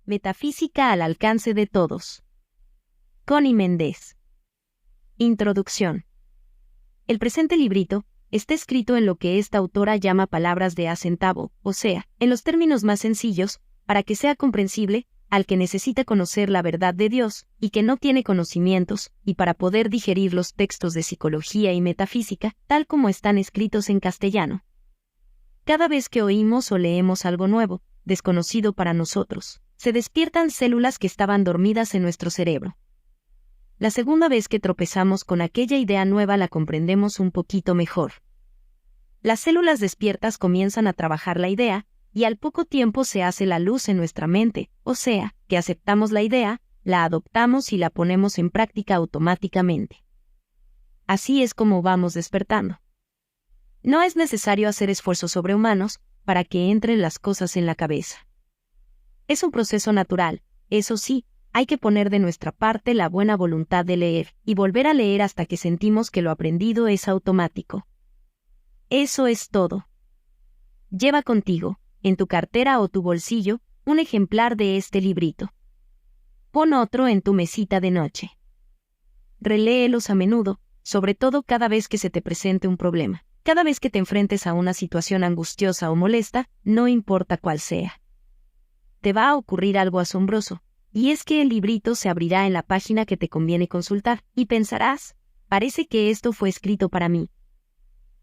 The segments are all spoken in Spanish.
Metafísica al alcance de todos. Connie Méndez. Introducción. El presente librito está escrito en lo que esta autora llama palabras de a centavo, o sea, en los términos más sencillos, para que sea comprensible al que necesita conocer la verdad de Dios y que no tiene conocimientos, y para poder digerir los textos de psicología y metafísica, tal como están escritos en castellano. Cada vez que oímos o leemos algo nuevo, desconocido para nosotros, se despiertan células que estaban dormidas en nuestro cerebro. La segunda vez que tropezamos con aquella idea nueva la comprendemos un poquito mejor. Las células despiertas comienzan a trabajar la idea, y al poco tiempo se hace la luz en nuestra mente, o sea, que aceptamos la idea, la adoptamos y la ponemos en práctica automáticamente. Así es como vamos despertando. No es necesario hacer esfuerzos sobrehumanos para que entren las cosas en la cabeza. Es un proceso natural, eso sí, hay que poner de nuestra parte la buena voluntad de leer y volver a leer hasta que sentimos que lo aprendido es automático. Eso es todo. Lleva contigo, en tu cartera o tu bolsillo, un ejemplar de este librito. Pon otro en tu mesita de noche. Reléelos a menudo, sobre todo cada vez que se te presente un problema, cada vez que te enfrentes a una situación angustiosa o molesta, no importa cuál sea. Te va a ocurrir algo asombroso, y es que el librito se abrirá en la página que te conviene consultar, y pensarás, parece que esto fue escrito para mí.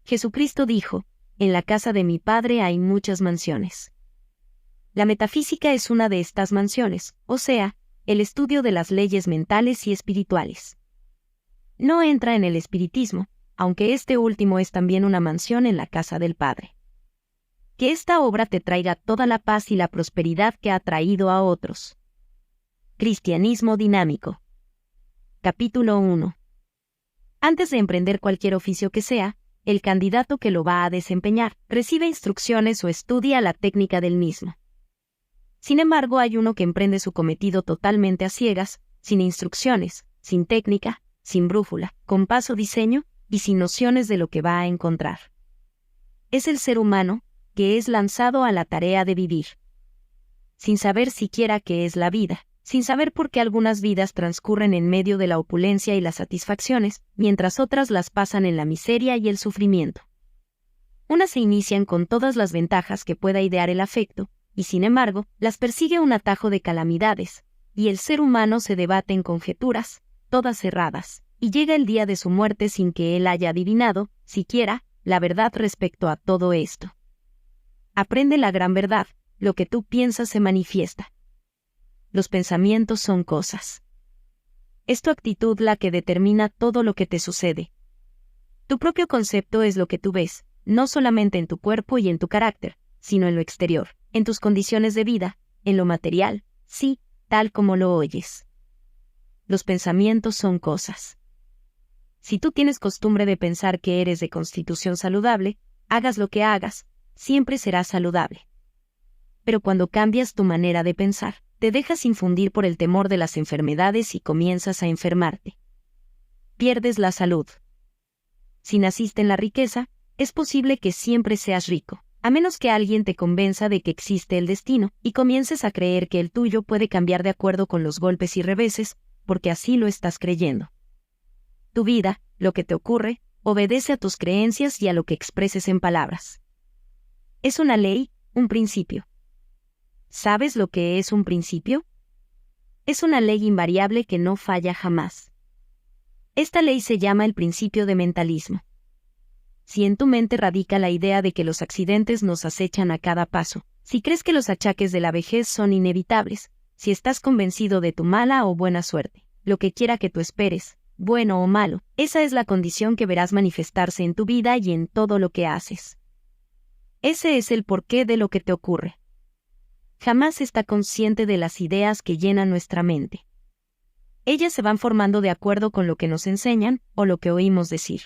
Jesucristo dijo, en la casa de mi Padre hay muchas mansiones. La metafísica es una de estas mansiones, o sea, el estudio de las leyes mentales y espirituales. No entra en el espiritismo, aunque este último es también una mansión en la casa del Padre. Que esta obra te traiga toda la paz y la prosperidad que ha traído a otros. Cristianismo dinámico. Capítulo 1. Antes de emprender cualquier oficio que sea, el candidato que lo va a desempeñar recibe instrucciones o estudia la técnica del mismo. Sin embargo, hay uno que emprende su cometido totalmente a ciegas, sin instrucciones, sin técnica, sin brújula, compás o diseño, y sin nociones de lo que va a encontrar. Es el ser humano, que es lanzado a la tarea de vivir. Sin saber siquiera qué es la vida, sin saber por qué algunas vidas transcurren en medio de la opulencia y las satisfacciones, mientras otras las pasan en la miseria y el sufrimiento. Unas se inician con todas las ventajas que pueda idear el afecto, y sin embargo, las persigue un atajo de calamidades, y el ser humano se debate en conjeturas, todas erradas, y llega el día de su muerte sin que él haya adivinado, siquiera, la verdad respecto a todo esto. Aprende la gran verdad, lo que tú piensas se manifiesta. Los pensamientos son cosas. Es tu actitud la que determina todo lo que te sucede. Tu propio concepto es lo que tú ves, no solamente en tu cuerpo y en tu carácter, sino en lo exterior, en tus condiciones de vida, en lo material, sí, tal como lo oyes. Los pensamientos son cosas. Si tú tienes costumbre de pensar que eres de constitución saludable, hagas lo que hagas, siempre serás saludable. Pero cuando cambias tu manera de pensar, te dejas infundir por el temor de las enfermedades y comienzas a enfermarte. Pierdes la salud. Si naciste en la riqueza, es posible que siempre seas rico, a menos que alguien te convenza de que existe el destino y comiences a creer que el tuyo puede cambiar de acuerdo con los golpes y reveses, porque así lo estás creyendo. Tu vida, lo que te ocurre, obedece a tus creencias y a lo que expreses en palabras. Es una ley, un principio. ¿Sabes lo que es un principio? Es una ley invariable que no falla jamás. Esta ley se llama el principio de mentalismo. Si en tu mente radica la idea de que los accidentes nos acechan a cada paso, si crees que los achaques de la vejez son inevitables, si estás convencido de tu mala o buena suerte, lo que quiera que tú esperes, bueno o malo, esa es la condición que verás manifestarse en tu vida y en todo lo que haces. Ese es el porqué de lo que te ocurre. Jamás está consciente de las ideas que llenan nuestra mente. Ellas se van formando de acuerdo con lo que nos enseñan o lo que oímos decir.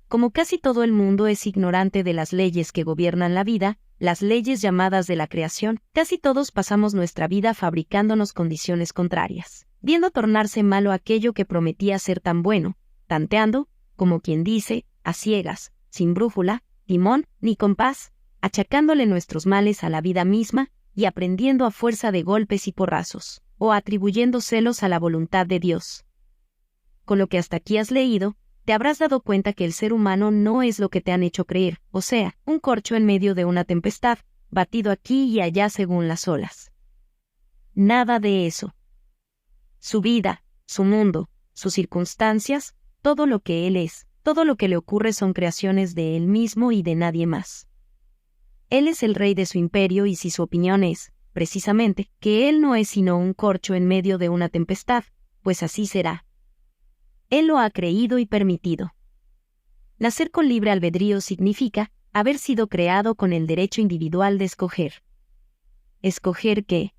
Como casi todo el mundo es ignorante de las leyes que gobiernan la vida, las leyes llamadas de la creación, casi todos pasamos nuestra vida fabricándonos condiciones contrarias, viendo tornarse malo aquello que prometía ser tan bueno, tanteando, como quien dice, a ciegas, sin brújula, timón ni compás, achacándole nuestros males a la vida misma, y aprendiendo a fuerza de golpes y porrazos, o atribuyendo celos a la voluntad de Dios. Con lo que hasta aquí has leído, te habrás dado cuenta que el ser humano no es lo que te han hecho creer, o sea, un corcho en medio de una tempestad, batido aquí y allá según las olas. Nada de eso. Su vida, su mundo, sus circunstancias, todo lo que él es, todo lo que le ocurre son creaciones de él mismo y de nadie más. Él es el rey de su imperio y si su opinión es, precisamente, que él no es sino un corcho en medio de una tempestad, pues así será. Él lo ha creído y permitido. Nacer con libre albedrío significa haber sido creado con el derecho individual de escoger. ¿Escoger qué?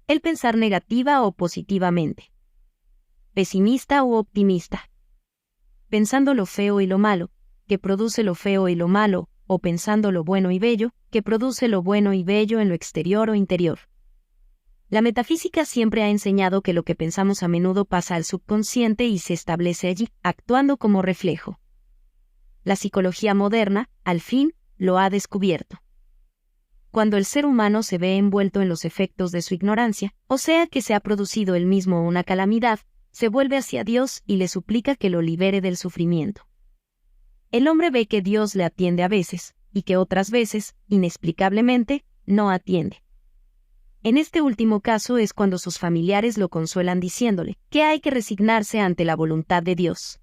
El pensar negativa o positivamente. Pesimista u optimista. Pensando lo feo y lo malo, que produce lo feo y lo malo, o pensando lo bueno y bello, que produce lo bueno y bello en lo exterior o interior. La metafísica siempre ha enseñado que lo que pensamos a menudo pasa al subconsciente y se establece allí, actuando como reflejo. La psicología moderna, al fin, lo ha descubierto. Cuando el ser humano se ve envuelto en los efectos de su ignorancia, o sea que se ha producido él mismo una calamidad, se vuelve hacia Dios y le suplica que lo libere del sufrimiento. El hombre ve que Dios le atiende a veces, y que otras veces, inexplicablemente, no atiende. En este último caso es cuando sus familiares lo consuelan diciéndole que hay que resignarse ante la voluntad de Dios.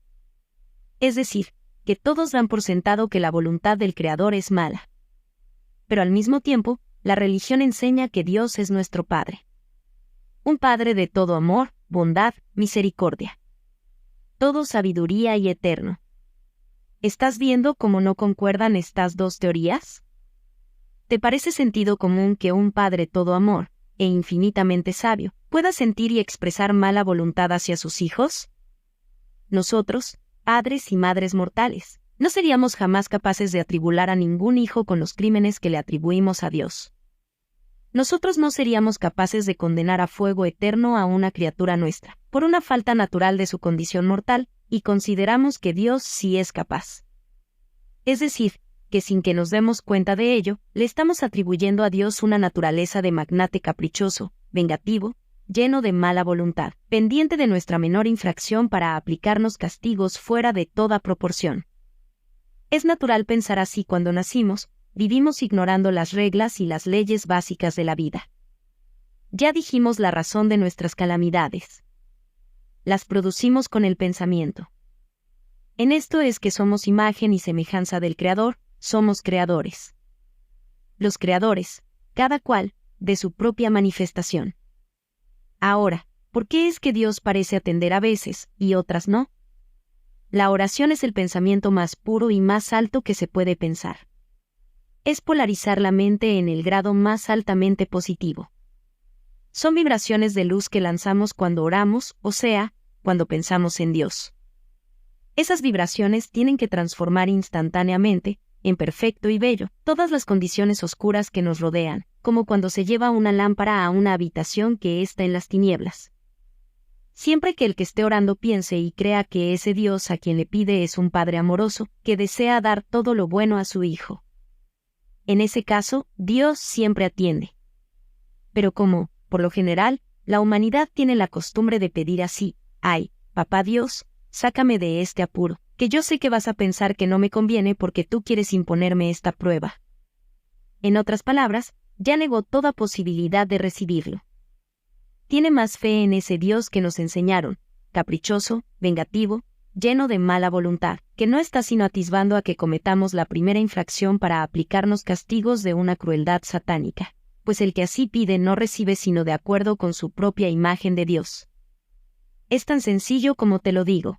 Es decir, que todos dan por sentado que la voluntad del Creador es mala. Pero al mismo tiempo, la religión enseña que Dios es nuestro Padre. Un Padre de todo amor, bondad, misericordia. Todo sabiduría y eterno. ¿Estás viendo cómo no concuerdan estas dos teorías? ¿Te parece sentido común que un Padre todo amor, e infinitamente sabio, pueda sentir y expresar mala voluntad hacia sus hijos? Nosotros, padres y madres mortales, no seríamos jamás capaces de atribular a ningún hijo con los crímenes que le atribuimos a Dios. Nosotros no seríamos capaces de condenar a fuego eterno a una criatura nuestra, por una falta natural de su condición mortal, y consideramos que Dios sí es capaz. Es decir, que sin que nos demos cuenta de ello, le estamos atribuyendo a Dios una naturaleza de magnate caprichoso, vengativo, lleno de mala voluntad, pendiente de nuestra menor infracción para aplicarnos castigos fuera de toda proporción. Es natural pensar así cuando nacimos, vivimos ignorando las reglas y las leyes básicas de la vida. Ya dijimos la razón de nuestras calamidades. Las producimos con el pensamiento. En esto es que somos imagen y semejanza del Creador, somos creadores. Los creadores, cada cual, de su propia manifestación. Ahora, ¿por qué es que Dios parece atender a veces, y otras no? La oración es el pensamiento más puro y más alto que se puede pensar. Es polarizar la mente en el grado más altamente positivo. Son vibraciones de luz que lanzamos cuando oramos, o sea, cuando pensamos en Dios. Esas vibraciones tienen que transformar instantáneamente, en perfecto y bello, todas las condiciones oscuras que nos rodean, como cuando se lleva una lámpara a una habitación que está en las tinieblas. Siempre que el que esté orando piense y crea que ese Dios a quien le pide es un Padre amoroso, que desea dar todo lo bueno a su Hijo. En ese caso, Dios siempre atiende. Pero como, por lo general, la humanidad tiene la costumbre de pedir así, ay, Papá Dios, sácame de este apuro, que yo sé que vas a pensar que no me conviene porque tú quieres imponerme esta prueba. En otras palabras, ya negó toda posibilidad de recibirlo. Tiene más fe en ese Dios que nos enseñaron, caprichoso, vengativo, lleno de mala voluntad, que no está sino atisbando a que cometamos la primera infracción para aplicarnos castigos de una crueldad satánica, pues el que así pide no recibe sino de acuerdo con su propia imagen de Dios. Es tan sencillo como te lo digo.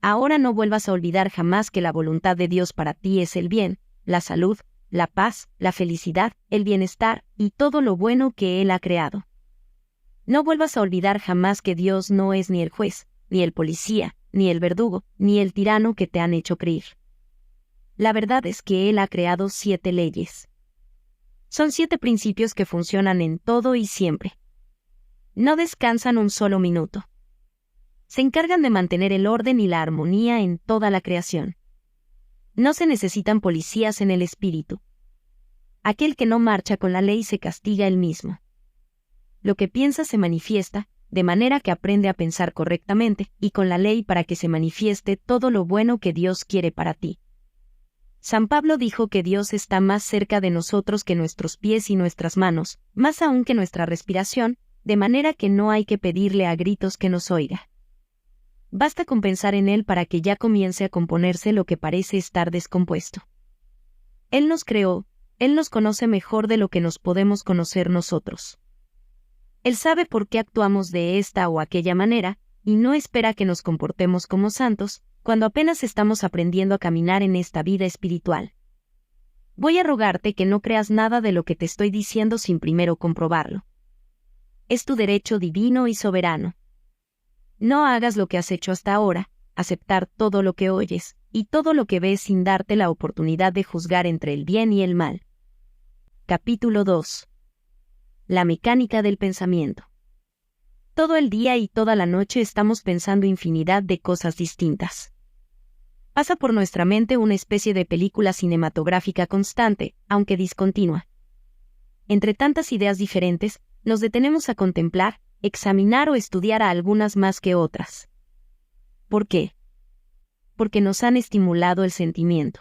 Ahora no vuelvas a olvidar jamás que la voluntad de Dios para ti es el bien, la salud, la paz, la felicidad, el bienestar y todo lo bueno que Él ha creado. No vuelvas a olvidar jamás que Dios no es ni el juez, ni el policía, ni el verdugo, ni el tirano que te han hecho creer. La verdad es que Él ha creado 7 leyes. Son 7 principios que funcionan en todo y siempre. No descansan un solo minuto. Se encargan de mantener el orden y la armonía en toda la creación. No se necesitan policías en el espíritu. aquel que no marcha con la ley se castiga él mismo. Lo que piensa se manifiesta, de manera que aprende a pensar correctamente, y con la ley para que se manifieste todo lo bueno que Dios quiere para ti. San Pablo dijo que Dios está más cerca de nosotros que nuestros pies y nuestras manos, más aún que nuestra respiración, de manera que no hay que pedirle a gritos que nos oiga. Basta con pensar en Él para que ya comience a componerse lo que parece estar descompuesto. Él nos creó, Él nos conoce mejor de lo que nos podemos conocer nosotros. Él sabe por qué actuamos de esta o aquella manera, y no espera que nos comportemos como santos, cuando apenas estamos aprendiendo a caminar en esta vida espiritual. Voy a rogarte que no creas nada de lo que te estoy diciendo sin primero comprobarlo. Es tu derecho divino y soberano. No hagas lo que has hecho hasta ahora, aceptar todo lo que oyes, y todo lo que ves sin darte la oportunidad de juzgar entre el bien y el mal. Capítulo 2. La mecánica del pensamiento. Todo el día y toda la noche estamos pensando infinidad de cosas distintas. Pasa por nuestra mente una especie de película cinematográfica constante, aunque discontinua. Entre tantas ideas diferentes, nos detenemos a contemplar, examinar o estudiar a algunas más que otras. ¿Por qué? Porque nos han estimulado el sentimiento.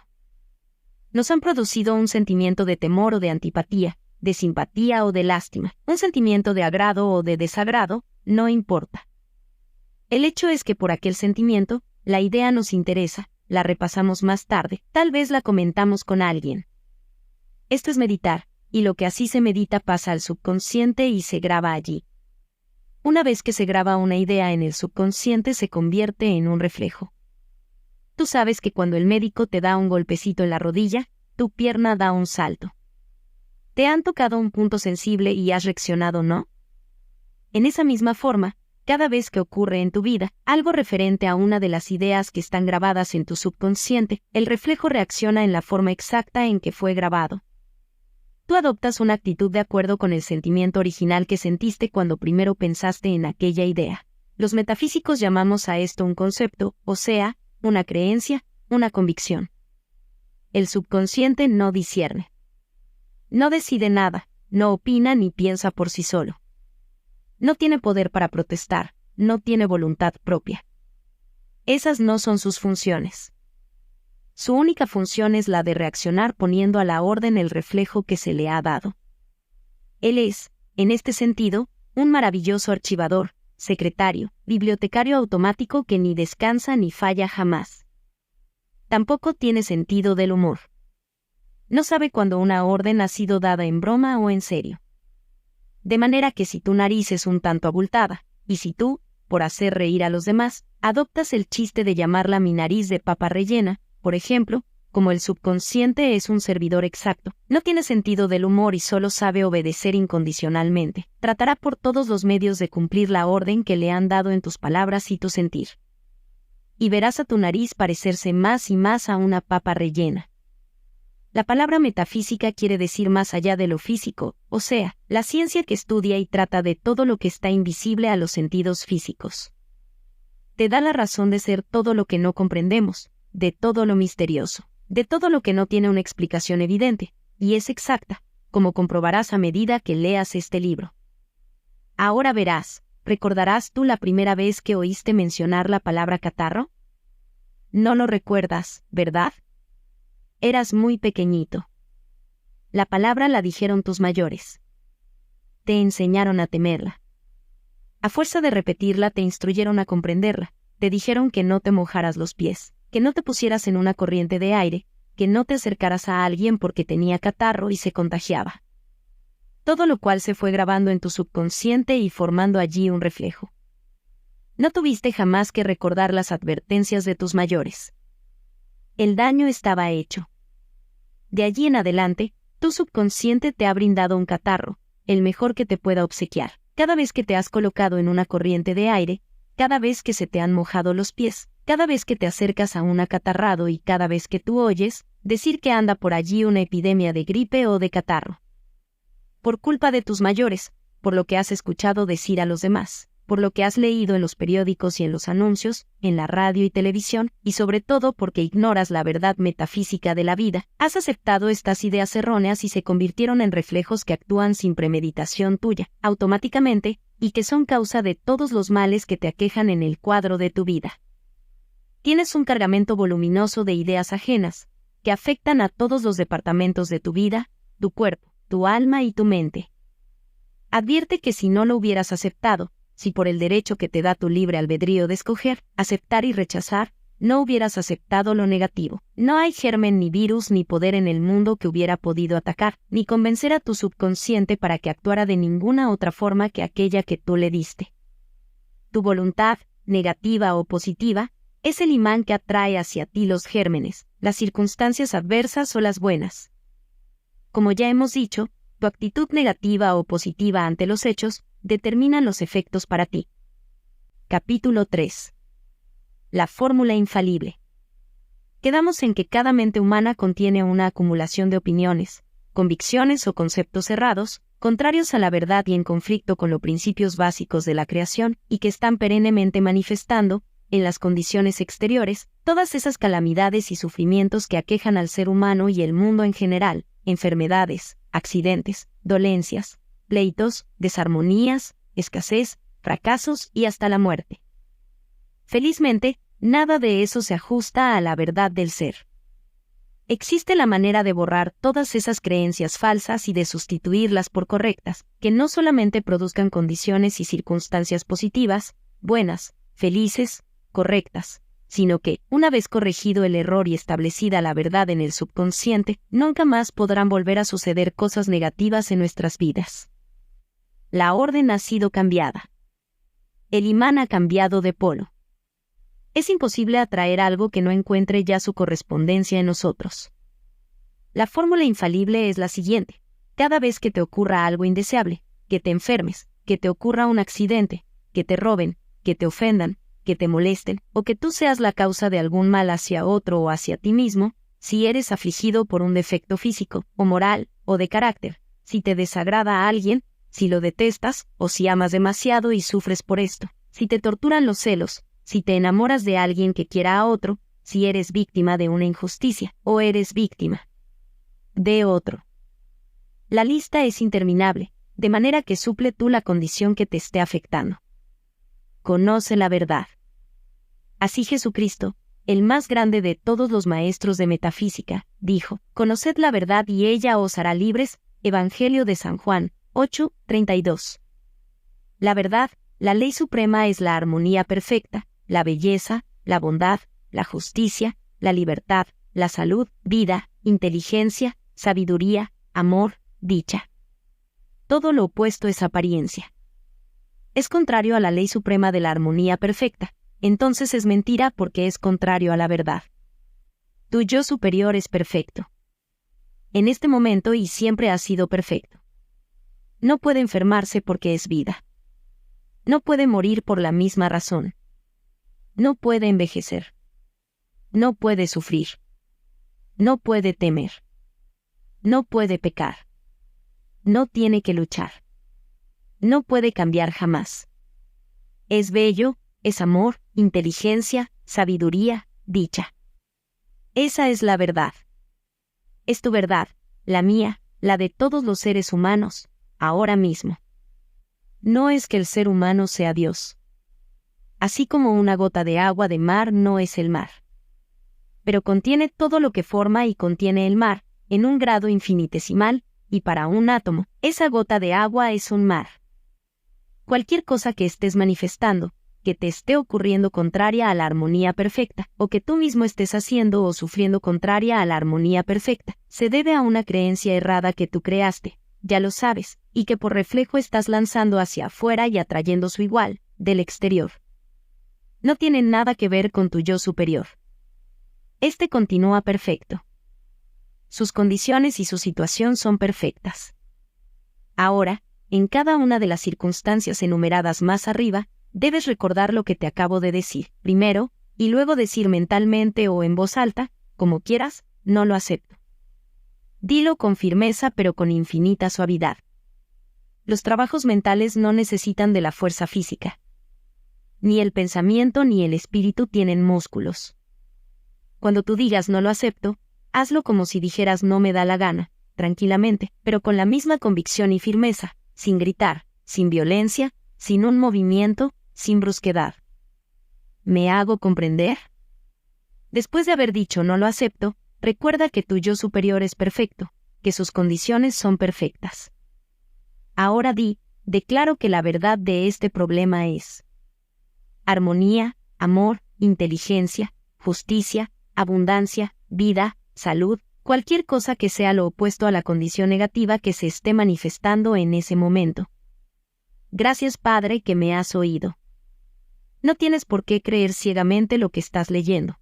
Nos han producido un sentimiento de temor o de antipatía, de simpatía o de lástima, un sentimiento de agrado o de desagrado, no importa. El hecho es que por aquel sentimiento, la idea nos interesa, la repasamos más tarde, tal vez la comentamos con alguien. Esto es meditar, y lo que así se medita pasa al subconsciente y se graba allí. Una vez que se graba una idea en el subconsciente se convierte en un reflejo. Tú sabes que cuando el médico te da un golpecito en la rodilla, tu pierna da un salto. ¿Te han tocado un punto sensible y has reaccionado, no? En esa misma forma, cada vez que ocurre en tu vida algo referente a una de las ideas que están grabadas en tu subconsciente, el reflejo reacciona en la forma exacta en que fue grabado. Tú adoptas una actitud de acuerdo con el sentimiento original que sentiste cuando primero pensaste en aquella idea. Los metafísicos llamamos a esto un concepto, o sea, una creencia, una convicción. El subconsciente no discierne. No decide nada, no opina ni piensa por sí solo. No tiene poder para protestar, no tiene voluntad propia. Esas no son sus funciones. Su única función es la de reaccionar poniendo a la orden el reflejo que se le ha dado. Él es, en este sentido, un maravilloso archivador, secretario, bibliotecario automático que ni descansa ni falla jamás. Tampoco tiene sentido del humor. No sabe cuando una orden ha sido dada en broma o en serio. De manera que si tu nariz es un tanto abultada, y si tú, por hacer reír a los demás, adoptas el chiste de llamarla mi nariz de papa rellena, por ejemplo, como el subconsciente es un servidor exacto, no tiene sentido del humor y solo sabe obedecer incondicionalmente, tratará por todos los medios de cumplir la orden que le han dado en tus palabras y tu sentir. Y verás a tu nariz parecerse más y más a una papa rellena. La palabra metafísica quiere decir más allá de lo físico, o sea, la ciencia que estudia y trata de todo lo que está invisible a los sentidos físicos. Te da la razón de ser todo lo que no comprendemos, de todo lo misterioso, de todo lo que no tiene una explicación evidente, y es exacta, como comprobarás a medida que leas este libro. Ahora verás, ¿recordarás tú la primera vez que oíste mencionar la palabra catarro? No lo recuerdas, ¿verdad? Eras muy pequeñito. La palabra la dijeron tus mayores. Te enseñaron a temerla. A fuerza de repetirla te instruyeron a comprenderla, te dijeron que no te mojaras los pies, que no te pusieras en una corriente de aire, que no te acercaras a alguien porque tenía catarro y se contagiaba. Todo lo cual se fue grabando en tu subconsciente y formando allí un reflejo. No tuviste jamás que recordar las advertencias de tus mayores. El daño estaba hecho. De allí en adelante, tu subconsciente te ha brindado un catarro, el mejor que te pueda obsequiar, cada vez que te has colocado en una corriente de aire, cada vez que se te han mojado los pies, cada vez que te acercas a un acatarrado y cada vez que tú oyes decir que anda por allí una epidemia de gripe o de catarro. Por culpa de tus mayores, por lo que has escuchado decir a los demás, por lo que has leído en los periódicos y en los anuncios, en la radio y televisión, y sobre todo porque ignoras la verdad metafísica de la vida, has aceptado estas ideas erróneas y se convirtieron en reflejos que actúan sin premeditación tuya, automáticamente, y que son causa de todos los males que te aquejan en el cuadro de tu vida. Tienes un cargamento voluminoso de ideas ajenas, que afectan a todos los departamentos de tu vida, tu cuerpo, tu alma y tu mente. Advierte que si no lo hubieras aceptado, si por el derecho que te da tu libre albedrío de escoger, aceptar y rechazar, no hubieras aceptado lo negativo, no hay germen ni virus ni poder en el mundo que hubiera podido atacar, ni convencer a tu subconsciente para que actuara de ninguna otra forma que aquella que tú le diste. Tu voluntad, negativa o positiva, es el imán que atrae hacia ti los gérmenes, las circunstancias adversas o las buenas. Como ya hemos dicho, tu actitud negativa o positiva ante los hechos determina los efectos para ti. Capítulo 3. La fórmula infalible. Quedamos en que cada mente humana contiene una acumulación de opiniones, convicciones o conceptos errados, contrarios a la verdad y en conflicto con los principios básicos de la creación, y que están perennemente manifestando, en las condiciones exteriores, todas esas calamidades y sufrimientos que aquejan al ser humano y el mundo en general, enfermedades, accidentes, dolencias, pleitos, desarmonías, escasez, fracasos y hasta la muerte. Felizmente, nada de eso se ajusta a la verdad del ser. Existe la manera de borrar todas esas creencias falsas y de sustituirlas por correctas, que no solamente produzcan condiciones y circunstancias positivas, buenas, felices, correctas, sino que, una vez corregido el error y establecida la verdad en el subconsciente, nunca más podrán volver a suceder cosas negativas en nuestras vidas. La orden ha sido cambiada. El imán ha cambiado de polo. Es imposible atraer algo que no encuentre ya su correspondencia en nosotros. La fórmula infalible es la siguiente: cada vez que te ocurra algo indeseable, que te enfermes, que te ocurra un accidente, que te roben, que te ofendan, que te molesten, o que tú seas la causa de algún mal hacia otro o hacia ti mismo, si eres afligido por un defecto físico, o moral, o de carácter, si te desagrada a alguien, si lo detestas, o si amas demasiado y sufres por esto, si te torturan los celos, si te enamoras de alguien que quiera a otro, si eres víctima de una injusticia, o eres víctima de otro. La lista es interminable, de manera que suple tú la condición que te esté afectando. Conoce la verdad. Así Jesucristo, el más grande de todos los maestros de metafísica, dijo: «Conoced la verdad y ella os hará libres». Evangelio de San Juan, 8:32. La verdad, la ley suprema, es la armonía perfecta, la belleza, la bondad, la justicia, la libertad, la salud, vida, inteligencia, sabiduría, amor, dicha. Todo lo opuesto es apariencia. Es contrario a la ley suprema de la armonía perfecta, entonces es mentira porque es contrario a la verdad. Tu yo superior es perfecto. En este momento y siempre ha sido perfecto. No puede enfermarse porque es vida. No puede morir por la misma razón. No puede envejecer. No puede sufrir. No puede temer. No puede pecar. No tiene que luchar. No puede cambiar jamás. Es bello, es amor, inteligencia, sabiduría, dicha. Esa es la verdad. Es tu verdad, la mía, la de todos los seres humanos, ahora mismo. No es que el ser humano sea Dios. Así como una gota de agua de mar no es el mar. Pero contiene todo lo que forma y contiene el mar, en un grado infinitesimal, y para un átomo, esa gota de agua es un mar. Cualquier cosa que estés manifestando, que te esté ocurriendo contraria a la armonía perfecta, o que tú mismo estés haciendo o sufriendo contraria a la armonía perfecta, se debe a una creencia errada que tú creaste, ya lo sabes, y que por reflejo estás lanzando hacia afuera y atrayendo su igual, del exterior. No tiene nada que ver con tu yo superior. Este continúa perfecto. Sus condiciones y su situación son perfectas. Ahora, en cada una de las circunstancias enumeradas más arriba, debes recordar lo que te acabo de decir, primero, y luego decir mentalmente o en voz alta, como quieras: no lo acepto. Dilo con firmeza pero con infinita suavidad. Los trabajos mentales no necesitan de la fuerza física. Ni el pensamiento ni el espíritu tienen músculos. Cuando tú digas no lo acepto, hazlo como si dijeras no me da la gana, tranquilamente, pero con la misma convicción y firmeza, sin gritar, sin violencia, sin un movimiento, sin brusquedad. ¿Me hago comprender? Después de haber dicho no lo acepto, recuerda que tu yo superior es perfecto, que sus condiciones son perfectas. Ahora declaro que la verdad de este problema es armonía, amor, inteligencia, justicia, abundancia, vida, salud, cualquier cosa que sea lo opuesto a la condición negativa que se esté manifestando en ese momento. Gracias, Padre, que me has oído. No tienes por qué creer ciegamente lo que estás leyendo.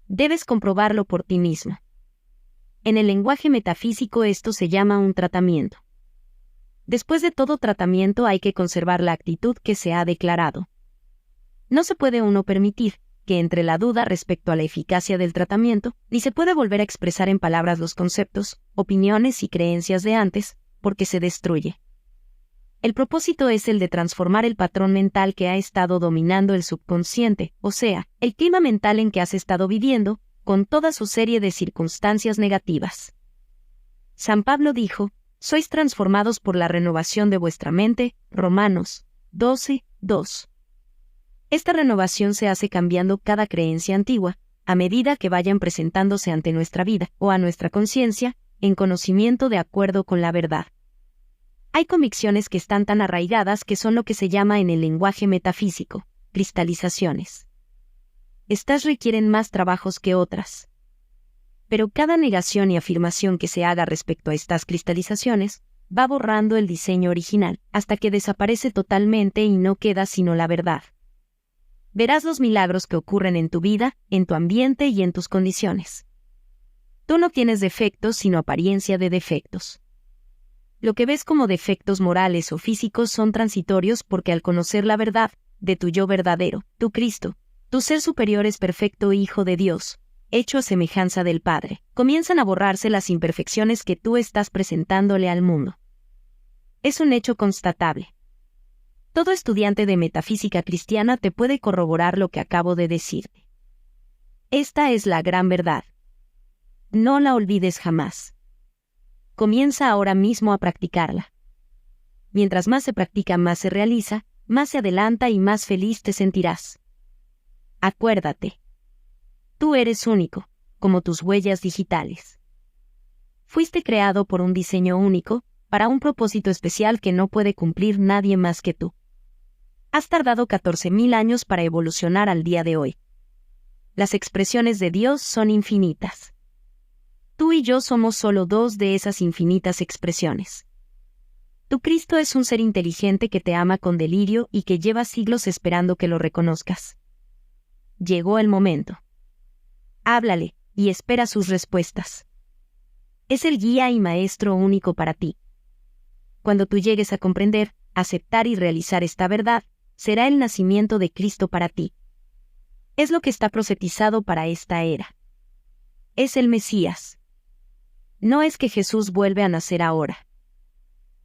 Debes comprobarlo por ti mismo. En el lenguaje metafísico esto se llama un tratamiento. Después de todo tratamiento hay que conservar la actitud que se ha declarado. No se puede uno permitir que entre la duda respecto a la eficacia del tratamiento, ni se puede volver a expresar en palabras los conceptos, opiniones y creencias de antes, porque se destruye. El propósito es el de transformar el patrón mental que ha estado dominando el subconsciente, o sea, el clima mental en que has estado viviendo, con toda su serie de circunstancias negativas. San Pablo dijo, sois transformados por la renovación de vuestra mente, Romanos 12:2. Esta renovación se hace cambiando cada creencia antigua, a medida que vayan presentándose ante nuestra vida, o a nuestra conciencia, en conocimiento de acuerdo con la verdad. Hay convicciones que están tan arraigadas que son lo que se llama en el lenguaje metafísico, cristalizaciones. Estas requieren más trabajos que otras. Pero cada negación y afirmación que se haga respecto a estas cristalizaciones, va borrando el diseño original, hasta que desaparece totalmente y no queda sino la verdad. Verás los milagros que ocurren en tu vida, en tu ambiente y en tus condiciones. Tú no tienes defectos sino apariencia de defectos. Lo que ves como defectos morales o físicos son transitorios porque al conocer la verdad, de tu yo verdadero, tu Cristo, tu ser superior es perfecto Hijo de Dios, hecho a semejanza del Padre, comienzan a borrarse las imperfecciones que tú estás presentándole al mundo. Es un hecho constatable. Todo estudiante de metafísica cristiana te puede corroborar lo que acabo de decirte. Esta es la gran verdad. No la olvides jamás. Comienza ahora mismo a practicarla. Mientras más se practica, más se realiza, más se adelanta y más feliz te sentirás. Acuérdate. Tú eres único, como tus huellas digitales. Fuiste creado por un diseño único, para un propósito especial que no puede cumplir nadie más que tú. Has tardado 14.000 años para evolucionar al día de hoy. Las expresiones de Dios son infinitas. Tú y yo somos solo dos de esas infinitas expresiones. Tu Cristo es un ser inteligente que te ama con delirio y que lleva siglos esperando que lo reconozcas. Llegó el momento. Háblale, y espera sus respuestas. Es el guía y maestro único para ti. Cuando tú llegues a comprender, aceptar y realizar esta verdad, será el nacimiento de Cristo para ti. Es lo que está profetizado para esta era. Es el Mesías. No es que Jesús vuelve a nacer ahora.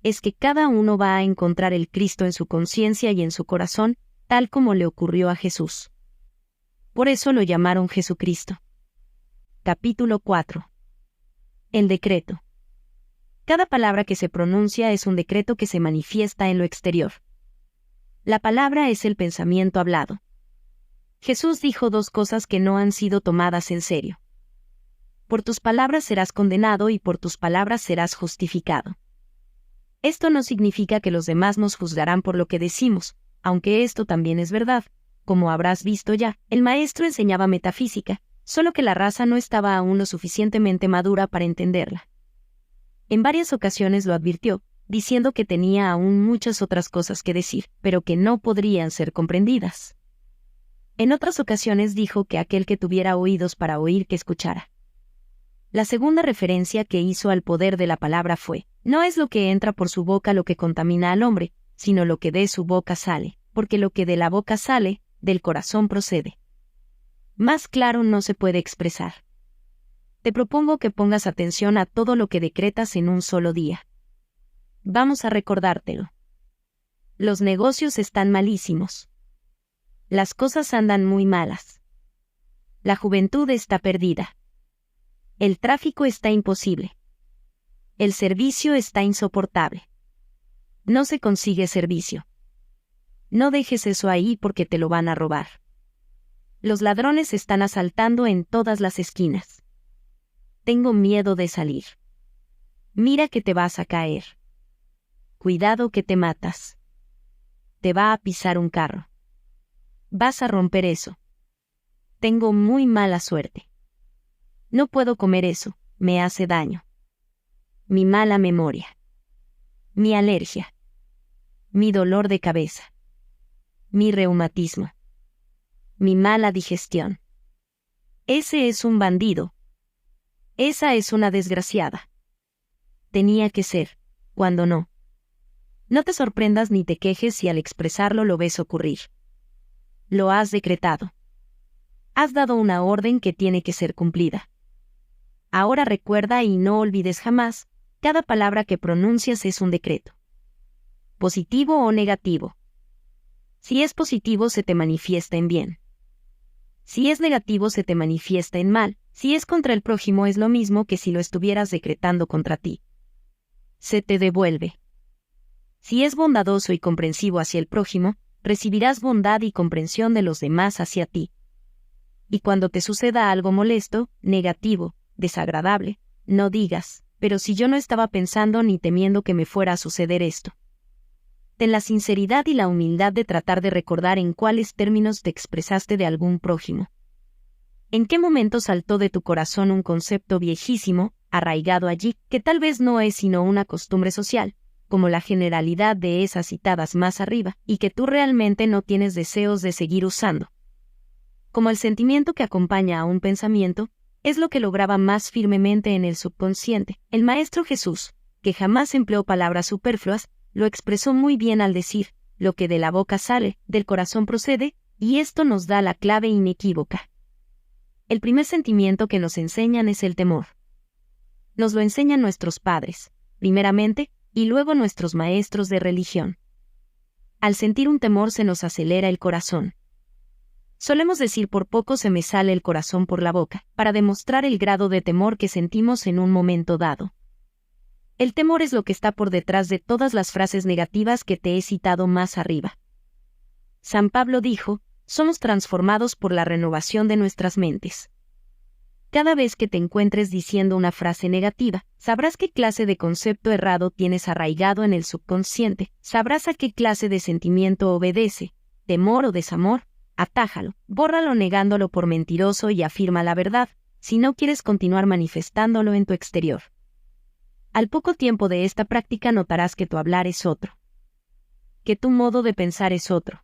Es que cada uno va a encontrar el Cristo en su conciencia y en su corazón, tal como le ocurrió a Jesús. Por eso lo llamaron Jesucristo. Capítulo 4. El decreto. Cada palabra que se pronuncia es un decreto que se manifiesta en lo exterior. La palabra es el pensamiento hablado. Jesús dijo dos cosas que no han sido tomadas en serio. Por tus palabras serás condenado y por tus palabras serás justificado. Esto no significa que los demás nos juzgarán por lo que decimos, aunque esto también es verdad. Como habrás visto ya, el maestro enseñaba metafísica, solo que la raza no estaba aún lo suficientemente madura para entenderla. En varias ocasiones lo advirtió, diciendo que tenía aún muchas otras cosas que decir, pero que no podrían ser comprendidas. En otras ocasiones dijo que aquel que tuviera oídos para oír que escuchara. La segunda referencia que hizo al poder de la palabra fue, no es lo que entra por su boca lo que contamina al hombre, sino lo que de su boca sale, porque lo que de la boca sale, del corazón procede. Más claro no se puede expresar. Te propongo que pongas atención a todo lo que decretas en un solo día. Vamos a recordártelo. Los negocios están malísimos. Las cosas andan muy malas. La juventud está perdida. El tráfico está imposible. El servicio está insoportable. No se consigue servicio. No dejes eso ahí porque te lo van a robar. Los ladrones están asaltando en todas las esquinas. Tengo miedo de salir. Mira que te vas a caer. Cuidado que te matas. Te va a pisar un carro. Vas a romper eso. Tengo muy mala suerte. No puedo comer eso, me hace daño. Mi mala memoria. Mi alergia. Mi dolor de cabeza. Mi reumatismo. Mi mala digestión. Ese es un bandido. Esa es una desgraciada. Tenía que ser, cuando no. No te sorprendas ni te quejes si al expresarlo lo ves ocurrir. Lo has decretado. Has dado una orden que tiene que ser cumplida. Ahora recuerda y no olvides jamás, cada palabra que pronuncias es un decreto. Positivo o negativo. Si es positivo se te manifiesta en bien. Si es negativo se te manifiesta en mal. Si es contra el prójimo es lo mismo que si lo estuvieras decretando contra ti. Se te devuelve. Si es bondadoso y comprensivo hacia el prójimo, recibirás bondad y comprensión de los demás hacia ti. Y cuando te suceda algo molesto, negativo, desagradable, no digas, pero si yo no estaba pensando ni temiendo que me fuera a suceder esto. Ten la sinceridad y la humildad de tratar de recordar en cuáles términos te expresaste de algún prójimo. ¿En qué momento saltó de tu corazón un concepto viejísimo, arraigado allí, que tal vez no es sino una costumbre social, como la generalidad de esas citadas más arriba, y que tú realmente no tienes deseos de seguir usando? Como el sentimiento que acompaña a un pensamiento, es lo que lo graba más firmemente en el subconsciente. El Maestro Jesús, que jamás empleó palabras superfluas, lo expresó muy bien al decir, lo que de la boca sale, del corazón procede, y esto nos da la clave inequívoca. El primer sentimiento que nos enseñan es el temor. Nos lo enseñan nuestros padres, primeramente, y luego nuestros maestros de religión. Al sentir un temor se nos acelera el corazón. Solemos decir por poco se me sale el corazón por la boca, para demostrar el grado de temor que sentimos en un momento dado. El temor es lo que está por detrás de todas las frases negativas que te he citado más arriba. San Pablo dijo, somos transformados por la renovación de nuestras mentes. Cada vez que te encuentres diciendo una frase negativa, sabrás qué clase de concepto errado tienes arraigado en el subconsciente, sabrás a qué clase de sentimiento obedece, temor o desamor, atájalo, bórralo negándolo por mentiroso y afirma la verdad, si no quieres continuar manifestándolo en tu exterior. Al poco tiempo de esta práctica notarás que tu hablar es otro. Que tu modo de pensar es otro.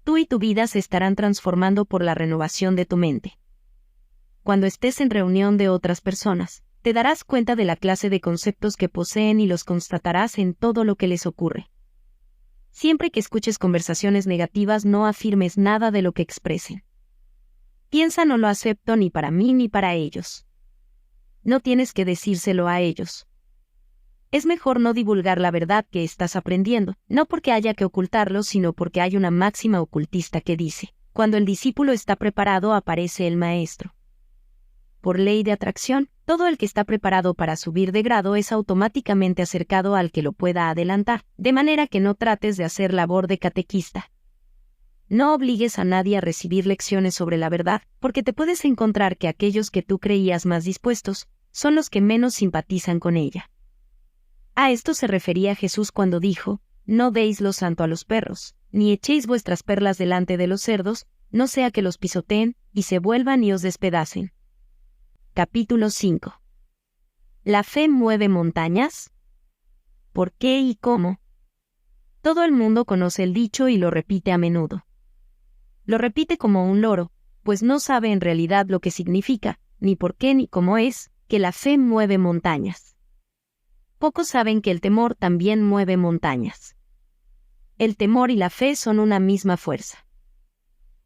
Tú y tu vida se estarán transformando por la renovación de tu mente. Cuando estés en reunión de otras personas, te darás cuenta de la clase de conceptos que poseen y los constatarás en todo lo que les ocurre. Siempre que escuches conversaciones negativas no afirmes nada de lo que expresen. Piensa no lo acepto ni para mí ni para ellos. No tienes que decírselo a ellos. Es mejor no divulgar la verdad que estás aprendiendo, no porque haya que ocultarlo, sino porque hay una máxima ocultista que dice, cuando el discípulo está preparado aparece el maestro. Por ley de atracción, todo el que está preparado para subir de grado es automáticamente acercado al que lo pueda adelantar, de manera que no trates de hacer labor de catequista. No obligues a nadie a recibir lecciones sobre la verdad, porque te puedes encontrar que aquellos que tú creías más dispuestos, son los que menos simpatizan con ella. A esto se refería Jesús cuando dijo, no deis lo santo a los perros, ni echéis vuestras perlas delante de los cerdos, no sea que los pisoteen, y se vuelvan y os despedacen. Capítulo 5. ¿La fe mueve montañas? ¿Por qué y cómo? Todo el mundo conoce el dicho y lo repite a menudo. Lo repite como un loro, pues no sabe en realidad lo que significa, ni por qué ni cómo es, que la fe mueve montañas. Pocos saben que el temor también mueve montañas. El temor y la fe son una misma fuerza.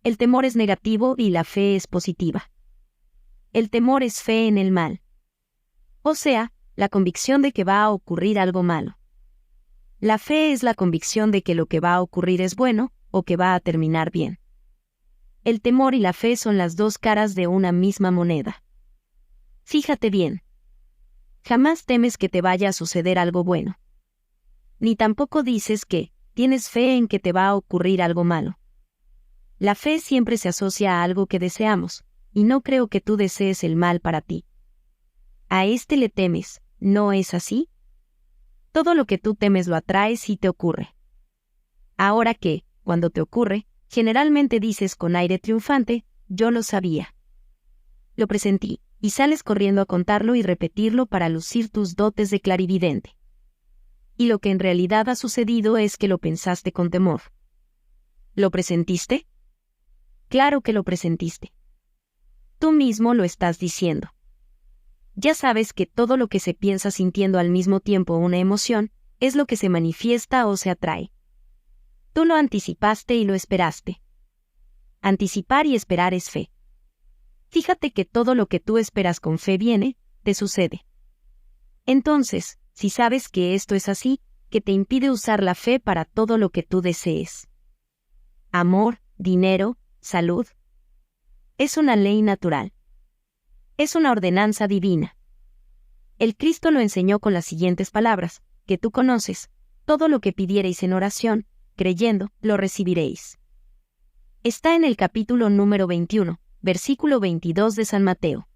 El temor es negativo y la fe es positiva. El temor es fe en el mal. O sea, la convicción de que va a ocurrir algo malo. La fe es la convicción de que lo que va a ocurrir es bueno, o que va a terminar bien. El temor y la fe son las dos caras de una misma moneda. Fíjate bien. Jamás temes que te vaya a suceder algo bueno. Ni tampoco dices que tienes fe en que te va a ocurrir algo malo. La fe siempre se asocia a algo que deseamos, y no creo que tú desees el mal para ti. A este le temes, ¿no es así? Todo lo que tú temes lo atraes y te ocurre. Ahora que, cuando te ocurre, generalmente dices con aire triunfante, yo lo sabía. Lo presentí, y sales corriendo a contarlo y repetirlo para lucir tus dotes de clarividente. Y lo que en realidad ha sucedido es que lo pensaste con temor. ¿Lo presentiste? Claro que lo presentiste. Tú mismo lo estás diciendo. Ya sabes que todo lo que se piensa sintiendo al mismo tiempo una emoción, es lo que se manifiesta o se atrae. Tú lo anticipaste y lo esperaste. Anticipar y esperar es fe. Fíjate que todo lo que tú esperas con fe viene, te sucede. Entonces, si sabes que esto es así, ¿qué te impide usar la fe para todo lo que tú desees? Amor, dinero, salud. Es una ley natural. Es una ordenanza divina. El Cristo lo enseñó con las siguientes palabras, que tú conoces, todo lo que pidiereis en oración, creyendo, lo recibiréis. Está en el capítulo número 21, versículo 22 de San Mateo.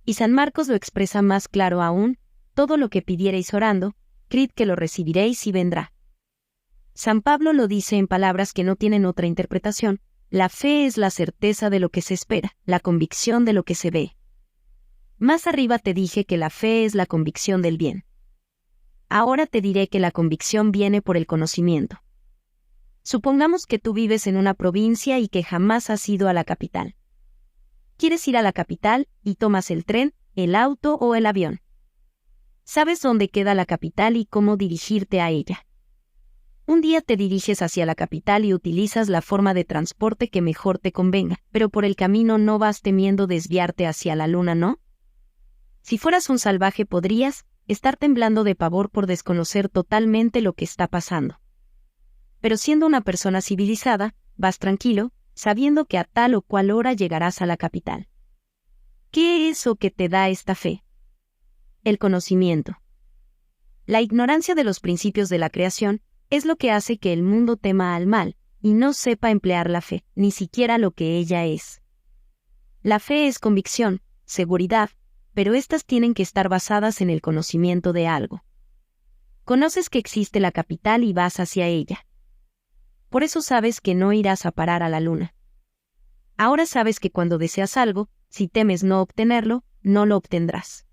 Y San Marcos lo expresa más claro aún, todo lo que pidiereis orando, creed que lo recibiréis y vendrá. San Pablo lo dice en palabras que no tienen otra interpretación, la fe es la certeza de lo que se espera, la convicción de lo que se ve. Más arriba te dije que la fe es la convicción del bien. Ahora te diré que la convicción viene por el conocimiento. Supongamos que tú vives en una provincia y que jamás has ido a la capital. Quieres ir a la capital y tomas el tren, el auto o el avión. Sabes dónde queda la capital y cómo dirigirte a ella. Un día te diriges hacia la capital y utilizas la forma de transporte que mejor te convenga, pero por el camino no vas temiendo desviarte hacia la luna, ¿no? Si fueras un salvaje podrías estar temblando de pavor por desconocer totalmente lo que está pasando. Pero siendo una persona civilizada, vas tranquilo, sabiendo que a tal o cual hora llegarás a la capital. ¿Qué es lo que te da esta fe? El conocimiento. La ignorancia de los principios de la creación es lo que hace que el mundo tema al mal, y no sepa emplear la fe, ni siquiera lo que ella es. La fe es convicción, seguridad, pero estas tienen que estar basadas en el conocimiento de algo. Conoces que existe la capital y vas hacia ella. Por eso sabes que no irás a parar a la luna. Ahora sabes que cuando deseas algo, si temes no obtenerlo, no lo obtendrás.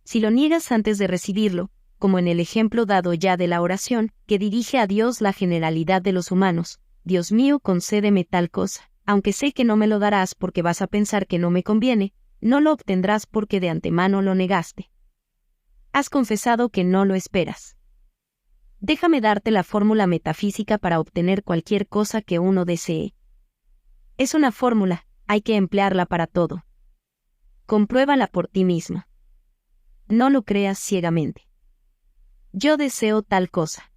Si lo niegas antes de recibirlo, como en el ejemplo dado ya de la oración, que dirige a Dios la generalidad de los humanos, Dios mío, concédeme tal cosa, aunque sé que no me lo darás porque vas a pensar que no me conviene, no lo obtendrás porque de antemano lo negaste. Has confesado que no lo esperas. Déjame darte la fórmula metafísica para obtener cualquier cosa que uno desee. Es una fórmula, hay que emplearla para todo. Compruébala por ti mismo. No lo creas ciegamente. Yo deseo tal cosa.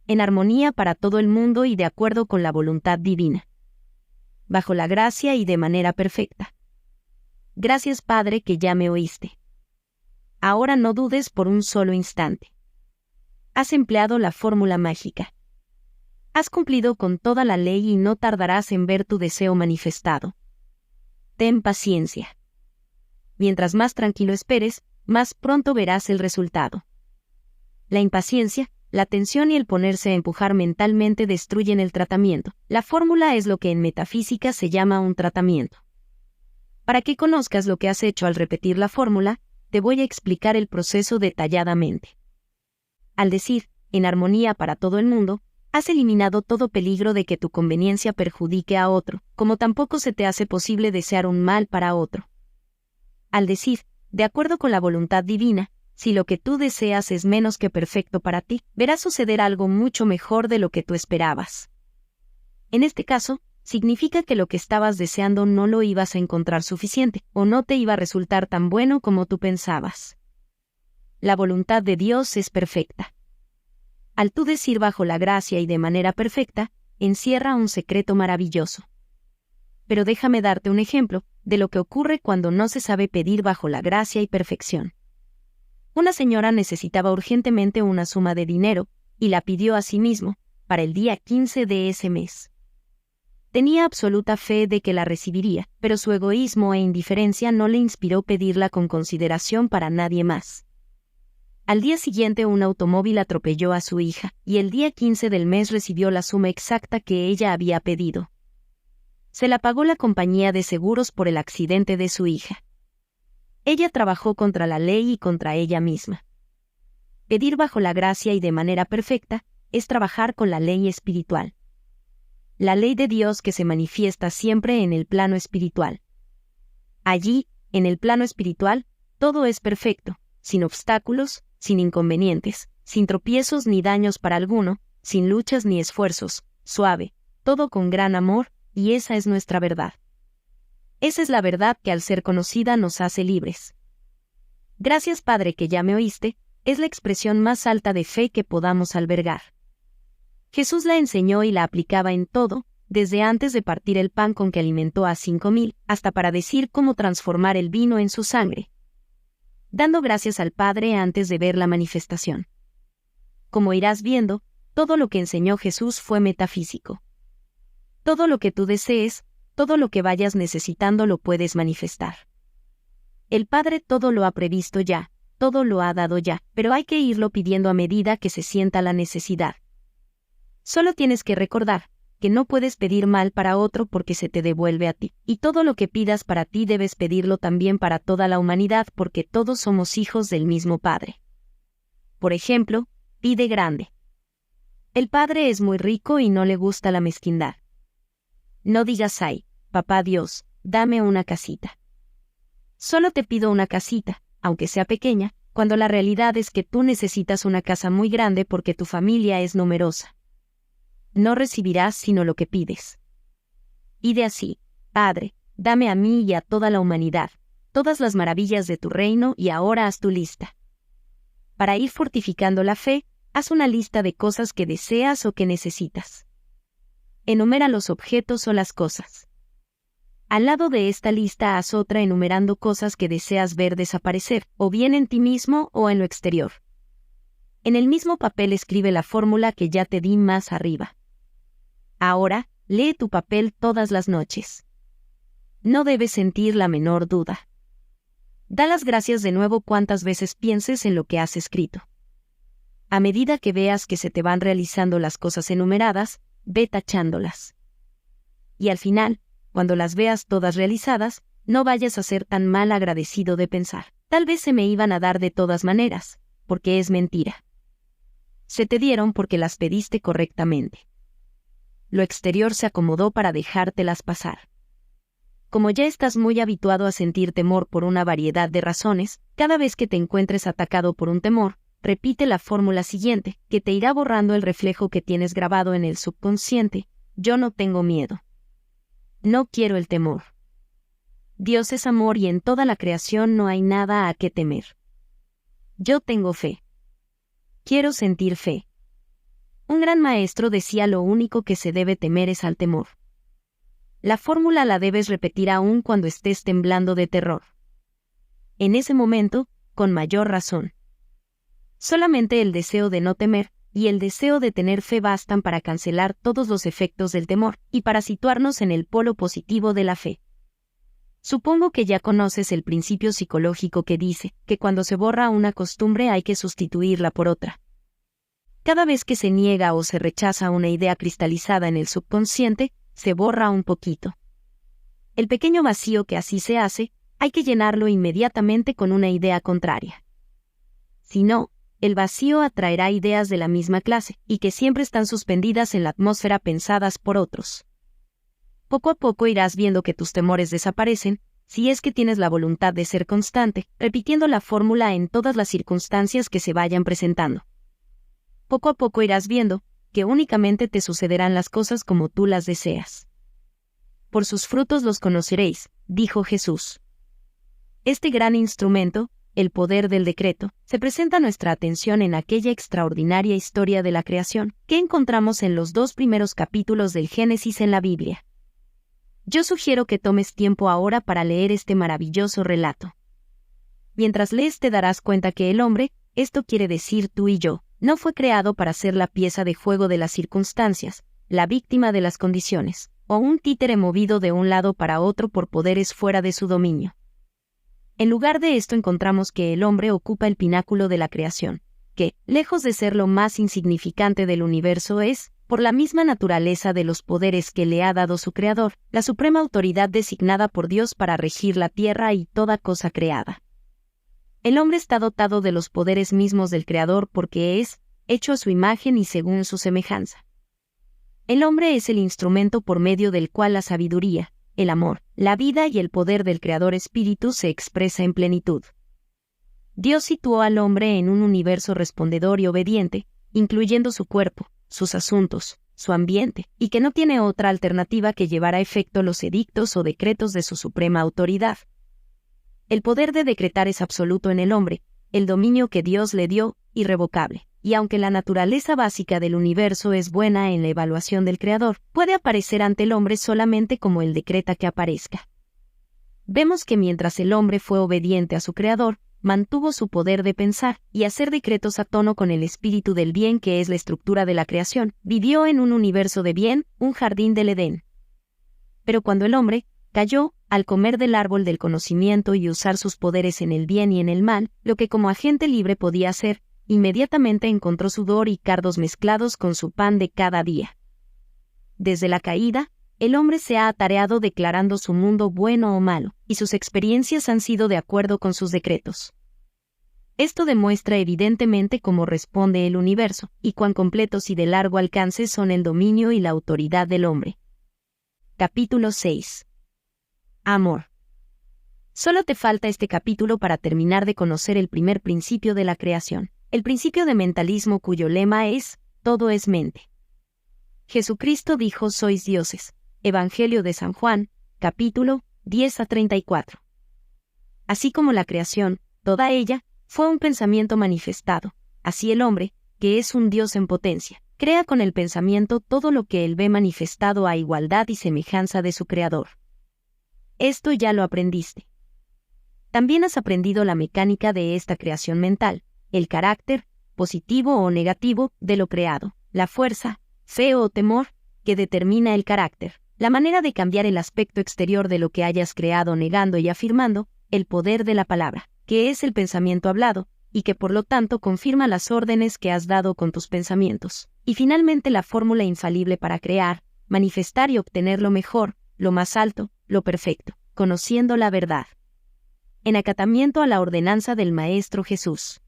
En armonía para todo el mundo y de acuerdo con la voluntad divina. Bajo la gracia y de manera perfecta. Gracias, Padre, que ya me oíste. Ahora no dudes por un solo instante. Has empleado la fórmula mágica. Has cumplido con toda la ley y no tardarás en ver tu deseo manifestado. Ten paciencia. Mientras más tranquilo esperes, más pronto verás el resultado. La impaciencia, la tensión y el ponerse a empujar mentalmente destruyen el tratamiento. La fórmula es lo que en metafísica se llama un tratamiento. Para que conozcas lo que has hecho al repetir la fórmula, te voy a explicar el proceso detalladamente. Al decir, en armonía para todo el mundo, has eliminado todo peligro de que tu conveniencia perjudique a otro, como tampoco se te hace posible desear un mal para otro. Al decir, de acuerdo con la voluntad divina, si lo que tú deseas es menos que perfecto para ti, verás suceder algo mucho mejor de lo que tú esperabas. En este caso, significa que lo que estabas deseando no lo ibas a encontrar suficiente, o no te iba a resultar tan bueno como tú pensabas. La voluntad de Dios es perfecta. Al tú decir bajo la gracia y de manera perfecta, encierra un secreto maravilloso. pero déjame darte un ejemplo de lo que ocurre cuando no se sabe pedir bajo la gracia y perfección. Una señora necesitaba urgentemente una suma de dinero, y la pidió a sí mismo, para el día 15 de ese mes. Tenía absoluta fe de que la recibiría, pero su egoísmo e indiferencia no le inspiró pedirla con consideración para nadie más. Al día siguiente un automóvil atropelló a su hija, y el día 15 del mes recibió la suma exacta que ella había pedido. Se la pagó la compañía de seguros por el accidente de su hija. Ella trabajó contra la ley y contra ella misma. Pedir bajo la gracia y de manera perfecta es trabajar con la ley espiritual. La ley de Dios que se manifiesta siempre en el plano espiritual. Allí, en el plano espiritual, todo es perfecto, sin obstáculos, sin inconvenientes, sin tropiezos ni daños para alguno, sin luchas ni esfuerzos, suave, todo con gran amor, y esa es nuestra verdad. Esa es la verdad que al ser conocida nos hace libres. Gracias Padre que ya me oíste, es la expresión más alta de fe que podamos albergar. Jesús la enseñó y la aplicaba en todo, desde antes de partir el pan con que alimentó a 5,000, hasta para decir cómo transformar el vino en su sangre, dando gracias al Padre antes de ver la manifestación. Como irás viendo, todo lo que enseñó Jesús fue metafísico. Todo lo que tú desees, todo lo que vayas necesitando lo puedes manifestar. El Padre todo lo ha previsto ya, todo lo ha dado ya, pero hay que irlo pidiendo a medida que se sienta la necesidad. Solo tienes que recordar que no puedes pedir mal para otro porque se te devuelve a ti, y todo lo que pidas para ti debes pedirlo también para toda la humanidad porque todos somos hijos del mismo Padre. Por ejemplo, pide grande. El Padre es muy rico y no le gusta la mezquindad. No digas ay, papá Dios, dame una casita. Solo te pido una casita, aunque sea pequeña, cuando la realidad es que tú necesitas una casa muy grande porque tu familia es numerosa. No recibirás sino lo que pides. Pide así, Padre, dame a mí y a toda la humanidad, todas las maravillas de tu reino y ahora haz tu lista. Para ir fortificando la fe, haz una lista de cosas que deseas o que necesitas. Enumera los objetos o las cosas. Al lado de esta lista haz otra enumerando cosas que deseas ver desaparecer, o bien en ti mismo o en lo exterior. En el mismo papel escribe la fórmula que ya te di más arriba. Ahora, lee tu papel todas las noches. No debes sentir la menor duda. Da las gracias de nuevo cuantas veces pienses en lo que has escrito. A medida que veas que se te van realizando las cosas enumeradas, ve tachándolas. Y al final, cuando las veas todas realizadas, no vayas a ser tan mal agradecido de pensar, tal vez se me iban a dar de todas maneras, porque es mentira. Se te dieron porque las pediste correctamente. Lo exterior se acomodó para dejártelas pasar. Como ya estás muy habituado a sentir temor por una variedad de razones, cada vez que te encuentres atacado por un temor, repite la fórmula siguiente, que te irá borrando el reflejo que tienes grabado en el subconsciente: yo no tengo miedo. No quiero el temor. Dios es amor y en toda la creación no hay nada a qué temer. Yo tengo fe. Quiero sentir fe. Un gran maestro decía: lo único que se debe temer es al temor. La fórmula la debes repetir aún cuando estés temblando de terror. En ese momento, con mayor razón. Solamente el deseo de no temer y el deseo de tener fe bastan para cancelar todos los efectos del temor y para situarnos en el polo positivo de la fe. Supongo que ya conoces el principio psicológico que dice que cuando se borra una costumbre hay que sustituirla por otra. Cada vez que se niega o se rechaza una idea cristalizada en el subconsciente, se borra un poquito. El pequeño vacío que así se hace, hay que llenarlo inmediatamente con una idea contraria. Si no, el vacío atraerá ideas de la misma clase, y que siempre están suspendidas en la atmósfera pensadas por otros. Poco a poco irás viendo que tus temores desaparecen, si es que tienes la voluntad de ser constante, repitiendo la fórmula en todas las circunstancias que se vayan presentando. Poco a poco irás viendo que únicamente te sucederán las cosas como tú las deseas. Por sus frutos los conoceréis, dijo Jesús. Este gran instrumento, el poder del decreto, se presenta a nuestra atención en aquella extraordinaria historia de la creación que encontramos en los 2 primeros capítulos del Génesis en la Biblia. Yo sugiero que tomes tiempo ahora para leer este maravilloso relato. Mientras lees te darás cuenta que el hombre, esto quiere decir tú y yo, no fue creado para ser la pieza de juego de las circunstancias, la víctima de las condiciones, o un títere movido de un lado para otro por poderes fuera de su dominio. En lugar de esto encontramos que el hombre ocupa el pináculo de la creación, que, lejos de ser lo más insignificante del universo es, por la misma naturaleza de los poderes que le ha dado su Creador, la suprema autoridad designada por Dios para regir la tierra y toda cosa creada. El hombre está dotado de los poderes mismos del Creador porque es, hecho a su imagen y según su semejanza. El hombre es el instrumento por medio del cual la sabiduría, el amor, la vida y el poder del Creador Espíritu se expresa en plenitud. Dios situó al hombre en un universo respondedor y obediente, incluyendo su cuerpo, sus asuntos, su ambiente, y que no tiene otra alternativa que llevar a efecto los edictos o decretos de su suprema autoridad. El poder de decretar es absoluto en el hombre, el dominio que Dios le dio, irrevocable, y aunque la naturaleza básica del universo es buena en la evaluación del Creador, puede aparecer ante el hombre solamente como Él decreta que aparezca. Vemos que mientras el hombre fue obediente a su Creador, mantuvo su poder de pensar y hacer decretos a tono con el espíritu del bien que es la estructura de la creación, vivió en un universo de bien, un jardín del Edén. Pero cuando el hombre cayó, al comer del árbol del conocimiento y usar sus poderes en el bien y en el mal, lo que como agente libre podía hacer, inmediatamente encontró sudor y cardos mezclados con su pan de cada día. Desde la caída, el hombre se ha atareado declarando su mundo bueno o malo, y sus experiencias han sido de acuerdo con sus decretos. Esto demuestra evidentemente cómo responde el universo, y cuán completos y de largo alcance son el dominio y la autoridad del hombre. Capítulo 6. Amor. Solo te falta este capítulo para terminar de conocer el primer principio de la creación, el principio de mentalismo cuyo lema es, todo es mente. Jesucristo dijo sois dioses. Evangelio de San Juan, capítulo 10-34. Así como la creación, toda ella, fue un pensamiento manifestado, así el hombre, que es un Dios en potencia, crea con el pensamiento todo lo que él ve manifestado a igualdad y semejanza de su Creador. Esto ya lo aprendiste. También has aprendido la mecánica de esta creación mental, el carácter, positivo o negativo, de lo creado, la fuerza, fe o temor, que determina el carácter, la manera de cambiar el aspecto exterior de lo que hayas creado negando y afirmando, el poder de la palabra, que es el pensamiento hablado, y que por lo tanto confirma las órdenes que has dado con tus pensamientos, y finalmente la fórmula infalible para crear, manifestar y obtener lo mejor, lo más alto, lo perfecto, conociendo la verdad. En acatamiento a la ordenanza del Maestro Jesús.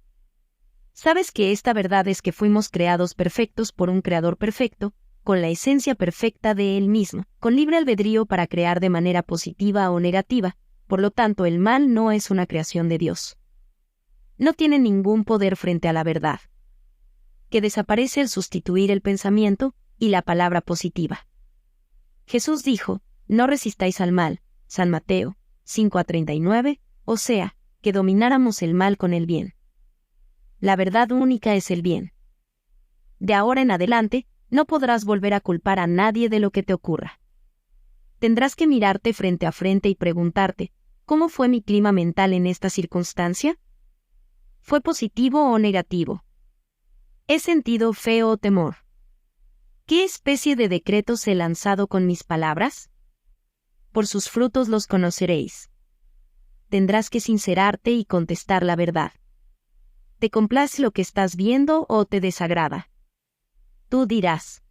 Sabes que esta verdad es que fuimos creados perfectos por un Creador perfecto, con la esencia perfecta de Él mismo, con libre albedrío para crear de manera positiva o negativa, por lo tanto el mal no es una creación de Dios. No tiene ningún poder frente a la verdad, que desaparece al sustituir el pensamiento y la palabra positiva. Jesús dijo, no resistáis al mal, San Mateo 5:39, o sea, que domináramos el mal con el bien. La verdad única es el bien. De ahora en adelante, no podrás volver a culpar a nadie de lo que te ocurra. Tendrás que mirarte frente a frente y preguntarte, ¿cómo fue mi clima mental en esta circunstancia? ¿Fue positivo o negativo? ¿He sentido fe o temor? ¿Qué especie de decretos he lanzado con mis palabras? Por sus frutos los conoceréis. Tendrás que sincerarte y contestar la verdad. ¿Te complace lo que estás viendo o te desagrada? Tú dirás.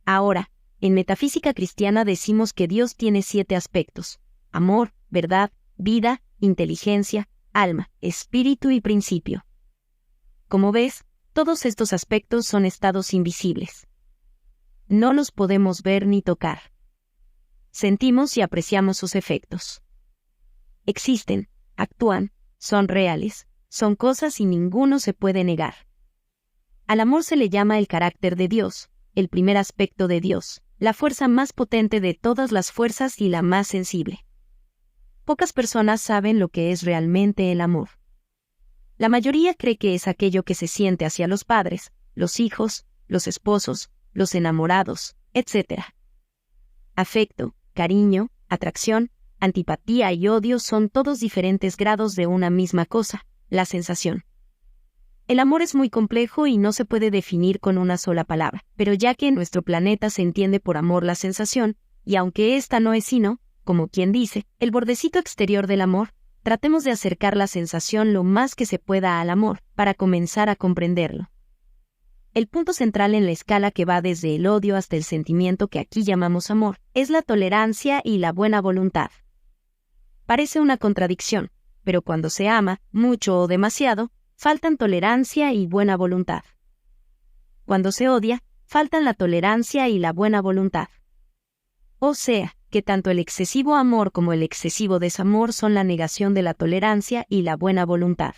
Ahora, en metafísica cristiana decimos que Dios tiene 7 aspectos: amor, verdad, vida, inteligencia, alma, espíritu y principio. Como ves, todos estos aspectos son estados invisibles. No los podemos ver ni tocar. Sentimos y apreciamos sus efectos. Existen, actúan, son reales, son cosas y ninguno se puede negar. Al amor se le llama el carácter de Dios, el primer aspecto de Dios, la fuerza más potente de todas las fuerzas y la más sensible. Pocas personas saben lo que es realmente el amor. La mayoría cree que es aquello que se siente hacia los padres, los hijos, los esposos, los enamorados, etc. Afecto, cariño, atracción, antipatía y odio son todos diferentes grados de una misma cosa, la sensación. El amor es muy complejo y no se puede definir con una sola palabra, pero ya que en nuestro planeta se entiende por amor la sensación, y aunque esta no es sino, como quien dice, el bordecito exterior del amor, tratemos de acercar la sensación lo más que se pueda al amor, para comenzar a comprenderlo. El punto central en la escala que va desde el odio hasta el sentimiento que aquí llamamos amor, es la tolerancia y la buena voluntad. Parece una contradicción, pero cuando se ama, mucho o demasiado, faltan tolerancia y buena voluntad. Cuando se odia, faltan la tolerancia y la buena voluntad. O sea, que tanto el excesivo amor como el excesivo desamor son la negación de la tolerancia y la buena voluntad.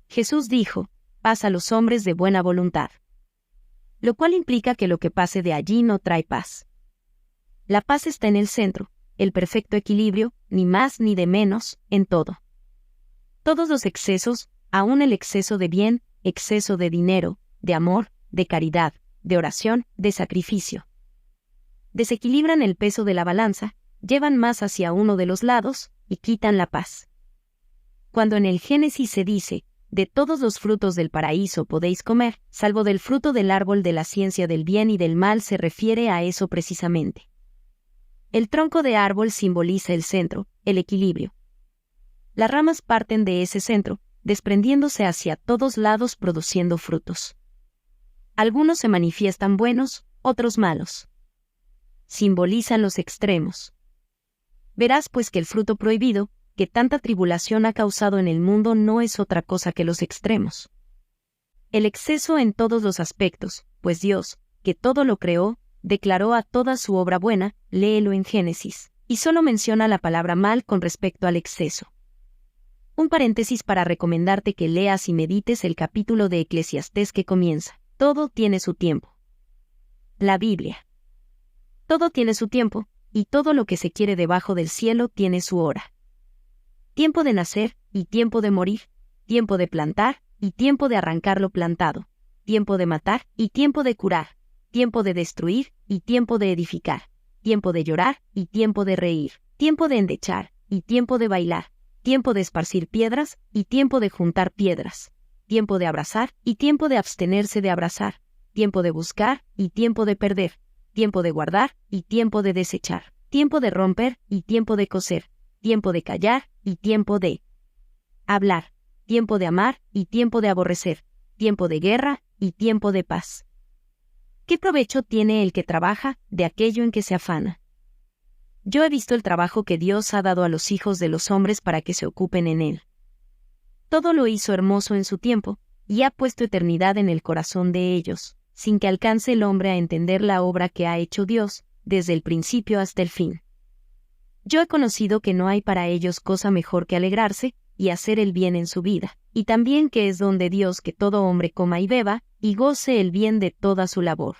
Jesús dijo, paz a los hombres de buena voluntad. Lo cual implica que lo que pase de allí no trae paz. La paz está en el centro, el perfecto equilibrio, ni más ni de menos, en todo. Todos los excesos, aun el exceso de bien, exceso de dinero, de amor, de caridad, de oración, de sacrificio, desequilibran el peso de la balanza, llevan más hacia uno de los lados, y quitan la paz. Cuando en el Génesis se dice, de todos los frutos del paraíso podéis comer, salvo del fruto del árbol de la ciencia del bien y del mal, se refiere a eso precisamente. El tronco de árbol simboliza el centro, el equilibrio. Las ramas parten de ese centro, desprendiéndose hacia todos lados produciendo frutos. Algunos se manifiestan buenos, otros malos. Simbolizan los extremos. Verás pues que el fruto prohibido, que tanta tribulación ha causado en el mundo, no es otra cosa que los extremos. El exceso en todos los aspectos, pues Dios, que todo lo creó, declaró a toda su obra buena, léelo en Génesis, y solo menciona la palabra mal con respecto al exceso. Un paréntesis para recomendarte que leas y medites el capítulo de Eclesiastés que comienza, todo tiene su tiempo. La Biblia. Todo tiene su tiempo, y todo lo que se quiere debajo del cielo tiene su hora. Tiempo de nacer, y tiempo de morir, tiempo de plantar, y tiempo de arrancar lo plantado, tiempo de matar, y tiempo de curar, tiempo de destruir, y tiempo de edificar, tiempo de llorar, y tiempo de reír, tiempo de endechar, y tiempo de bailar, tiempo de esparcir piedras, y tiempo de juntar piedras, tiempo de abrazar, y tiempo de abstenerse de abrazar, tiempo de buscar, y tiempo de perder, tiempo de guardar, y tiempo de desechar, tiempo de romper, y tiempo de coser, tiempo de callar, y tiempo de hablar, tiempo de amar, y tiempo de aborrecer, tiempo de guerra, y tiempo de paz. ¿Qué provecho tiene el que trabaja de aquello en que se afana? Yo he visto el trabajo que Dios ha dado a los hijos de los hombres para que se ocupen en él. Todo lo hizo hermoso en su tiempo, y ha puesto eternidad en el corazón de ellos, sin que alcance el hombre a entender la obra que ha hecho Dios, desde el principio hasta el fin. Yo he conocido que no hay para ellos cosa mejor que alegrarse, y hacer el bien en su vida, y también que es don de Dios que todo hombre coma y beba, y goce el bien de toda su labor.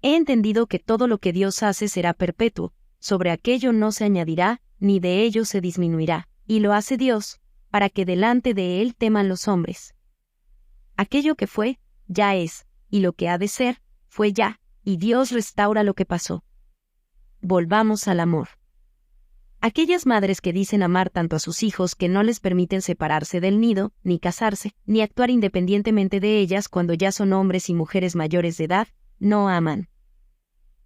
He entendido que todo lo que Dios hace será perpetuo, sobre aquello no se añadirá, ni de ello se disminuirá, y lo hace Dios, para que delante de él teman los hombres. Aquello que fue, ya es, y lo que ha de ser, fue ya, y Dios restaura lo que pasó. Volvamos al amor. Aquellas madres que dicen amar tanto a sus hijos que no les permiten separarse del nido, ni casarse, ni actuar independientemente de ellas cuando ya son hombres y mujeres mayores de edad, no aman.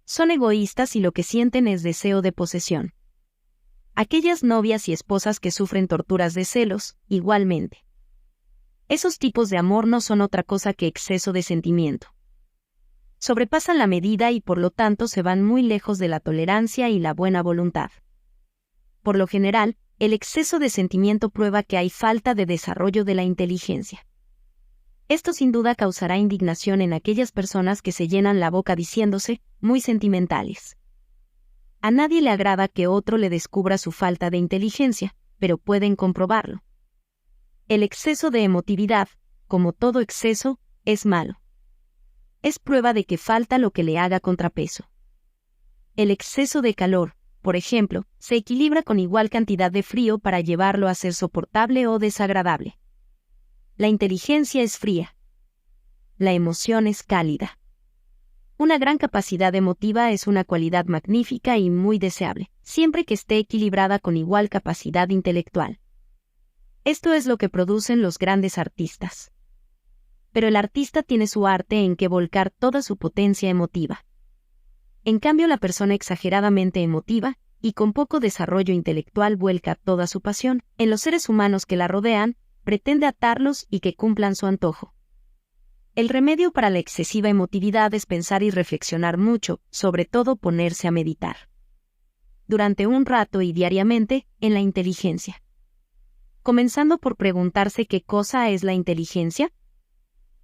Son egoístas y lo que sienten es deseo de posesión. Aquellas novias y esposas que sufren torturas de celos, igualmente. Esos tipos de amor no son otra cosa que exceso de sentimiento. Sobrepasan la medida y por lo tanto se van muy lejos de la tolerancia y la buena voluntad. Por lo general, el exceso de sentimiento prueba que hay falta de desarrollo de la inteligencia. Esto sin duda causará indignación en aquellas personas que se llenan la boca diciéndose muy sentimentales. A nadie le agrada que otro le descubra su falta de inteligencia, pero pueden comprobarlo. El exceso de emotividad, como todo exceso, es malo. Es prueba de que falta lo que le haga contrapeso. El exceso de calor, por ejemplo, se equilibra con igual cantidad de frío para llevarlo a ser soportable o desagradable. La inteligencia es fría. La emoción es cálida. Una gran capacidad emotiva es una cualidad magnífica y muy deseable, siempre que esté equilibrada con igual capacidad intelectual. Esto es lo que producen los grandes artistas. Pero el artista tiene su arte en que volcar toda su potencia emotiva. En cambio, la persona exageradamente emotiva y con poco desarrollo intelectual vuelca toda su pasión en los seres humanos que la rodean, pretende atarlos y que cumplan su antojo. El remedio para la excesiva emotividad es pensar y reflexionar mucho, sobre todo ponerse a meditar. Durante un rato y diariamente, en la inteligencia. Comenzando por preguntarse qué cosa es la inteligencia.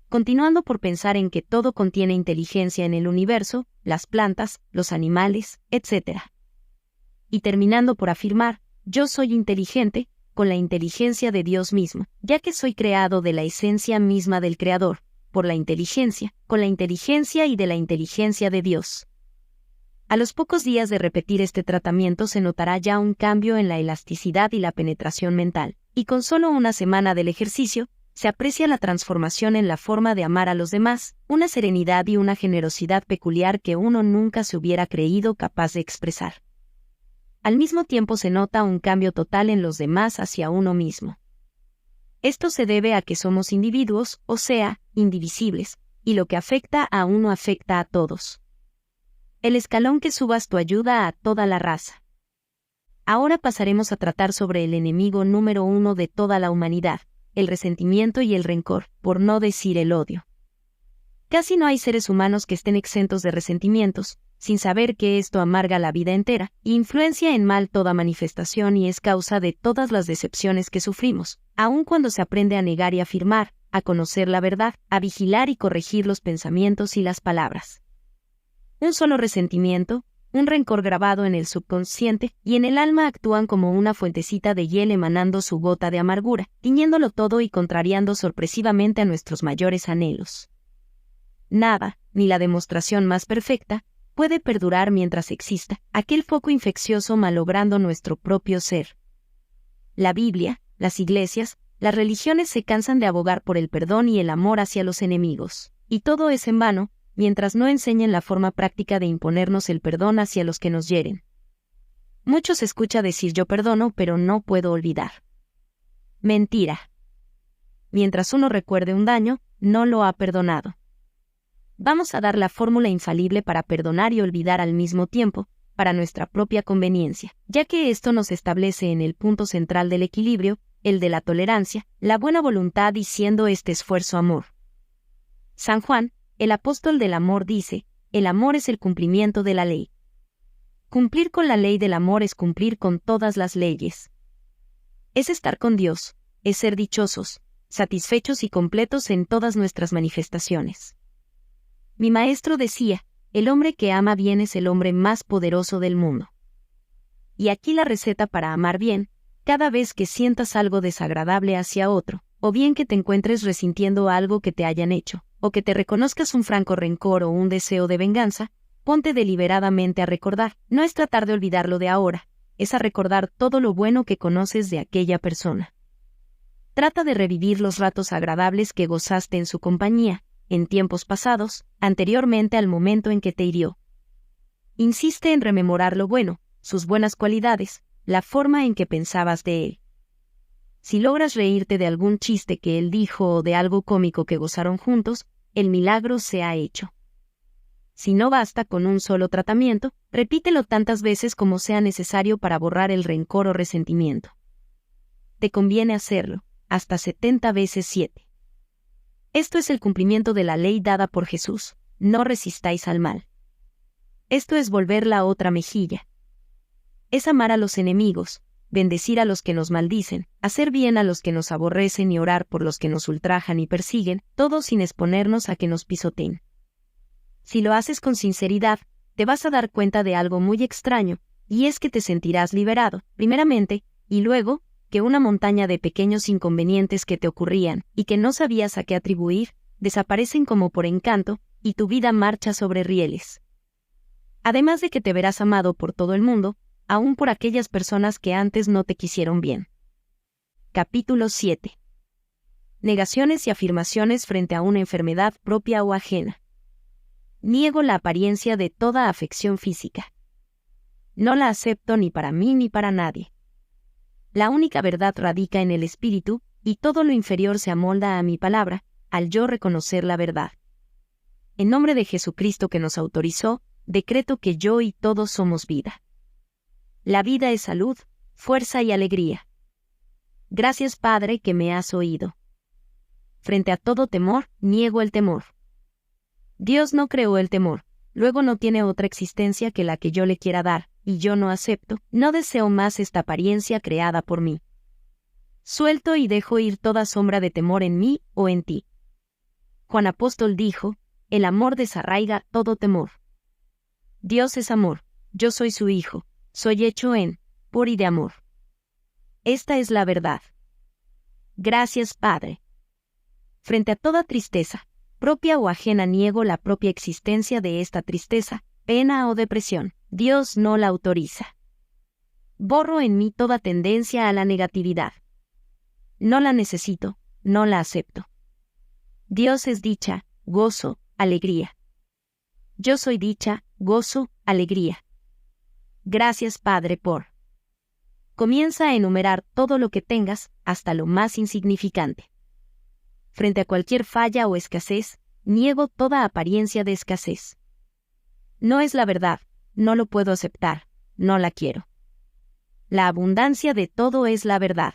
Continuando por pensar en que todo contiene inteligencia en el universo, las plantas, los animales, etc. Y terminando por afirmar, yo soy inteligente, con la inteligencia de Dios mismo, ya que soy creado de la esencia misma del Creador, por la inteligencia, con la inteligencia y de la inteligencia de Dios. A los pocos días de repetir este tratamiento se notará ya un cambio en la elasticidad y la penetración mental, y con solo una semana del ejercicio, se aprecia la transformación en la forma de amar a los demás, una serenidad y una generosidad peculiar que uno nunca se hubiera creído capaz de expresar. Al mismo tiempo se nota un cambio total en los demás hacia uno mismo. Esto se debe a que somos individuos, o sea, indivisibles, y lo que afecta a uno afecta a todos. El escalón que subas tu ayuda a toda la raza. Ahora pasaremos a tratar sobre el enemigo número 1 de toda la humanidad, el resentimiento y el rencor, por no decir el odio. Casi no hay seres humanos que estén exentos de resentimientos, sin saber que esto amarga la vida entera, e influencia en mal toda manifestación y es causa de todas las decepciones que sufrimos, aun cuando se aprende a negar y afirmar, a conocer la verdad, a vigilar y corregir los pensamientos y las palabras. Un solo resentimiento, un rencor grabado en el subconsciente y en el alma actúan como una fuentecita de hiel emanando su gota de amargura, tiñéndolo todo y contrariando sorpresivamente a nuestros mayores anhelos. Nada, ni la demostración más perfecta, puede perdurar mientras exista aquel foco infeccioso malogrando nuestro propio ser. La Biblia, las iglesias, las religiones se cansan de abogar por el perdón y el amor hacia los enemigos, y todo es en vano, mientras no enseñen la forma práctica de imponernos el perdón hacia los que nos hieren. Muchos escucha decir yo perdono, pero no puedo olvidar. Mentira. Mientras uno recuerde un daño, no lo ha perdonado. Vamos a dar la fórmula infalible para perdonar y olvidar al mismo tiempo, para nuestra propia conveniencia, ya que esto nos establece en el punto central del equilibrio, el de la tolerancia, la buena voluntad y siendo este esfuerzo amor. San Juan, el apóstol del amor dice, el amor es el cumplimiento de la ley. Cumplir con la ley del amor es cumplir con todas las leyes. Es estar con Dios, es ser dichosos, satisfechos y completos en todas nuestras manifestaciones. Mi maestro decía, el hombre que ama bien es el hombre más poderoso del mundo. Y aquí la receta para amar bien, cada vez que sientas algo desagradable hacia otro, o bien que te encuentres resintiendo algo que te hayan hecho, o que te reconozcas un franco rencor o un deseo de venganza, ponte deliberadamente a recordar, no es tratar de olvidarlo de ahora, es a recordar todo lo bueno que conoces de aquella persona. Trata de revivir los ratos agradables que gozaste en su compañía, en tiempos pasados, anteriormente al momento en que te hirió. Insiste en rememorar lo bueno, sus buenas cualidades, la forma en que pensabas de él. Si logras reírte de algún chiste que él dijo o de algo cómico que gozaron juntos, el milagro se ha hecho. Si no basta con un solo tratamiento, repítelo tantas veces como sea necesario para borrar el rencor o resentimiento. Te conviene hacerlo, hasta 70 veces 7. Esto es el cumplimiento de la ley dada por Jesús, no resistáis al mal. Esto es volver la otra mejilla. Es amar a los enemigos, bendecir a los que nos maldicen, hacer bien a los que nos aborrecen y orar por los que nos ultrajan y persiguen, todo sin exponernos a que nos pisoteen. Si lo haces con sinceridad, te vas a dar cuenta de algo muy extraño, y es que te sentirás liberado, primeramente, y luego, que una montaña de pequeños inconvenientes que te ocurrían y que no sabías a qué atribuir, desaparecen como por encanto, y tu vida marcha sobre rieles. Además de que te verás amado por todo el mundo, aún por aquellas personas que antes no te quisieron bien. Capítulo 7. Negaciones y afirmaciones frente a una enfermedad propia o ajena. niego la apariencia de toda afección física. No la acepto ni para mí ni para nadie. La única verdad radica en el espíritu, y todo lo inferior se amolda a mi palabra, al yo reconocer la verdad. En nombre de Jesucristo que nos autorizó, decreto que yo y todos somos vida. La vida es salud, fuerza y alegría. Gracias, Padre, que me has oído. Frente a todo temor, niego el temor. Dios no creó el temor, luego no tiene otra existencia que la que yo le quiera dar, y yo no acepto, no deseo más esta apariencia creada por mí. Suelto y dejo ir toda sombra de temor en mí o en ti. Juan Apóstol dijo, el amor desarraiga todo temor. Dios es amor, yo soy su hijo, soy hecho por y de amor. Esta es la verdad. Gracias, Padre. Frente a toda tristeza, propia o ajena, niego la propia existencia de esta tristeza, pena o depresión. Dios no la autoriza. Borro en mí toda tendencia a la negatividad. No la necesito, no la acepto. Dios es dicha, gozo, alegría. Yo soy dicha, gozo, alegría. Gracias, Padre, por. Comienza a enumerar todo lo que tengas, hasta lo más insignificante. Frente a cualquier falla o escasez, niego toda apariencia de escasez. No es la verdad, no lo puedo aceptar, no la quiero. La abundancia de todo es la verdad.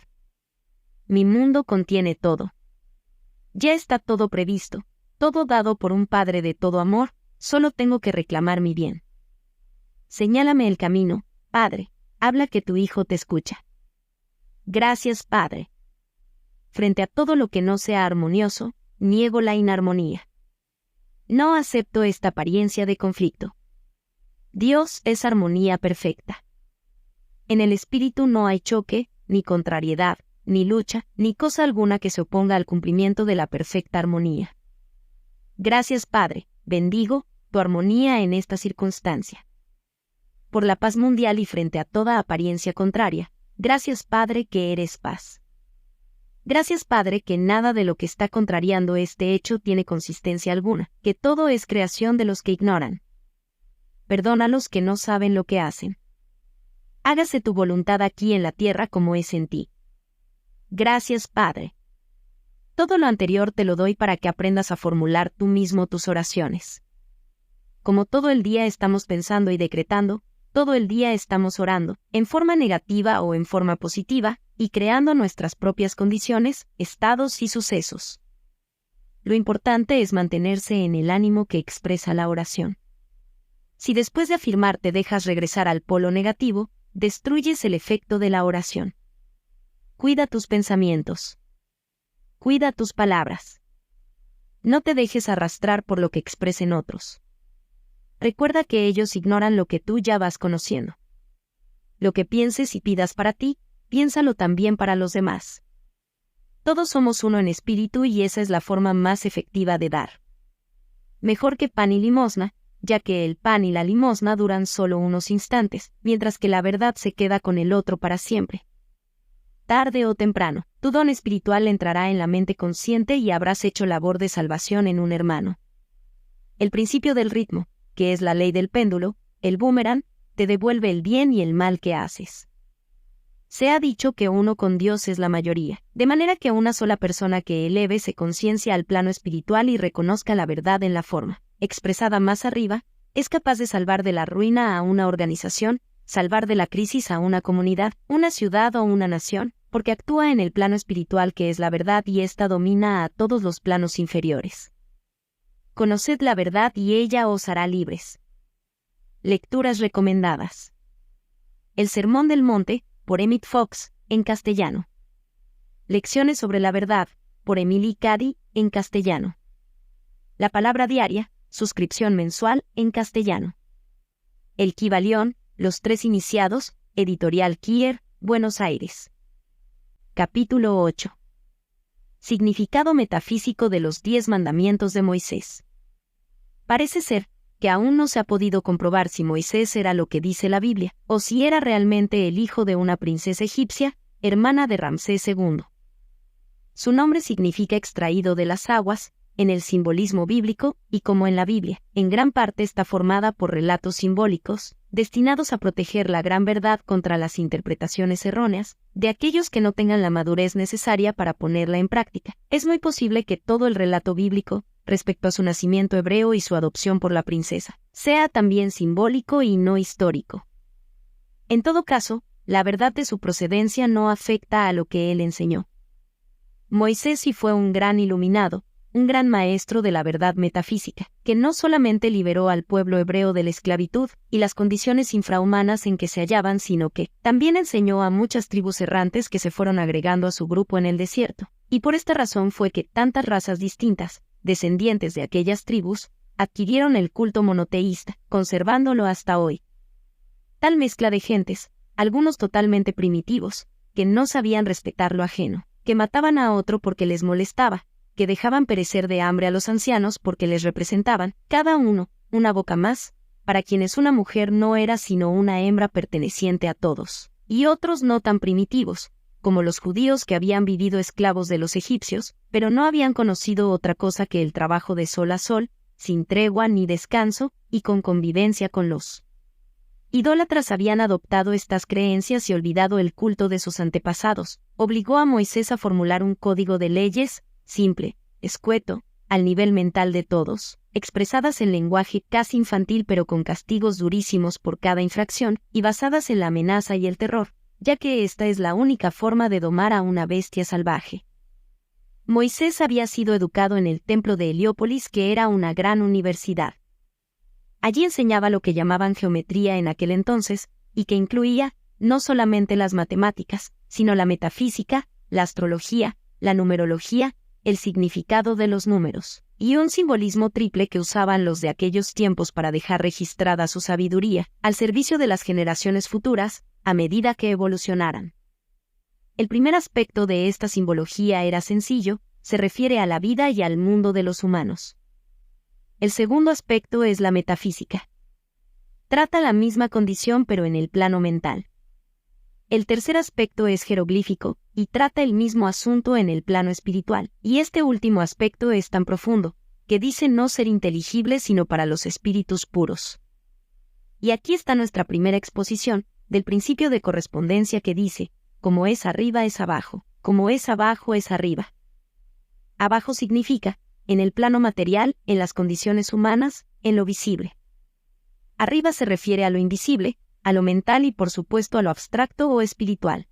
Mi mundo contiene todo. Ya está todo previsto, todo dado por un Padre de todo amor, solo tengo que reclamar mi bien. Señálame el camino, Padre, habla que tu Hijo te escucha. Gracias, Padre. Frente a todo lo que no sea armonioso, niego la inarmonía. No acepto esta apariencia de conflicto. Dios es armonía perfecta. En el espíritu no hay choque, ni contrariedad, ni lucha, ni cosa alguna que se oponga al cumplimiento de la perfecta armonía. Gracias, Padre, bendigo tu armonía en esta circunstancia. Por la paz mundial y frente a toda apariencia contraria, gracias, Padre, que eres paz. Gracias, Padre, que nada de lo que está contrariando este hecho tiene consistencia alguna, que todo es creación de los que ignoran. Perdona a los que no saben lo que hacen. Hágase tu voluntad aquí en la tierra como es en ti. Gracias, Padre. Todo lo anterior te lo doy para que aprendas a formular tú mismo tus oraciones. Como todo el día estamos pensando y decretando, todo el día estamos orando, en forma negativa o en forma positiva, y creando nuestras propias condiciones, estados y sucesos. Lo importante es mantenerse en el ánimo que expresa la oración. Si después de afirmar te dejas regresar al polo negativo, destruyes el efecto de la oración. Cuida tus pensamientos. Cuida tus palabras. No te dejes arrastrar por lo que expresen otros. Recuerda que ellos ignoran lo que tú ya vas conociendo. Lo que pienses y pidas para ti, piénsalo también para los demás. Todos somos uno en espíritu y esa es la forma más efectiva de dar. Mejor que pan y limosna, ya que el pan y la limosna duran solo unos instantes, mientras que la verdad se queda con el otro para siempre. Tarde o temprano, tu don espiritual entrará en la mente consciente y habrás hecho labor de salvación en un hermano. El principio del ritmo, que es la ley del péndulo, el boomerang, te devuelve el bien y el mal que haces. Se ha dicho que uno con Dios es la mayoría, de manera que una sola persona que eleve su conciencia al plano espiritual y reconozca la verdad en la forma expresada más arriba, es capaz de salvar de la ruina a una organización, salvar de la crisis a una comunidad, una ciudad o una nación, porque actúa en el plano espiritual que es la verdad y ésta domina a todos los planos inferiores. Conoced la verdad y ella os hará libres. Lecturas recomendadas. El Sermón del Monte, por Emmett Fox, en castellano. Lecciones sobre la verdad, por Emily Cady, en castellano. La palabra diaria, suscripción mensual, en castellano. El Kybalión, los tres iniciados, editorial Kier, Buenos Aires. Capítulo 8. Significado metafísico de los 10 mandamientos de Moisés. Parece ser que aún no se ha podido comprobar si Moisés era lo que dice la Biblia, o si era realmente el hijo de una princesa egipcia, hermana de Ramsés II. Su nombre significa extraído de las aguas, en el simbolismo bíblico y como en la Biblia, en gran parte está formada por relatos simbólicos, destinados a proteger la gran verdad contra las interpretaciones erróneas de aquellos que no tengan la madurez necesaria para ponerla en práctica. Es muy posible que todo el relato bíblico, respecto a su nacimiento hebreo y su adopción por la princesa, sea también simbólico y no histórico. En todo caso, la verdad de su procedencia no afecta a lo que él enseñó. Moisés sí fue un gran iluminado, un gran maestro de la verdad metafísica, que no solamente liberó al pueblo hebreo de la esclavitud y las condiciones infrahumanas en que se hallaban, sino que también enseñó a muchas tribus errantes que se fueron agregando a su grupo en el desierto, y por esta razón fue que tantas razas distintas, descendientes de aquellas tribus, adquirieron el culto monoteísta, conservándolo hasta hoy. Tal mezcla de gentes, algunos totalmente primitivos, que no sabían respetar lo ajeno, que mataban a otro porque les molestaba, que dejaban perecer de hambre a los ancianos porque les representaban, cada uno, una boca más, para quienes una mujer no era sino una hembra perteneciente a todos, y otros no tan primitivos, como los judíos que habían vivido esclavos de los egipcios, pero no habían conocido otra cosa que el trabajo de sol a sol, sin tregua ni descanso, y con convivencia con los idólatras. Habían adoptado estas creencias y olvidado el culto de sus antepasados. Obligó a Moisés a formular un código de leyes, simple, escueto, al nivel mental de todos, expresadas en lenguaje casi infantil pero con castigos durísimos por cada infracción, y basadas en la amenaza y el terror, ya que esta es la única forma de domar a una bestia salvaje. Moisés había sido educado en el templo de Heliópolis, que era una gran universidad. Allí enseñaba lo que llamaban geometría en aquel entonces, y que incluía, no solamente las matemáticas, sino la metafísica, la astrología, la numerología, el significado de los números, y un simbolismo triple que usaban los de aquellos tiempos para dejar registrada su sabiduría, al servicio de las generaciones futuras, a medida que evolucionaran. El primer aspecto de esta simbología era sencillo, se refiere a la vida y al mundo de los humanos. El segundo aspecto es la metafísica. Trata la misma condición pero en el plano mental. El tercer aspecto es jeroglífico, y trata el mismo asunto en el plano espiritual, y este último aspecto es tan profundo, que dice no ser inteligible sino para los espíritus puros. Y aquí está nuestra primera exposición, del principio de correspondencia que dice, como es arriba es abajo, como es abajo es arriba. Abajo significa, en el plano material, en las condiciones humanas, en lo visible. Arriba se refiere a lo invisible, a lo mental y por supuesto a lo abstracto o espiritual.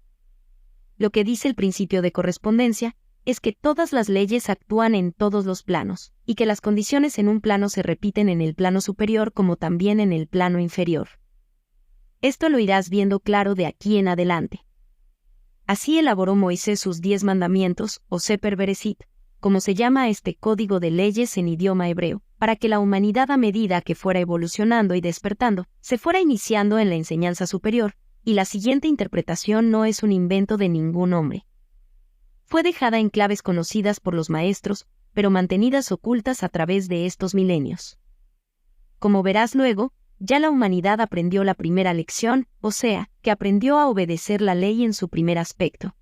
Lo que dice el principio de correspondencia es que todas las leyes actúan en todos los planos, y que las condiciones en un plano se repiten en el plano superior como también en el plano inferior. Esto lo irás viendo claro de aquí en adelante. Así elaboró Moisés sus 10 mandamientos, o Sefer Bereshit, como se llama este código de leyes en idioma hebreo, para que la humanidad a medida que fuera evolucionando y despertando, se fuera iniciando en la enseñanza superior, y la siguiente interpretación no es un invento de ningún hombre. Fue dejada en claves conocidas por los maestros, pero mantenidas ocultas a través de estos milenios. Como verás luego, ya la humanidad aprendió la primera lección, o sea, que aprendió a obedecer la ley en su primer aspecto.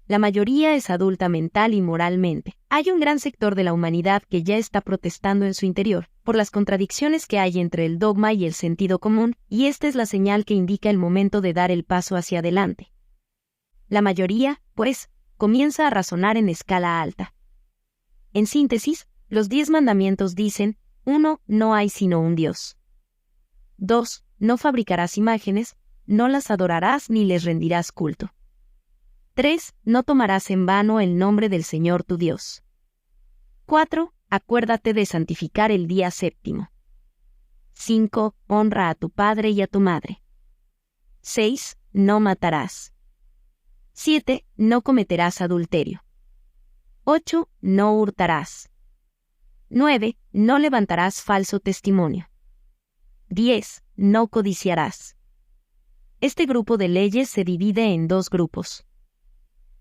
La mayoría es adulta mental y moralmente. Hay un gran sector de la humanidad que ya está protestando en su interior, por las contradicciones que hay entre el dogma y el sentido común, y esta es la señal que indica el momento de dar el paso hacia adelante. La mayoría, pues, comienza a razonar en escala alta. En síntesis, los 10 mandamientos dicen, 1. No hay sino un Dios. 2. No fabricarás imágenes, no las adorarás ni les rendirás culto. 3. No tomarás en vano el nombre del Señor tu Dios. 4. Acuérdate de santificar el día séptimo. 5. Honra a tu padre y a tu madre. 6. No matarás. 7. No cometerás adulterio. 8. No hurtarás. 9. No levantarás falso testimonio. 10. No codiciarás. Este grupo de leyes se divide en 2 grupos.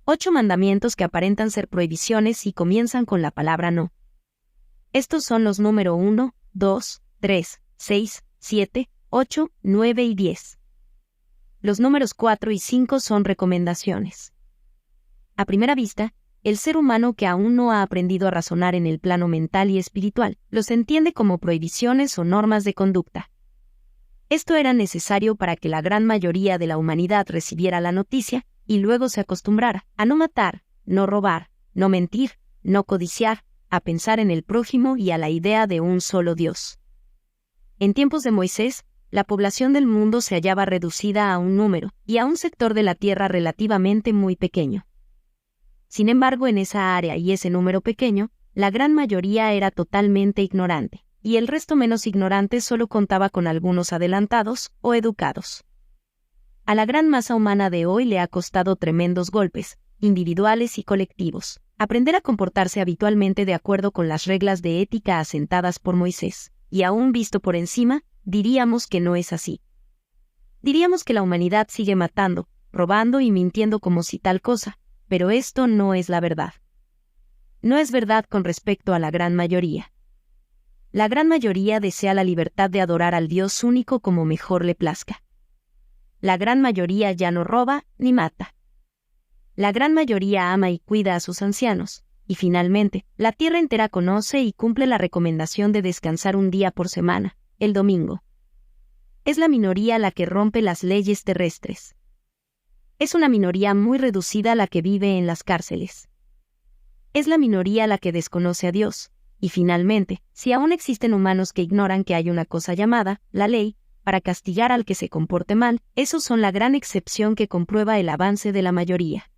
8 mandamientos que aparentan ser prohibiciones y comienzan con la palabra no. Estos son los número 1, 2, 3, 6, 7, 8, 9 y 10. Los números 4 y 5 son recomendaciones. A primera vista, el ser humano que aún no ha aprendido a razonar en el plano mental y espiritual, los entiende como prohibiciones o normas de conducta. Esto era necesario para que la gran mayoría de la humanidad recibiera la noticia y luego se acostumbrara a no matar, no robar, no mentir, no codiciar, a pensar en el prójimo y a la idea de un solo Dios. En tiempos de Moisés, la población del mundo se hallaba reducida a un número y a un sector de la tierra relativamente muy pequeño. Sin embargo, en esa área y ese número pequeño, la gran mayoría era totalmente ignorante, y el resto menos ignorante solo contaba con algunos adelantados o educados. A la gran masa humana de hoy le ha costado tremendos golpes, individuales y colectivos, aprender a comportarse habitualmente de acuerdo con las reglas de ética asentadas por Moisés, y aún visto por encima, diríamos que no es así. Diríamos que la humanidad sigue matando, robando y mintiendo como si tal cosa, pero esto no es la verdad. No es verdad con respecto a la gran mayoría. La gran mayoría desea la libertad de adorar al Dios único como mejor le plazca. La gran mayoría ya no roba ni mata. La gran mayoría ama y cuida a sus ancianos, y finalmente, la tierra entera conoce y cumple la recomendación de descansar un día por semana, el domingo. Es la minoría la que rompe las leyes terrestres. Es una minoría muy reducida la que vive en las cárceles. Es la minoría la que desconoce a Dios, y finalmente, si aún existen humanos que ignoran que hay una cosa llamada la ley, para castigar al que se comporte mal, esos son la gran excepción que comprueba el avance de la mayoría.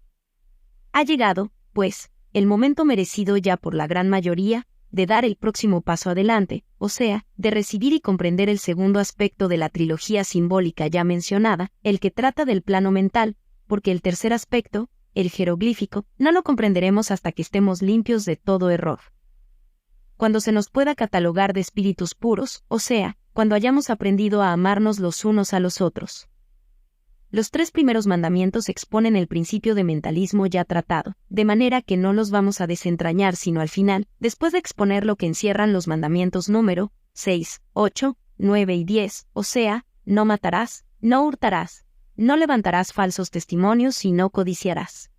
Ha llegado, pues, el momento merecido ya por la gran mayoría, de dar el próximo paso adelante, o sea, de recibir y comprender el segundo aspecto de la trilogía simbólica ya mencionada, el que trata del plano mental, porque el tercer aspecto, el jeroglífico, no lo comprenderemos hasta que estemos limpios de todo error. Cuando se nos pueda catalogar de espíritus puros, o sea, cuando hayamos aprendido a amarnos los unos a los otros. Los 3 primeros mandamientos exponen el principio de mentalismo ya tratado, de manera que no los vamos a desentrañar sino al final, después de exponer lo que encierran los mandamientos número 6, 8, 9 y 10, o sea, no matarás, no hurtarás, no levantarás falsos testimonios y no codiciarás.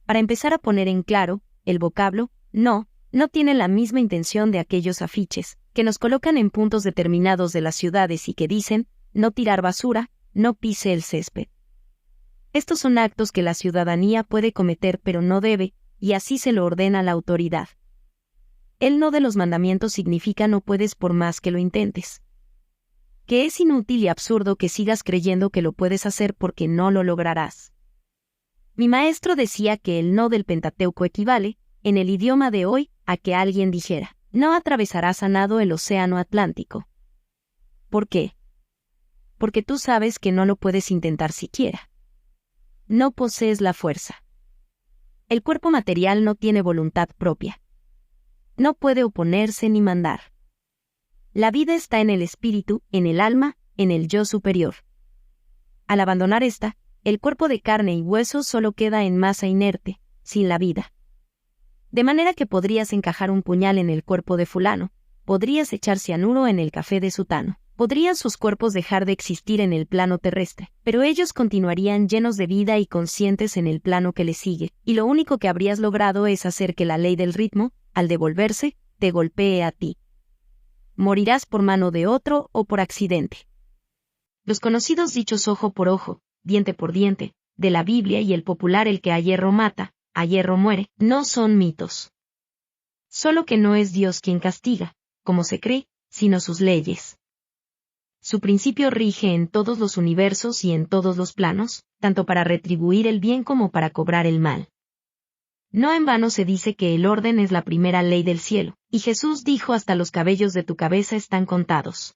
Para empezar a poner en claro, el vocablo no tiene la misma intención de aquellos afiches, que nos colocan en puntos determinados de las ciudades y que dicen, no tirar basura, no pise el césped. Estos son actos que la ciudadanía puede cometer pero no debe, y así se lo ordena la autoridad. El no de los mandamientos significa no puedes por más que lo intentes. Que es inútil y absurdo que sigas creyendo que lo puedes hacer porque no lo lograrás. Mi maestro decía que el no del Pentateuco equivale, en el idioma de hoy, a que alguien dijera, no atravesarás a nado el océano Atlántico. ¿Por qué? Porque tú sabes que no lo puedes intentar siquiera. No posees la fuerza. El cuerpo material no tiene voluntad propia. No puede oponerse ni mandar. La vida está en el espíritu, en el alma, en el yo superior. Al abandonar esta, el cuerpo de carne y hueso solo queda en masa inerte, sin la vida. De manera que podrías encajar un puñal en el cuerpo de fulano, podrías echar cianuro en el café de sutano, podrían sus cuerpos dejar de existir en el plano terrestre, pero ellos continuarían llenos de vida y conscientes en el plano que le sigue, y lo único que habrías logrado es hacer que la ley del ritmo, al devolverse, te golpee a ti. Morirás por mano de otro o por accidente. Los conocidos dichos ojo por ojo, diente por diente, de la Biblia y el popular el que a hierro mata, a hierro muere, no son mitos. Solo que no es Dios quien castiga, como se cree, sino sus leyes. Su principio rige en todos los universos y en todos los planos, tanto para retribuir el bien como para cobrar el mal. No en vano se dice que el orden es la primera ley del cielo, y Jesús dijo hasta los cabellos de tu cabeza están contados.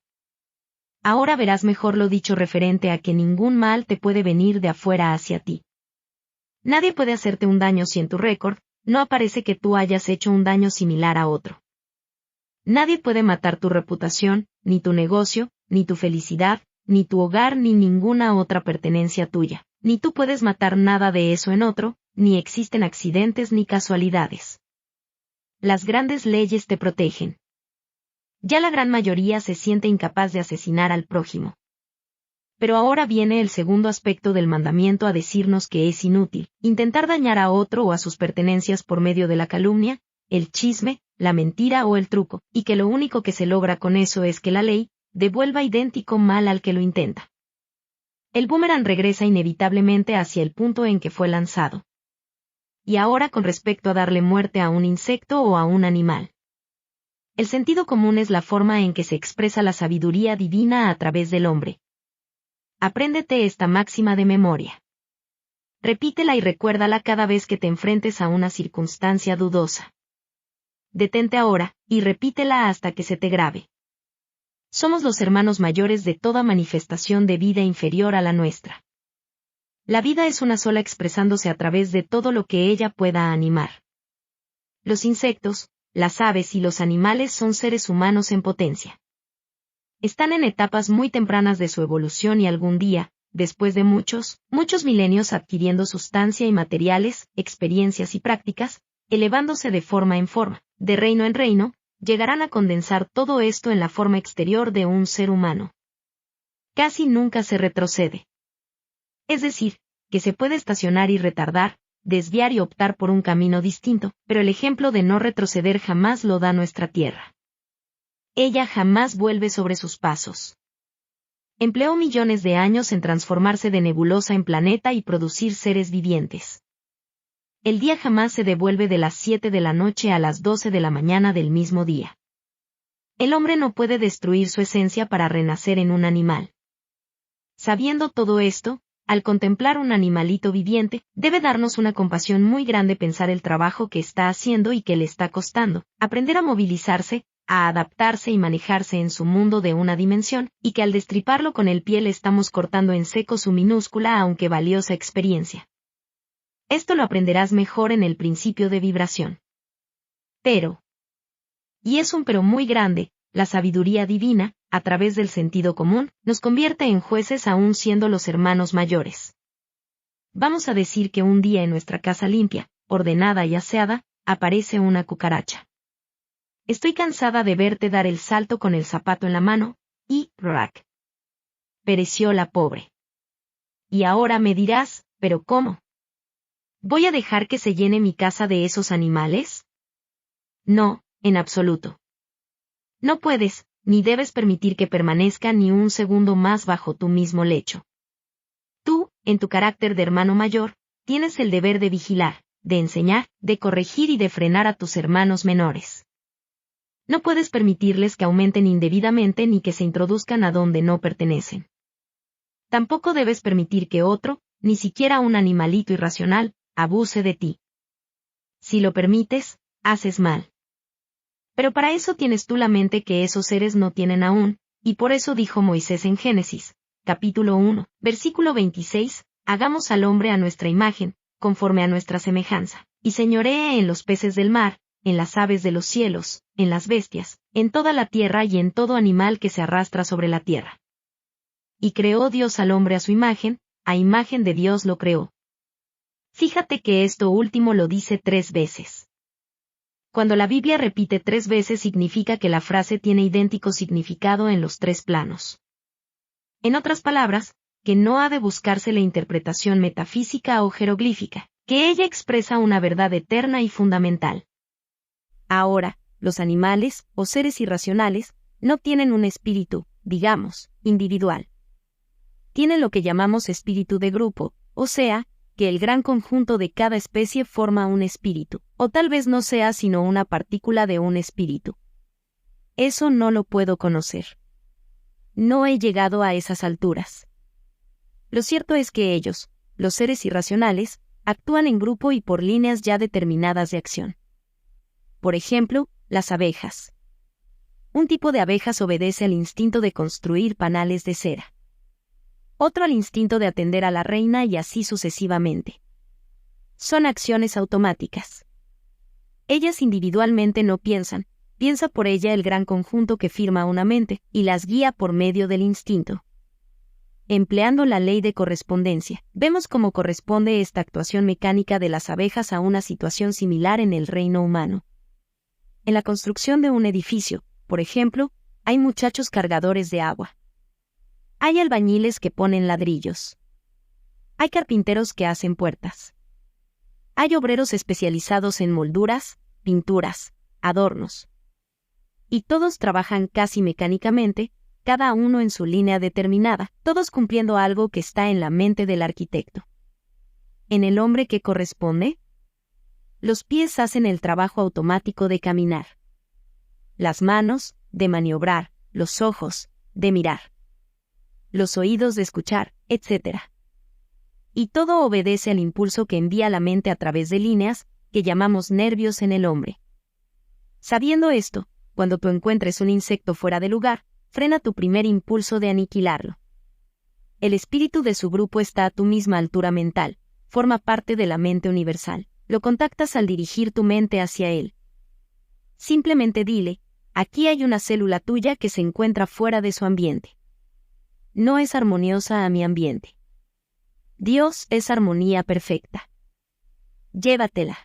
Ahora verás mejor lo dicho referente a que ningún mal te puede venir de afuera hacia ti. Nadie puede hacerte un daño si en tu récord no aparece que tú hayas hecho un daño similar a otro. Nadie puede matar tu reputación, ni tu negocio, ni tu felicidad, ni tu hogar ni ninguna otra pertenencia tuya, ni tú puedes matar nada de eso en otro, ni existen accidentes ni casualidades. Las grandes leyes te protegen. Ya la gran mayoría se siente incapaz de asesinar al prójimo. Pero ahora viene el segundo aspecto del mandamiento a decirnos que es inútil intentar dañar a otro o a sus pertenencias por medio de la calumnia, el chisme, la mentira o el truco, y que lo único que se logra con eso es que la ley devuelva idéntico mal al que lo intenta. El boomerang regresa inevitablemente hacia el punto en que fue lanzado. Y ahora con respecto a darle muerte a un insecto o a un animal. El sentido común es la forma en que se expresa la sabiduría divina a través del hombre. Apréndete esta máxima de memoria. Repítela y recuérdala cada vez que te enfrentes a una circunstancia dudosa. Detente ahora, y repítela hasta que se te grabe. Somos los hermanos mayores de toda manifestación de vida inferior a la nuestra. La vida es una sola expresándose a través de todo lo que ella pueda animar. Los insectos, las aves y los animales son seres humanos en potencia. Están en etapas muy tempranas de su evolución y algún día, después de muchos milenios adquiriendo sustancia y materiales, experiencias y prácticas, elevándose de forma en forma, de reino en reino, llegarán a condensar todo esto en la forma exterior de un ser humano. Casi nunca se retrocede. Es decir, que se puede estacionar y retardar, desviar y optar por un camino distinto, pero el ejemplo de no retroceder jamás lo da nuestra Tierra. Ella jamás vuelve sobre sus pasos. Empleó millones de años en transformarse de nebulosa en planeta y producir seres vivientes. El día jamás se devuelve de las 7 de la noche a las 12 de la mañana del mismo día. El hombre no puede destruir su esencia para renacer en un animal. Sabiendo todo esto, al contemplar un animalito viviente, debe darnos una compasión muy grande pensar el trabajo que está haciendo y que le está costando, aprender a movilizarse, a adaptarse y manejarse en su mundo de una dimensión, y que al destriparlo con el pie le estamos cortando en seco su minúscula aunque valiosa experiencia. Esto lo aprenderás mejor en el principio de vibración. Pero, y es un pero muy grande, la sabiduría divina, a través del sentido común, nos convierte en jueces aún siendo los hermanos mayores. Vamos a decir que un día en nuestra casa limpia, ordenada y aseada, aparece una cucaracha. Estoy cansada de verte dar el salto con el zapato en la mano, y, rack. Pereció la pobre. Y ahora me dirás, ¿pero cómo? ¿Voy a dejar que se llene mi casa de esos animales? No, en absoluto. No puedes, ni debes permitir que permanezca ni un segundo más bajo tu mismo lecho. Tú, en tu carácter de hermano mayor, tienes el deber de vigilar, de enseñar, de corregir y de frenar a tus hermanos menores. No puedes permitirles que aumenten indebidamente ni que se introduzcan a donde no pertenecen. Tampoco debes permitir que otro, ni siquiera un animalito irracional, abuse de ti. Si lo permites, haces mal. Pero para eso tienes tú la mente que esos seres no tienen aún, y por eso dijo Moisés en Génesis, capítulo 1, versículo 26, hagamos al hombre a nuestra imagen, conforme a nuestra semejanza, y señoree en los peces del mar, en las aves de los cielos, en las bestias, en toda la tierra y en todo animal que se arrastra sobre la tierra. Y creó Dios al hombre a su imagen, a imagen de Dios lo creó. Fíjate que esto último lo dice 3 veces. Cuando la Biblia repite 3 veces significa que la frase tiene idéntico significado en los 3 planos. En otras palabras, que no ha de buscarse la interpretación metafísica o jeroglífica, que ella expresa una verdad eterna y fundamental. Ahora, los animales, o seres irracionales, no tienen un espíritu, digamos, individual. Tienen lo que llamamos espíritu de grupo, o sea, que el gran conjunto de cada especie forma un espíritu, o tal vez no sea sino una partícula de un espíritu. Eso no lo puedo conocer. No he llegado a esas alturas. Lo cierto es que ellos, los seres irracionales, actúan en grupo y por líneas ya determinadas de acción. Por ejemplo, las abejas. Un tipo de abejas obedece al instinto de construir panales de cera. Otro al instinto de atender a la reina y así sucesivamente. Son acciones automáticas. Ellas individualmente no piensan, piensa por ella el gran conjunto que firma una mente, y las guía por medio del instinto. Empleando la ley de correspondencia, vemos cómo corresponde esta actuación mecánica de las abejas a una situación similar en el reino humano. En la construcción de un edificio, por ejemplo, hay muchachos cargadores de agua. Hay albañiles que ponen ladrillos. Hay carpinteros que hacen puertas. Hay obreros especializados en molduras, pinturas, adornos. Y todos trabajan casi mecánicamente, cada uno en su línea determinada, todos cumpliendo algo que está en la mente del arquitecto. ¿En el hombre qué corresponde? Los pies hacen el trabajo automático de caminar. Las manos, de maniobrar, los ojos, de mirar. Los oídos de escuchar, etc. Y todo obedece al impulso que envía la mente a través de líneas, que llamamos nervios en el hombre. Sabiendo esto, cuando tú encuentres un insecto fuera de lugar, frena tu primer impulso de aniquilarlo. El espíritu de su grupo está a tu misma altura mental, forma parte de la mente universal. Lo contactas al dirigir tu mente hacia él. Simplemente dile, aquí hay una célula tuya que se encuentra fuera de su ambiente. No es armoniosa a mi ambiente. Dios es armonía perfecta. Llévatela.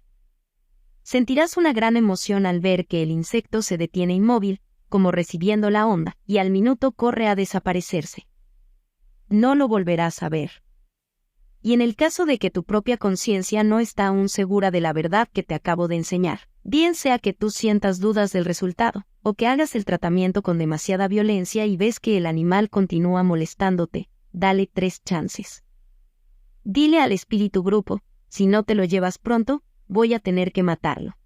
Sentirás una gran emoción al ver que el insecto se detiene inmóvil, como recibiendo la onda, y al minuto corre a desaparecerse. No lo volverás a ver. Y en el caso de que tu propia conciencia no está aún segura de la verdad que te acabo de enseñar, bien sea que tú sientas dudas del resultado, o que hagas el tratamiento con demasiada violencia y ves que el animal continúa molestándote, dale 3 chances. Dile al espíritu grupo, si no te lo llevas pronto, voy a tener que matarlo.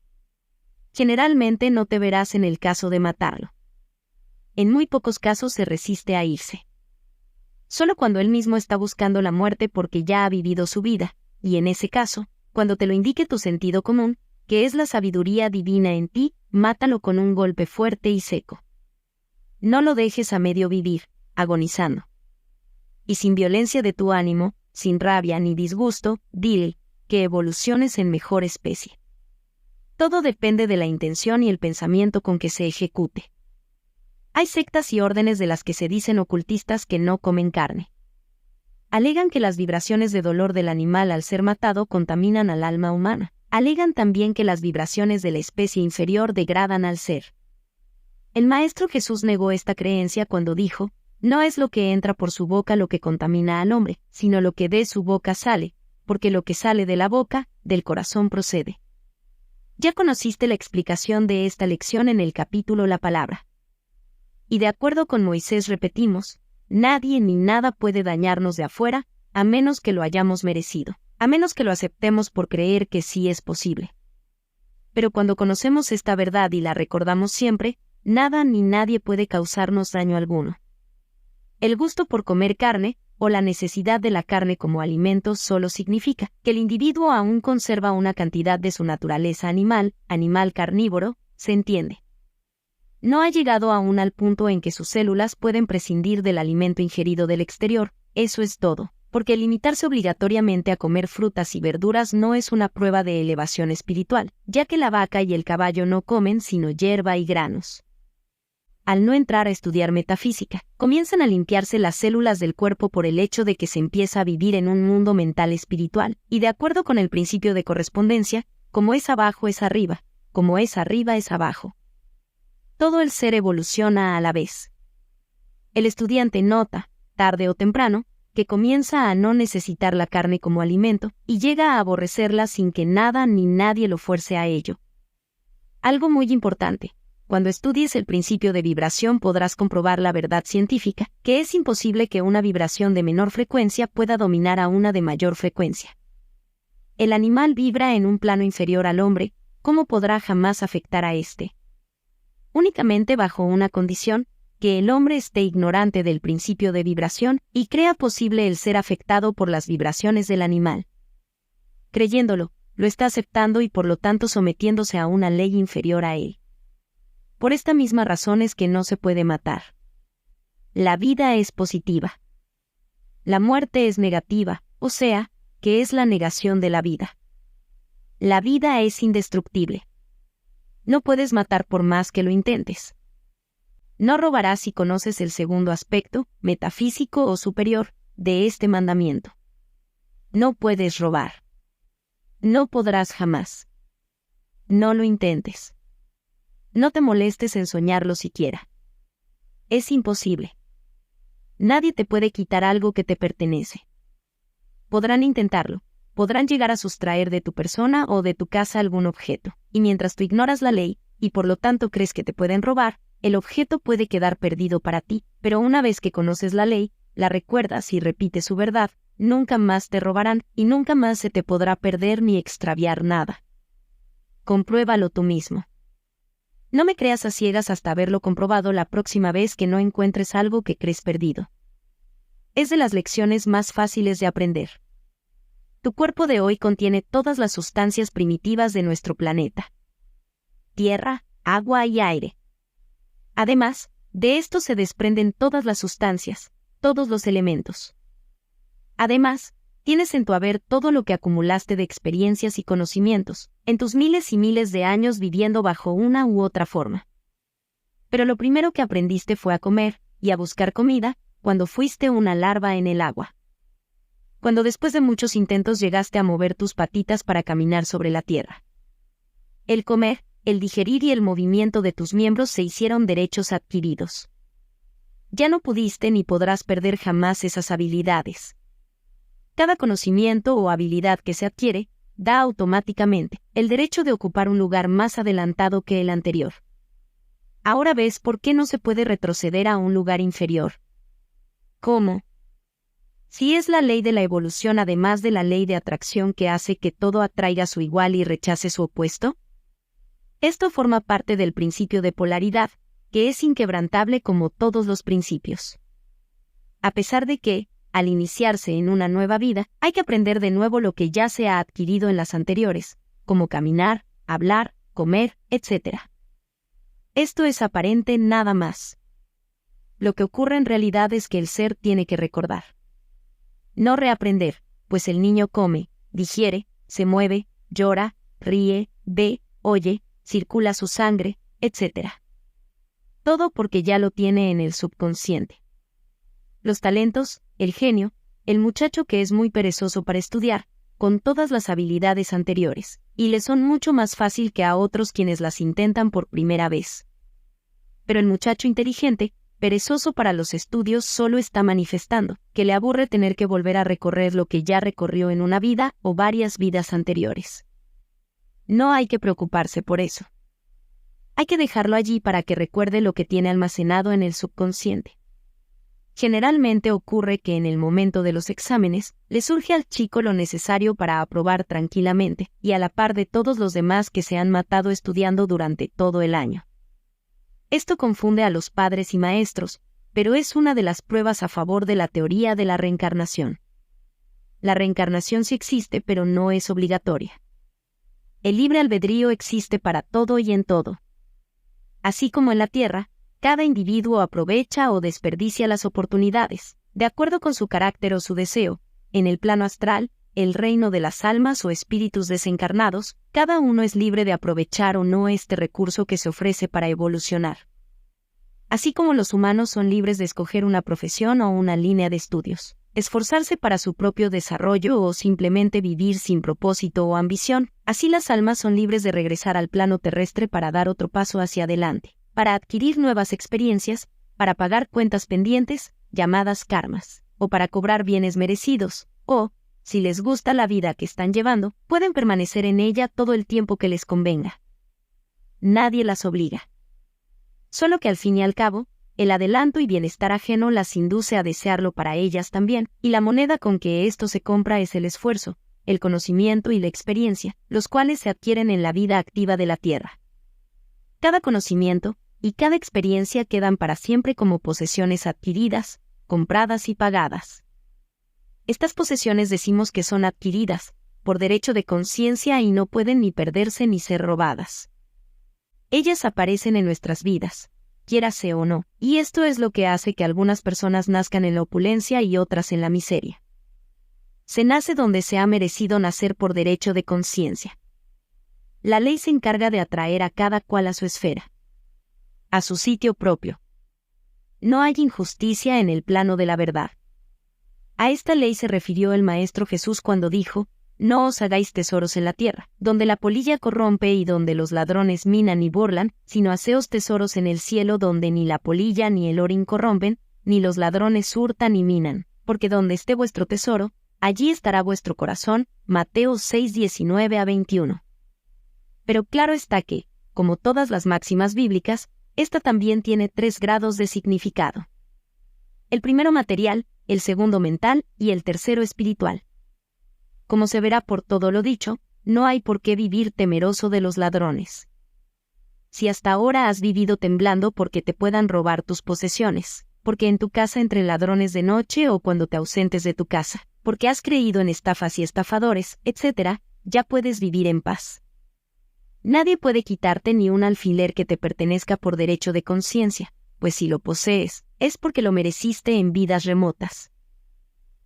Generalmente no te verás en el caso de matarlo. En muy pocos casos se resiste a irse. Solo cuando él mismo está buscando la muerte porque ya ha vivido su vida, y en ese caso, cuando te lo indique tu sentido común, que es la sabiduría divina en ti, mátalo con un golpe fuerte y seco. No lo dejes a medio vivir, agonizando. Y sin violencia de tu ánimo, sin rabia ni disgusto, dile, que evoluciones en mejor especie. Todo depende de la intención y el pensamiento con que se ejecute. Hay sectas y órdenes de las que se dicen ocultistas que no comen carne. Alegan que las vibraciones de dolor del animal al ser matado contaminan al alma humana. Alegan también que las vibraciones de la especie inferior degradan al ser. El Maestro Jesús negó esta creencia cuando dijo, no es lo que entra por su boca lo que contamina al hombre, sino lo que de su boca sale, porque lo que sale de la boca, del corazón procede. Ya conociste la explicación de esta lección en el capítulo La Palabra. Y de acuerdo con Moisés repetimos, nadie ni nada puede dañarnos de afuera, a menos que lo hayamos merecido, a menos que lo aceptemos por creer que sí es posible. Pero cuando conocemos esta verdad y la recordamos siempre, nada ni nadie puede causarnos daño alguno. El gusto por comer carne, o la necesidad de la carne como alimento solo significa que el individuo aún conserva una cantidad de su naturaleza animal carnívoro, se entiende. No ha llegado aún al punto en que sus células pueden prescindir del alimento ingerido del exterior, eso es todo, porque limitarse obligatoriamente a comer frutas y verduras no es una prueba de elevación espiritual, ya que la vaca y el caballo no comen sino hierba y granos. Al no entrar a estudiar metafísica, comienzan a limpiarse las células del cuerpo por el hecho de que se empieza a vivir en un mundo mental espiritual, y de acuerdo con el principio de correspondencia, como es abajo es arriba, como es arriba es abajo. Todo el ser evoluciona a la vez. El estudiante nota, tarde o temprano, que comienza a no necesitar la carne como alimento, y llega a aborrecerla sin que nada ni nadie lo fuerce a ello. Algo muy importante. Cuando estudies el principio de vibración podrás comprobar la verdad científica, que es imposible que una vibración de menor frecuencia pueda dominar a una de mayor frecuencia. El animal vibra en un plano inferior al hombre, ¿cómo podrá jamás afectar a éste? Únicamente bajo una condición, que el hombre esté ignorante del principio de vibración y crea posible el ser afectado por las vibraciones del animal. Creyéndolo, lo está aceptando y por lo tanto sometiéndose a una ley inferior a él. Por esta misma razón es que no se puede matar. La vida es positiva. La muerte es negativa, o sea, que es la negación de la vida. La vida es indestructible. No puedes matar por más que lo intentes. No robarás si conoces el segundo aspecto, metafísico o superior, de este mandamiento. No puedes robar. No podrás jamás. No lo intentes. No te molestes en soñarlo siquiera. Es imposible. nadie te puede quitar algo que te pertenece. Podrán intentarlo, podrán llegar a sustraer de tu persona o de tu casa algún objeto, y mientras tú ignoras la ley, y por lo tanto crees que te pueden robar, el objeto puede quedar perdido para ti, pero una vez que conoces la ley, la recuerdas y repites su verdad, nunca más te robarán y nunca más se te podrá perder ni extraviar nada. Compruébalo tú mismo. No me creas a ciegas hasta haberlo comprobado la próxima vez que no encuentres algo que crees perdido. Es de las lecciones más fáciles de aprender. Tu cuerpo de hoy contiene todas las sustancias primitivas de nuestro planeta: tierra, agua y aire. Además, de esto se desprenden todas las sustancias, todos los elementos. Además, tienes en tu haber todo lo que acumulaste de experiencias y conocimientos, en tus miles y miles de años viviendo bajo una u otra forma. Pero lo primero que aprendiste fue a comer, y a buscar comida, cuando fuiste una larva en el agua. Cuando después de muchos intentos llegaste a mover tus patitas para caminar sobre la tierra. El comer, el digerir y el movimiento de tus miembros se hicieron derechos adquiridos. Ya no pudiste ni podrás perder jamás esas habilidades. Cada conocimiento o habilidad que se adquiere, da automáticamente el derecho de ocupar un lugar más adelantado que el anterior. Ahora ves por qué no se puede retroceder a un lugar inferior. ¿Cómo? Si es la ley de la evolución además de la ley de atracción que hace que todo atraiga su igual y rechace su opuesto. Esto forma parte del principio de polaridad, que es inquebrantable como todos los principios. A pesar de que, al iniciarse en una nueva vida, hay que aprender de nuevo lo que ya se ha adquirido en las anteriores, como caminar, hablar, comer, etc. Esto es aparente nada más. Lo que ocurre en realidad es que el ser tiene que recordar. No reaprender, pues el niño come, digiere, se mueve, llora, ríe, ve, oye, circula su sangre, etc. Todo porque ya lo tiene en el subconsciente. Los talentos, el genio, el muchacho que es muy perezoso para estudiar, con todas las habilidades anteriores, y le son mucho más fácil que a otros quienes las intentan por primera vez. Pero el muchacho inteligente, perezoso para los estudios, solo está manifestando que le aburre tener que volver a recorrer lo que ya recorrió en una vida o varias vidas anteriores. No hay que preocuparse por eso. Hay que dejarlo allí para que recuerde lo que tiene almacenado en el subconsciente. Generalmente ocurre que en el momento de los exámenes, le surge al chico lo necesario para aprobar tranquilamente, y a la par de todos los demás que se han matado estudiando durante todo el año. Esto confunde a los padres y maestros, pero es una de las pruebas a favor de la teoría de la reencarnación. La reencarnación sí existe, pero no es obligatoria. El libre albedrío existe para todo y en todo. Así como en la Tierra, cada individuo aprovecha o desperdicia las oportunidades, de acuerdo con su carácter o su deseo. En el plano astral, el reino de las almas o espíritus desencarnados, cada uno es libre de aprovechar o no este recurso que se ofrece para evolucionar. Así como los humanos son libres de escoger una profesión o una línea de estudios, esforzarse para su propio desarrollo o simplemente vivir sin propósito o ambición, así las almas son libres de regresar al plano terrestre para dar otro paso hacia adelante, para adquirir nuevas experiencias, para pagar cuentas pendientes, llamadas karmas, o para cobrar bienes merecidos, o, si les gusta la vida que están llevando, pueden permanecer en ella todo el tiempo que les convenga. Nadie las obliga. Solo que al fin y al cabo, el adelanto y bienestar ajeno las induce a desearlo para ellas también, y la moneda con que esto se compra es el esfuerzo, el conocimiento y la experiencia, los cuales se adquieren en la vida activa de la Tierra. Cada conocimiento y cada experiencia quedan para siempre como posesiones adquiridas, compradas y pagadas. Estas posesiones decimos que son adquiridas, por derecho de conciencia y no pueden ni perderse ni ser robadas. Ellas aparecen en nuestras vidas, quiérase o no, y esto es lo que hace que algunas personas nazcan en la opulencia y otras en la miseria. Se nace donde se ha merecido nacer por derecho de conciencia. La ley se encarga de atraer a cada cual a su esfera, a su sitio propio. No hay injusticia en el plano de la verdad. A esta ley se refirió el Maestro Jesús cuando dijo: no os hagáis tesoros en la tierra, donde la polilla corrompe y donde los ladrones minan y burlan, sino haceos tesoros en el cielo donde ni la polilla ni el orín corrompen, ni los ladrones hurtan ni minan, porque donde esté vuestro tesoro, allí estará vuestro corazón. Mateo 6:19-21. Pero claro está que, como todas las máximas bíblicas, esta también tiene 3 grados de significado. El primero material, el segundo mental y el tercero espiritual. Como se verá por todo lo dicho, no hay por qué vivir temeroso de los ladrones. Si hasta ahora has vivido temblando porque te puedan robar tus posesiones, porque en tu casa entren ladrones de noche o cuando te ausentes de tu casa, porque has creído en estafas y estafadores, etc., ya puedes vivir en paz. Nadie puede quitarte ni un alfiler que te pertenezca por derecho de conciencia, pues si lo posees, es porque lo mereciste en vidas remotas.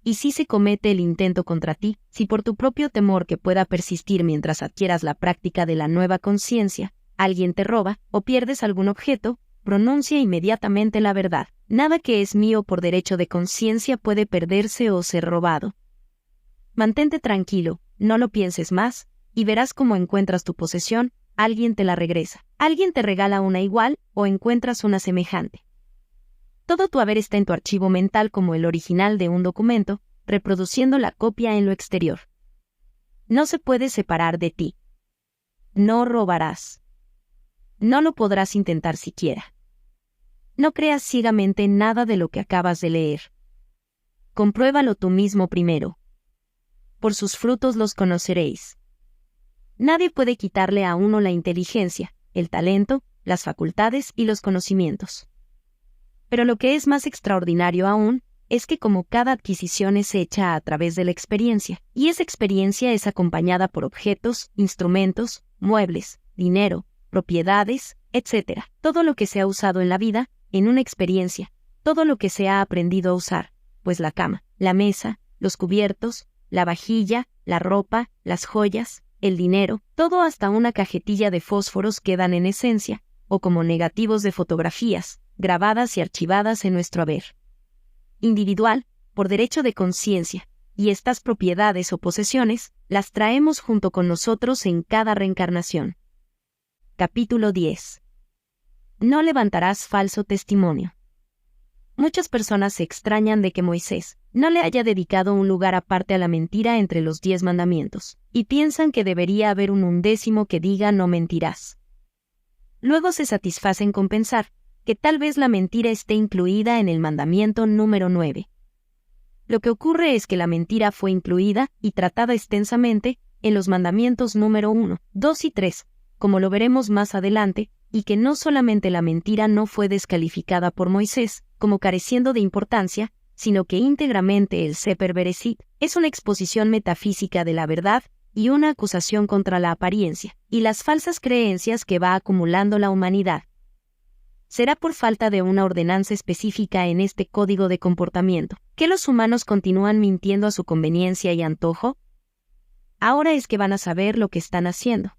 Y si se comete el intento contra ti, si por tu propio temor que pueda persistir mientras adquieras la práctica de la nueva conciencia, alguien te roba o pierdes algún objeto, pronuncia inmediatamente la verdad. Nada que es mío por derecho de conciencia puede perderse o ser robado. Mantente tranquilo, no lo pienses más, y verás cómo encuentras tu posesión, alguien te la regresa, alguien te regala una igual o encuentras una semejante. Todo tu haber está en tu archivo mental como el original de un documento, reproduciendo la copia en lo exterior. No se puede separar de ti. No robarás. No lo podrás intentar siquiera. No creas ciegamente nada de lo que acabas de leer. Compruébalo tú mismo primero. Por sus frutos los conoceréis. Nadie puede quitarle a uno la inteligencia, el talento, las facultades y los conocimientos. Pero lo que es más extraordinario aún, es que como cada adquisición es hecha a través de la experiencia, y esa experiencia es acompañada por objetos, instrumentos, muebles, dinero, propiedades, etc., todo lo que se ha usado en la vida, en una experiencia, todo lo que se ha aprendido a usar, pues la cama, la mesa, los cubiertos, la vajilla, la ropa, las joyas, el dinero, todo hasta una cajetilla de fósforos quedan en esencia, o como negativos de fotografías, grabadas y archivadas en nuestro haber individual, por derecho de conciencia, y estas propiedades o posesiones, las traemos junto con nosotros en cada reencarnación. Capítulo 10. No levantarás falso testimonio. Muchas personas se extrañan de que Moisés no le haya dedicado un lugar aparte a la mentira entre los 10 mandamientos, y piensan que debería haber un 11º que diga no mentirás. Luego se satisfacen con pensar que tal vez la mentira esté incluida en el mandamiento número 9. Lo que ocurre es que la mentira fue incluida y tratada extensamente en los mandamientos número 1, 2 y 3, como lo veremos más adelante, y que no solamente la mentira no fue descalificada por Moisés, como careciendo de importancia, sino que íntegramente el Sefer Bereshit es una exposición metafísica de la verdad y una acusación contra la apariencia y las falsas creencias que va acumulando la humanidad. Será por falta de una ordenanza específica en este código de comportamiento que los humanos continúan mintiendo a su conveniencia y antojo. Ahora es que van a saber lo que están haciendo.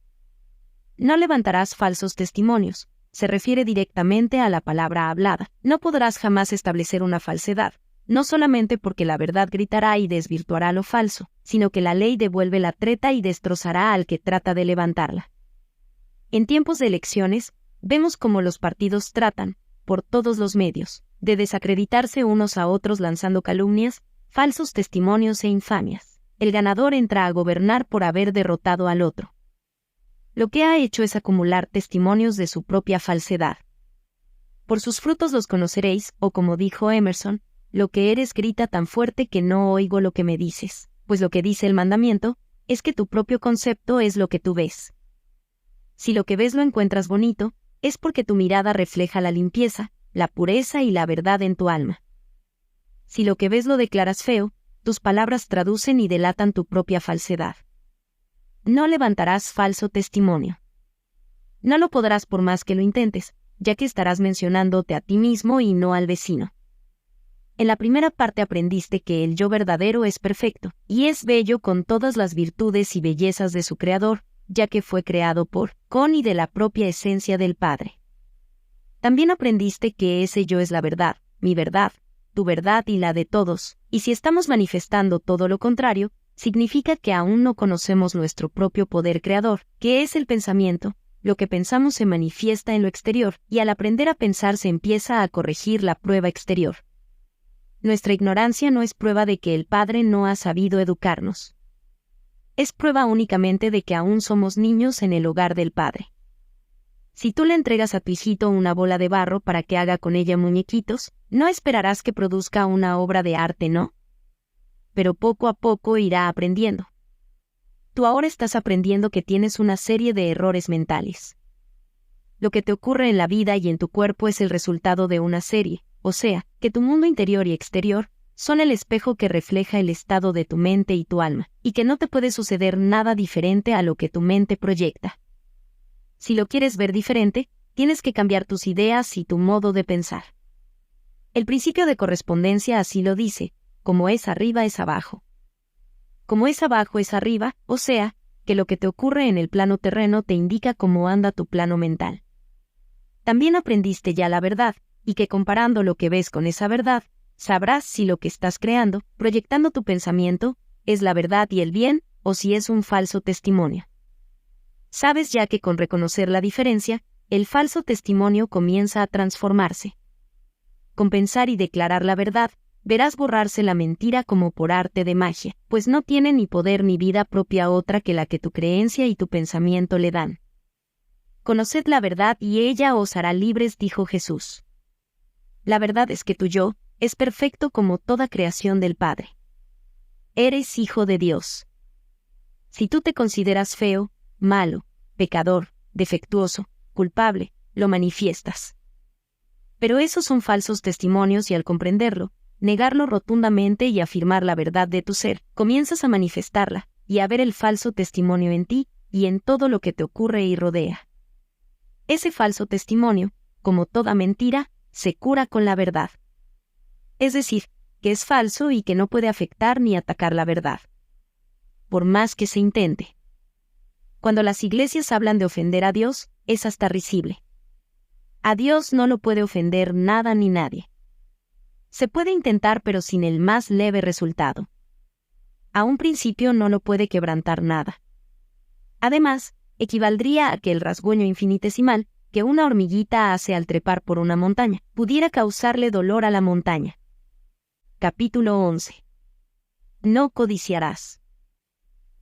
No levantarás falsos testimonios. Se refiere directamente a la palabra hablada. No podrás jamás establecer una falsedad, no solamente porque la verdad gritará y desvirtuará lo falso, sino que la ley devuelve la treta y destrozará al que trata de levantarla. En tiempos de elecciones, vemos cómo los partidos tratan, por todos los medios, de desacreditarse unos a otros lanzando calumnias, falsos testimonios e infamias. El ganador entra a gobernar por haber derrotado al otro. Lo que ha hecho es acumular testimonios de su propia falsedad. Por sus frutos los conoceréis, o como dijo Emerson, lo que eres grita tan fuerte que no oigo lo que me dices, pues lo que dice el mandamiento, es que tu propio concepto es lo que tú ves. Si lo que ves lo encuentras bonito, es porque tu mirada refleja la limpieza, la pureza y la verdad en tu alma. Si lo que ves lo declaras feo, tus palabras traducen y delatan tu propia falsedad. No levantarás falso testimonio. No lo podrás por más que lo intentes, ya que estarás mencionándote a ti mismo y no al vecino. En la primera parte aprendiste que el yo verdadero es perfecto, y es bello con todas las virtudes y bellezas de su Creador, ya que fue creado por, con y de la propia esencia del Padre. También aprendiste que ese yo es la verdad, mi verdad, tu verdad y la de todos, y si estamos manifestando todo lo contrario, significa que aún no conocemos nuestro propio poder creador, que es el pensamiento. Lo que pensamos se manifiesta en lo exterior, y al aprender a pensar se empieza a corregir la prueba exterior. nuestra ignorancia no es prueba de que el Padre no ha sabido educarnos. Es prueba únicamente de que aún somos niños en el hogar del Padre. Si tú le entregas a tu hijito una bola de barro para que haga con ella muñequitos, no esperarás que produzca una obra de arte, ¿no? Pero poco a poco irá aprendiendo. Tú ahora estás aprendiendo que tienes una serie de errores mentales. Lo que te ocurre en la vida y en tu cuerpo es el resultado de una serie, o sea, que tu mundo interior y exterior son el espejo que refleja el estado de tu mente y tu alma, y que no te puede suceder nada diferente a lo que tu mente proyecta. Si lo quieres ver diferente, tienes que cambiar tus ideas y tu modo de pensar. El principio de correspondencia así lo dice: como es arriba es abajo. Como es abajo es arriba, o sea, que lo que te ocurre en el plano terreno te indica cómo anda tu plano mental. También aprendiste ya la verdad, y que comparando lo que ves con esa verdad, sabrás si lo que estás creando, proyectando tu pensamiento, es la verdad y el bien, o si es un falso testimonio. Sabes ya que con reconocer la diferencia, el falso testimonio comienza a transformarse. Con pensar y declarar la verdad, verás borrarse la mentira como por arte de magia, pues no tiene ni poder ni vida propia otra que la que tu creencia y tu pensamiento le dan. Conoced la verdad y ella os hará libres, dijo Jesús. La verdad es que tu yo es perfecto como toda creación del Padre. Eres hijo de Dios. Si tú te consideras feo, malo, pecador, defectuoso, culpable, lo manifiestas. Pero esos son falsos testimonios y al comprenderlo, negarlo rotundamente y afirmar la verdad de tu ser, comienzas a manifestarla y a ver el falso testimonio en ti y en todo lo que te ocurre y rodea. Ese falso testimonio, como toda mentira, se cura con la verdad. Es decir, que es falso y que no puede afectar ni atacar la verdad, por más que se intente. Cuando las iglesias hablan de ofender a Dios, es hasta risible. A Dios no lo puede ofender nada ni nadie. Se puede intentar pero sin el más leve resultado. A un principio no lo puede quebrantar nada. Además, equivaldría a que el rasguño infinitesimal que una hormiguita hace al trepar por una montaña pudiera causarle dolor a la montaña. Capítulo 11. No codiciarás.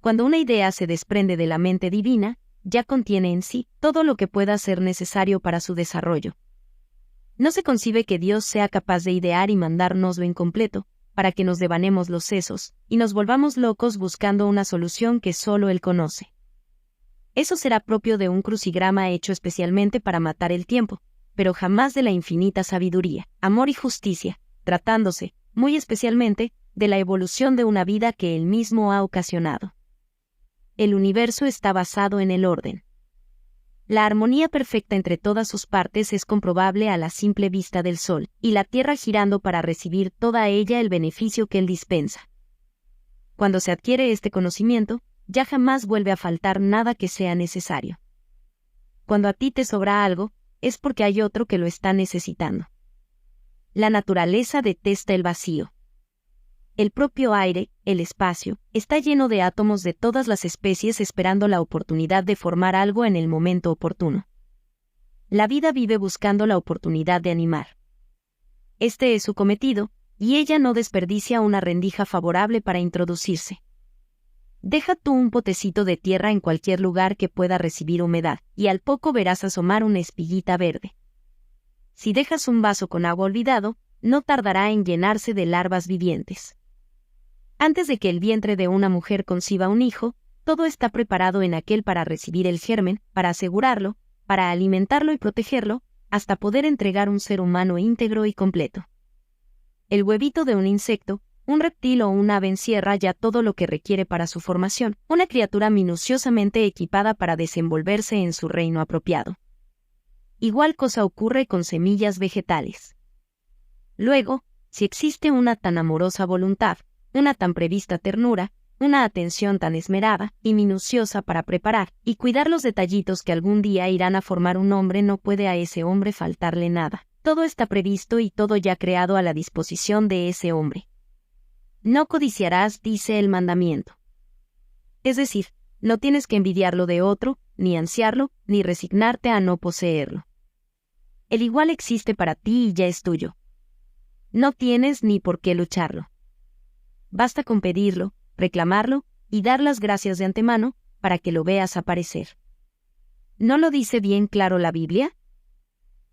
Cuando una idea se desprende de la mente divina, ya contiene en sí todo lo que pueda ser necesario para su desarrollo. No se concibe que Dios sea capaz de idear y mandárnoslo incompleto, para que nos devanemos los sesos, y nos volvamos locos buscando una solución que solo Él conoce. Eso será propio de un crucigrama hecho especialmente para matar el tiempo, pero jamás de la infinita sabiduría, amor y justicia, tratándose, muy especialmente, de la evolución de una vida que Él mismo ha ocasionado. El universo está basado en el orden. La armonía perfecta entre todas sus partes es comprobable a la simple vista del Sol, y la Tierra girando para recibir toda ella el beneficio que Él dispensa. Cuando se adquiere este conocimiento, ya jamás vuelve a faltar nada que sea necesario. Cuando a ti te sobra algo, es porque hay otro que lo está necesitando. La naturaleza detesta el vacío. El propio aire, el espacio, está lleno de átomos de todas las especies esperando la oportunidad de formar algo en el momento oportuno. La vida vive buscando la oportunidad de animar. Este es su cometido, y ella no desperdicia una rendija favorable para introducirse. Deja tú un potecito de tierra en cualquier lugar que pueda recibir humedad, y al poco verás asomar una espiguita verde. Si dejas un vaso con agua olvidado, no tardará en llenarse de larvas vivientes. Antes de que el vientre de una mujer conciba un hijo, todo está preparado en aquel para recibir el germen, para asegurarlo, para alimentarlo y protegerlo, hasta poder entregar un ser humano íntegro y completo. El huevito de un insecto, un reptil o un ave encierra ya todo lo que requiere para su formación, una criatura minuciosamente equipada para desenvolverse en su reino apropiado. Igual cosa ocurre con semillas vegetales. Luego, si existe una tan amorosa voluntad, una tan prevista ternura, una atención tan esmerada y minuciosa para preparar y cuidar los detallitos que algún día irán a formar un hombre, no puede a ese hombre faltarle nada. Todo está previsto y todo ya creado a la disposición de ese hombre. No codiciarás, dice el mandamiento. Es decir, no tienes que envidiarlo de otro, ni ansiarlo, ni resignarte a no poseerlo. El igual existe para ti y ya es tuyo. No tienes ni por qué lucharlo. Basta con pedirlo, reclamarlo y dar las gracias de antemano para que lo veas aparecer. ¿No lo dice bien claro la Biblia?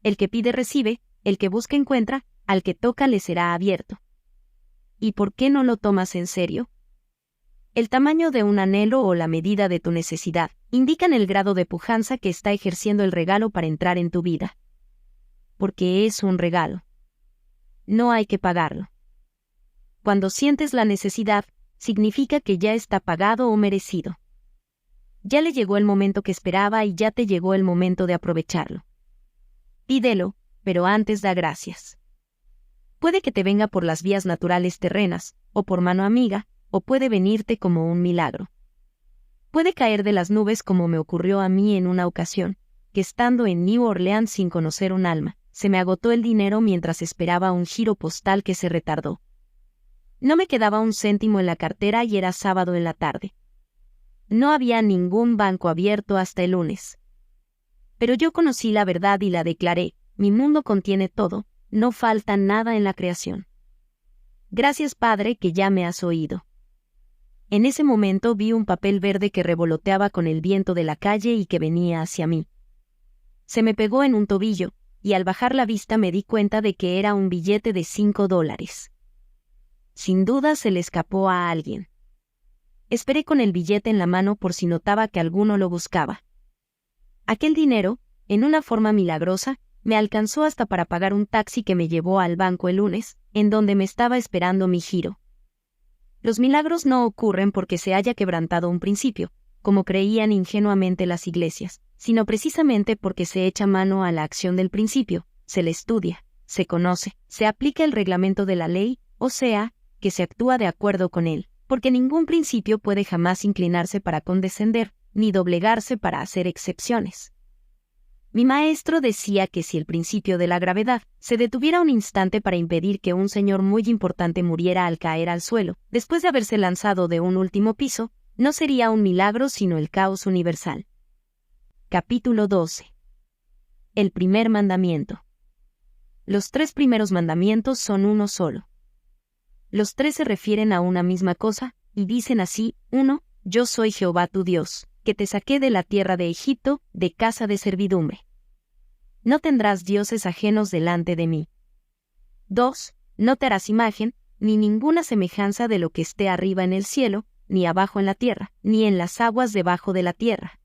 El que pide recibe, el que busca encuentra, al que toca le será abierto. ¿Y por qué no lo tomas en serio? El tamaño de un anhelo o la medida de tu necesidad indican el grado de pujanza que está ejerciendo el regalo para entrar en tu vida. Porque es un regalo. No hay que pagarlo. Cuando sientes la necesidad, significa que ya está pagado o merecido. Ya le llegó el momento que esperaba y ya te llegó el momento de aprovecharlo. Pídelo, pero antes da gracias. Puede que te venga por las vías naturales terrenas, o por mano amiga, o puede venirte como un milagro. Puede caer de las nubes como me ocurrió a mí en una ocasión, que estando en New Orleans sin conocer un alma, se me agotó el dinero mientras esperaba un giro postal que se retardó. No me quedaba un céntimo en la cartera y era sábado en la tarde. No había ningún banco abierto hasta el lunes. Pero yo conocí la verdad y la declaré: mi mundo contiene todo, no falta nada en la creación. Gracias, Padre, que ya me has oído. En ese momento vi un papel verde que revoloteaba con el viento de la calle y que venía hacia mí. Se me pegó en un tobillo, y al bajar la vista me di cuenta de que era un billete de $5. Sin duda se le escapó a alguien. Esperé con el billete en la mano por si notaba que alguno lo buscaba. Aquel dinero, en una forma milagrosa, me alcanzó hasta para pagar un taxi que me llevó al banco el lunes, en donde me estaba esperando mi giro. Los milagros no ocurren porque se haya quebrantado un principio, como creían ingenuamente las iglesias, sino precisamente porque se echa mano a la acción del principio, se le estudia, se conoce, se aplica el reglamento de la ley, o sea, que se actúa de acuerdo con él, porque ningún principio puede jamás inclinarse para condescender, ni doblegarse para hacer excepciones. Mi maestro decía que si el principio de la gravedad se detuviera un instante para impedir que un señor muy importante muriera al caer al suelo, después de haberse lanzado de un último piso, no sería un milagro sino el caos universal. Capítulo 12. El primer mandamiento. Los 3 primeros mandamientos son uno solo. Los 3 se refieren a una misma cosa, y dicen así: 1. Yo soy Jehová tu Dios, que te saqué de la tierra de Egipto, de casa de servidumbre. No tendrás dioses ajenos delante de mí. 2. No te harás imagen, ni ninguna semejanza de lo que esté arriba en el cielo, ni abajo en la tierra, ni en las aguas debajo de la tierra.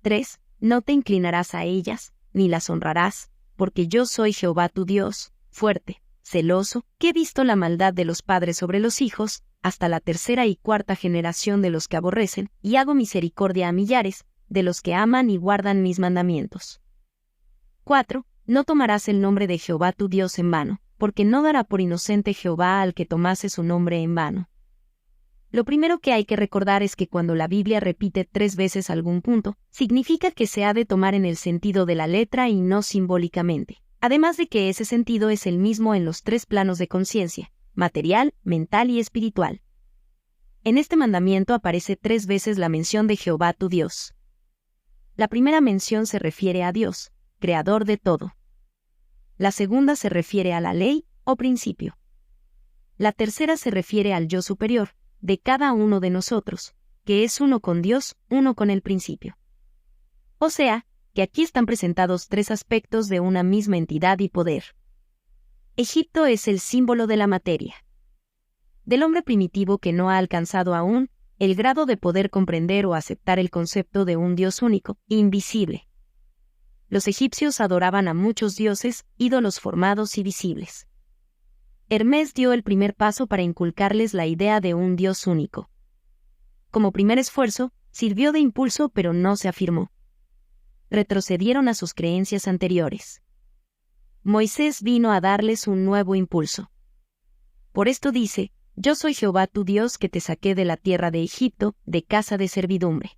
3. No te inclinarás a ellas, ni las honrarás, porque yo soy Jehová tu Dios, fuerte, celoso, que he visto la maldad de los padres sobre los hijos, hasta la 3ª y 4ª generación de los que aborrecen, y hago misericordia a millares, de los que aman y guardan mis mandamientos. 4. No tomarás el nombre de Jehová tu Dios en vano, porque no dará por inocente Jehová al que tomase su nombre en vano. Lo primero que hay que recordar es que cuando la Biblia repite 3 veces algún punto, significa que se ha de tomar en el sentido de la letra y no simbólicamente, además de que ese sentido es el mismo en los 3 planos de conciencia: material, mental y espiritual. En este mandamiento aparece 3 veces la mención de Jehová tu Dios. La primera mención se refiere a Dios, creador de todo. La segunda se refiere a la ley, o principio. La tercera se refiere al yo superior, de cada uno de nosotros, que es uno con Dios, uno con el principio. O sea, que aquí están presentados 3 aspectos de una misma entidad y poder. Egipto es el símbolo de la materia. Del hombre primitivo que no ha alcanzado aún el grado de poder comprender o aceptar el concepto de un Dios único, invisible. Los egipcios adoraban a muchos dioses, ídolos formados y visibles. Hermes dio el primer paso para inculcarles la idea de un Dios único. Como primer esfuerzo, sirvió de impulso pero no se afirmó. Retrocedieron a sus creencias anteriores. Moisés vino a darles un nuevo impulso. Por esto dice: Yo soy Jehová tu Dios que te saqué de la tierra de Egipto, de casa de servidumbre.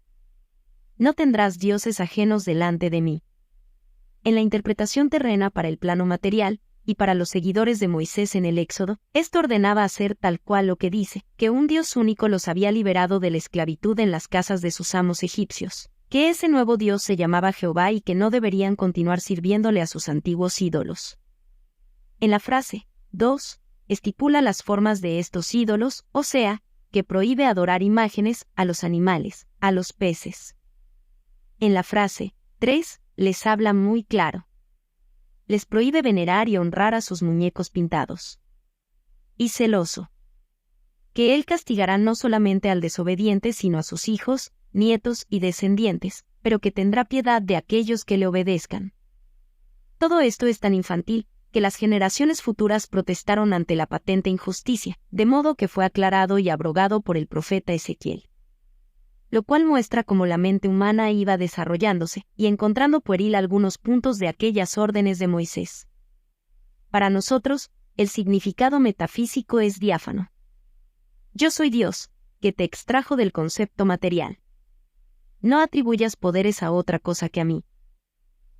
No tendrás dioses ajenos delante de mí. En la interpretación terrena para el plano material, y para los seguidores de Moisés en el Éxodo, esto ordenaba hacer tal cual lo que dice, que un Dios único los había liberado de la esclavitud en las casas de sus amos egipcios, que ese nuevo Dios se llamaba Jehová y que no deberían continuar sirviéndole a sus antiguos ídolos. En la frase, 2. Estipula las formas de estos ídolos, o sea, que prohíbe adorar imágenes a los animales, a los peces. En la frase 3, les habla muy claro. Les prohíbe venerar y honrar a sus muñecos pintados. Y celoso. Que él castigará no solamente al desobediente sino a sus hijos, nietos y descendientes, pero que tendrá piedad de aquellos que le obedezcan. Todo esto es tan infantil, que las generaciones futuras protestaron ante la patente injusticia, de modo que fue aclarado y abrogado por el profeta Ezequiel. Lo cual muestra cómo la mente humana iba desarrollándose y encontrando pueril algunos puntos de aquellas órdenes de Moisés. Para nosotros, el significado metafísico es diáfano. Yo soy Dios, que te extrajo del concepto material. No atribuyas poderes a otra cosa que a mí.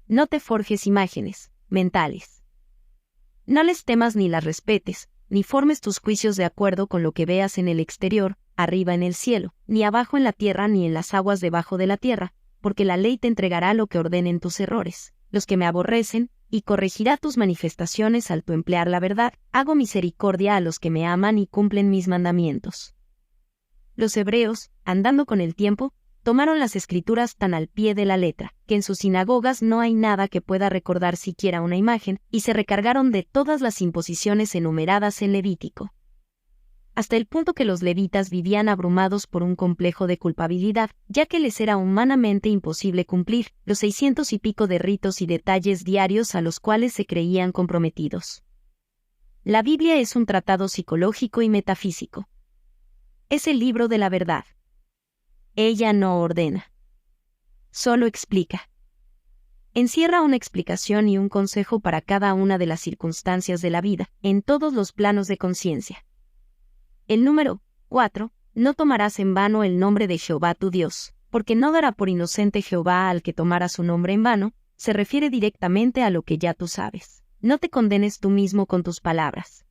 No te forjes imágenes mentales. No les temas ni las respetes, ni formes tus juicios de acuerdo con lo que veas en el exterior, arriba en el cielo, ni abajo en la tierra ni en las aguas debajo de la tierra, porque la ley te entregará lo que ordenen tus errores, los que me aborrecen, y corregirá tus manifestaciones al tu emplear la verdad. Hago misericordia a los que me aman y cumplen mis mandamientos. Los hebreos, andando con el tiempo, tomaron las escrituras tan al pie de la letra, que en sus sinagogas no hay nada que pueda recordar siquiera una imagen, y se recargaron de todas las imposiciones enumeradas en Levítico. Hasta el punto que los levitas vivían abrumados por un complejo de culpabilidad, ya que les era humanamente imposible cumplir los 600 y pico de ritos y detalles diarios a los cuales se creían comprometidos. La Biblia es un tratado psicológico y metafísico. Es el libro de la verdad. Ella no ordena. Solo explica. Encierra una explicación y un consejo para cada una de las circunstancias de la vida, en todos los planos de conciencia. El número 4. No tomarás en vano el nombre de Jehová tu Dios, porque no dará por inocente Jehová al que tomara su nombre en vano, se refiere directamente a lo que ya tú sabes. No te condenes tú mismo con tus palabras.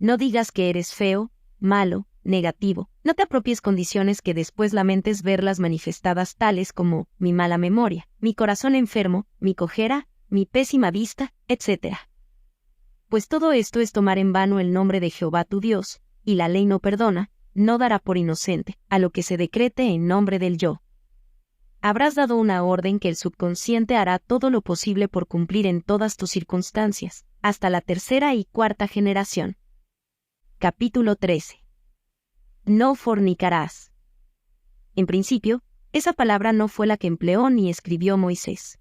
No digas que eres feo, malo, negativo. No te apropies condiciones que después lamentes verlas manifestadas tales como mi mala memoria, mi corazón enfermo, mi cojera, mi pésima vista, etc. Pues todo esto es tomar en vano el nombre de Jehová tu Dios, y la ley no perdona, no dará por inocente a lo que se decrete en nombre del yo. Habrás dado una orden que el subconsciente hará todo lo posible por cumplir en todas tus circunstancias, hasta la tercera y cuarta generación. Capítulo 13. No fornicarás. En principio, esa palabra no fue la que empleó ni escribió Moisés.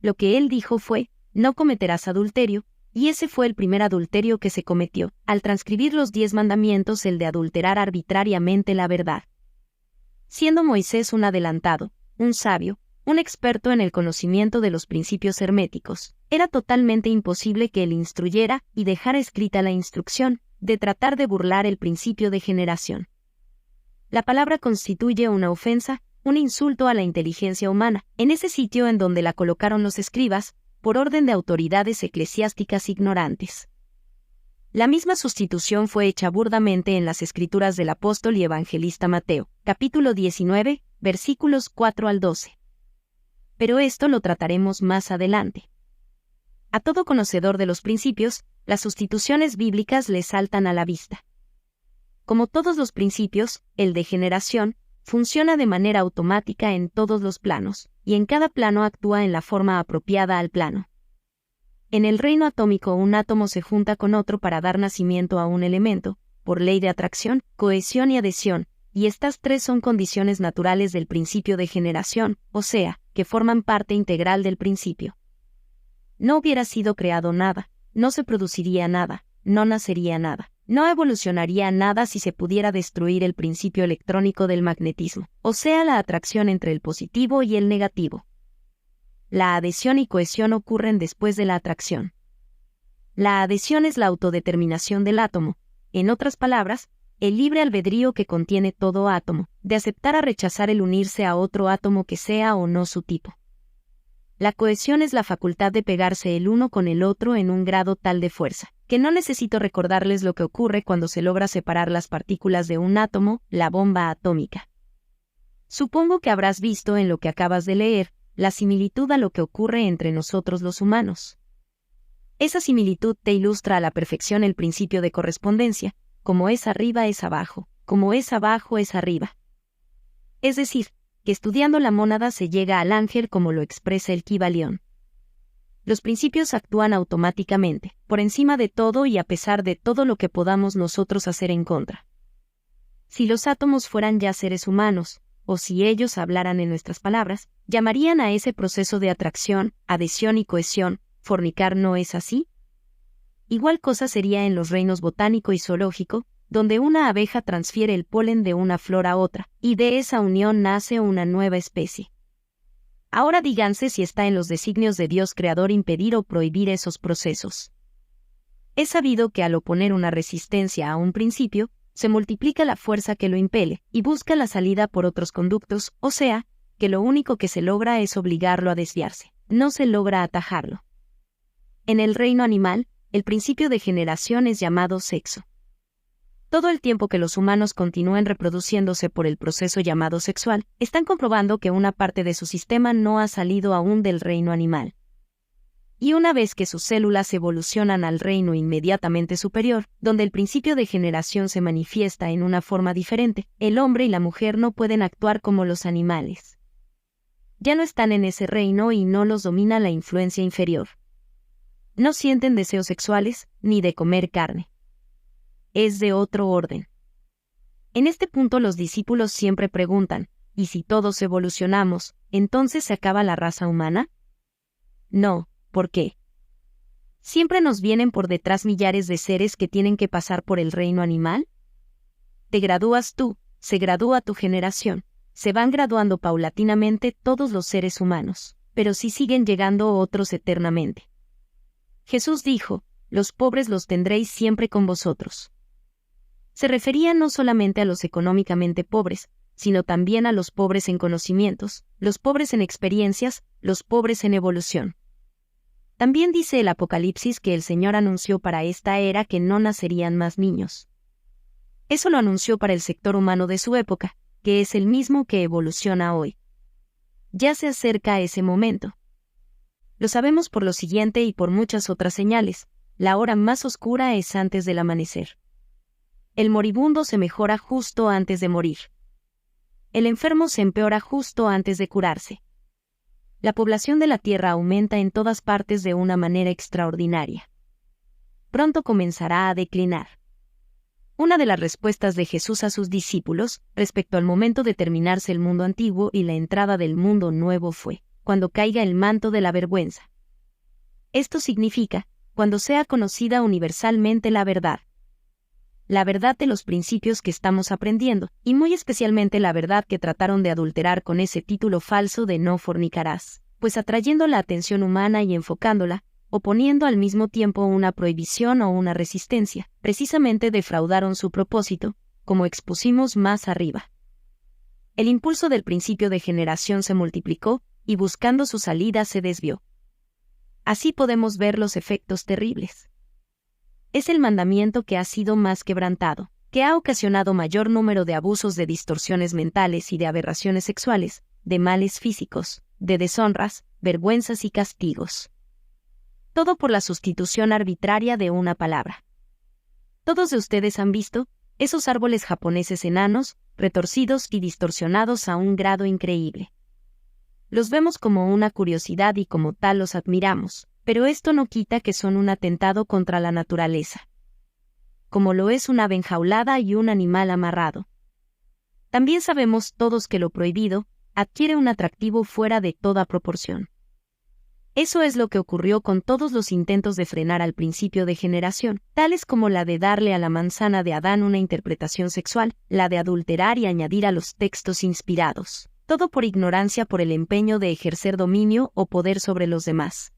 Lo que él dijo fue, no cometerás adulterio, y ese fue el primer adulterio que se cometió, al transcribir los 10 mandamientos, el de adulterar arbitrariamente la verdad. Siendo Moisés un adelantado, un sabio, un experto en el conocimiento de los principios herméticos, era totalmente imposible que él instruyera y dejara escrita la instrucción de tratar de burlar el principio de generación. La palabra constituye una ofensa, un insulto a la inteligencia humana, en ese sitio en donde la colocaron los escribas, por orden de autoridades eclesiásticas ignorantes. La misma sustitución fue hecha burdamente en las escrituras del apóstol y evangelista Mateo, capítulo 19, versículos 4 al 12. Pero esto lo trataremos más adelante. A todo conocedor de los principios, las sustituciones bíblicas le saltan a la vista. Como todos los principios, el de generación funciona de manera automática en todos los planos, y en cada plano actúa en la forma apropiada al plano. En el reino atómico, un átomo se junta con otro para dar nacimiento a un elemento, por ley de atracción, cohesión y adhesión, y estas tres son condiciones naturales del principio de generación, o sea, que forman parte integral del principio. No hubiera sido creado nada, no se produciría nada, no nacería nada, no evolucionaría nada si se pudiera destruir el principio electrónico del magnetismo, o sea, la atracción entre el positivo y el negativo. La adhesión y cohesión ocurren después de la atracción. La adhesión es la autodeterminación del átomo, en otras palabras, el libre albedrío que contiene todo átomo, de aceptar o rechazar el unirse a otro átomo que sea o no su tipo. La cohesión es la facultad de pegarse el uno con el otro en un grado tal de fuerza, que no necesito recordarles lo que ocurre cuando se logra separar las partículas de un átomo, la bomba atómica. Supongo que habrás visto en lo que acabas de leer, la similitud a lo que ocurre entre nosotros los humanos. Esa similitud te ilustra a la perfección el principio de correspondencia, como es arriba es abajo, como es abajo es arriba. Es decir, que estudiando la mónada se llega al ángel como lo expresa el Kybalión. Los principios actúan automáticamente, por encima de todo y a pesar de todo lo que podamos nosotros hacer en contra. Si los átomos fueran ya seres humanos, o si ellos hablaran en nuestras palabras, llamarían a ese proceso de atracción, adhesión y cohesión, fornicar, ¿no es así? Igual cosa sería en los reinos botánico y zoológico, donde una abeja transfiere el polen de una flor a otra, y de esa unión nace una nueva especie. Ahora díganse si está en los designios de Dios Creador impedir o prohibir esos procesos. Es sabido que al oponer una resistencia a un principio, se multiplica la fuerza que lo impele, y busca la salida por otros conductos, o sea, que lo único que se logra es obligarlo a desviarse, no se logra atajarlo. En el reino animal, el principio de generación es llamado sexo. Todo el tiempo que los humanos continúen reproduciéndose por el proceso llamado sexual, están comprobando que una parte de su sistema no ha salido aún del reino animal. Y una vez que sus células evolucionan al reino inmediatamente superior, donde el principio de generación se manifiesta en una forma diferente, el hombre y la mujer no pueden actuar como los animales. Ya no están en ese reino y no los domina la influencia inferior. No sienten deseos sexuales, ni de comer carne. Es de otro orden. En este punto los discípulos siempre preguntan, ¿y si todos evolucionamos, entonces se acaba la raza humana? No, ¿por qué? ¿Siempre nos vienen por detrás millares de seres que tienen que pasar por el reino animal? Te gradúas tú, se gradúa tu generación, se van graduando paulatinamente todos los seres humanos, pero sí siguen llegando otros eternamente. Jesús dijo, los pobres los tendréis siempre con vosotros. Se refería no solamente a los económicamente pobres, sino también a los pobres en conocimientos, los pobres en experiencias, los pobres en evolución. También dice el Apocalipsis que el Señor anunció para esta era que no nacerían más niños. Eso lo anunció para el sector humano de su época, que es el mismo que evoluciona hoy. Ya se acerca ese momento. Lo sabemos por lo siguiente y por muchas otras señales, la hora más oscura es antes del amanecer. El moribundo se mejora justo antes de morir. El enfermo se empeora justo antes de curarse. La población de la Tierra aumenta en todas partes de una manera extraordinaria. Pronto comenzará a declinar. Una de las respuestas de Jesús a sus discípulos, respecto al momento de terminarse el mundo antiguo y la entrada del mundo nuevo fue, cuando caiga el manto de la vergüenza. Esto significa, cuando sea conocida universalmente la verdad de los principios que estamos aprendiendo, y muy especialmente la verdad que trataron de adulterar con ese título falso de no fornicarás, pues atrayendo la atención humana y enfocándola, oponiendo al mismo tiempo una prohibición o una resistencia, precisamente defraudaron su propósito, como expusimos más arriba. El impulso del principio de generación se multiplicó, y buscando su salida se desvió. Así podemos ver los efectos terribles. Es el mandamiento que ha sido más quebrantado, que ha ocasionado mayor número de abusos, de distorsiones mentales y de aberraciones sexuales, de males físicos, de deshonras, vergüenzas y castigos. Todo por la sustitución arbitraria de una palabra. Todos de ustedes han visto esos árboles japoneses enanos, retorcidos y distorsionados a un grado increíble. Los vemos como una curiosidad y como tal los admiramos, pero esto no quita que son un atentado contra la naturaleza. Como lo es una ave enjaulada y un animal amarrado. También sabemos todos que lo prohibido adquiere un atractivo fuera de toda proporción. Eso es lo que ocurrió con todos los intentos de frenar al principio de generación, tales como la de darle a la manzana de Adán una interpretación sexual, la de adulterar y añadir a los textos inspirados, todo por ignorancia, por el empeño de ejercer dominio o poder sobre los demás.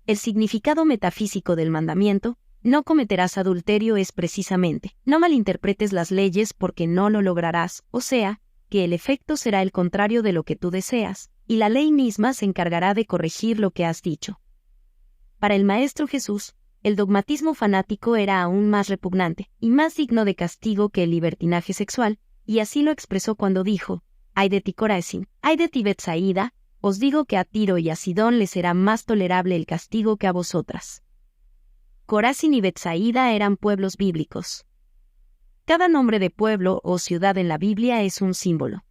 El significado metafísico del mandamiento, no cometerás adulterio, es precisamente, no malinterpretes las leyes porque no lo lograrás, o sea, que el efecto será el contrario de lo que tú deseas, y la ley misma se encargará de corregir lo que has dicho. Para el Maestro Jesús, el dogmatismo fanático era aún más repugnante y más digno de castigo que el libertinaje sexual, y así lo expresó cuando dijo, «Ay de ti Corazín, ay de ti Betsaída, os digo que a Tiro y a Sidón les será más tolerable el castigo que a vosotras». Corazín y Betsaida eran pueblos bíblicos. Cada nombre de pueblo o ciudad en la Biblia es un símbolo.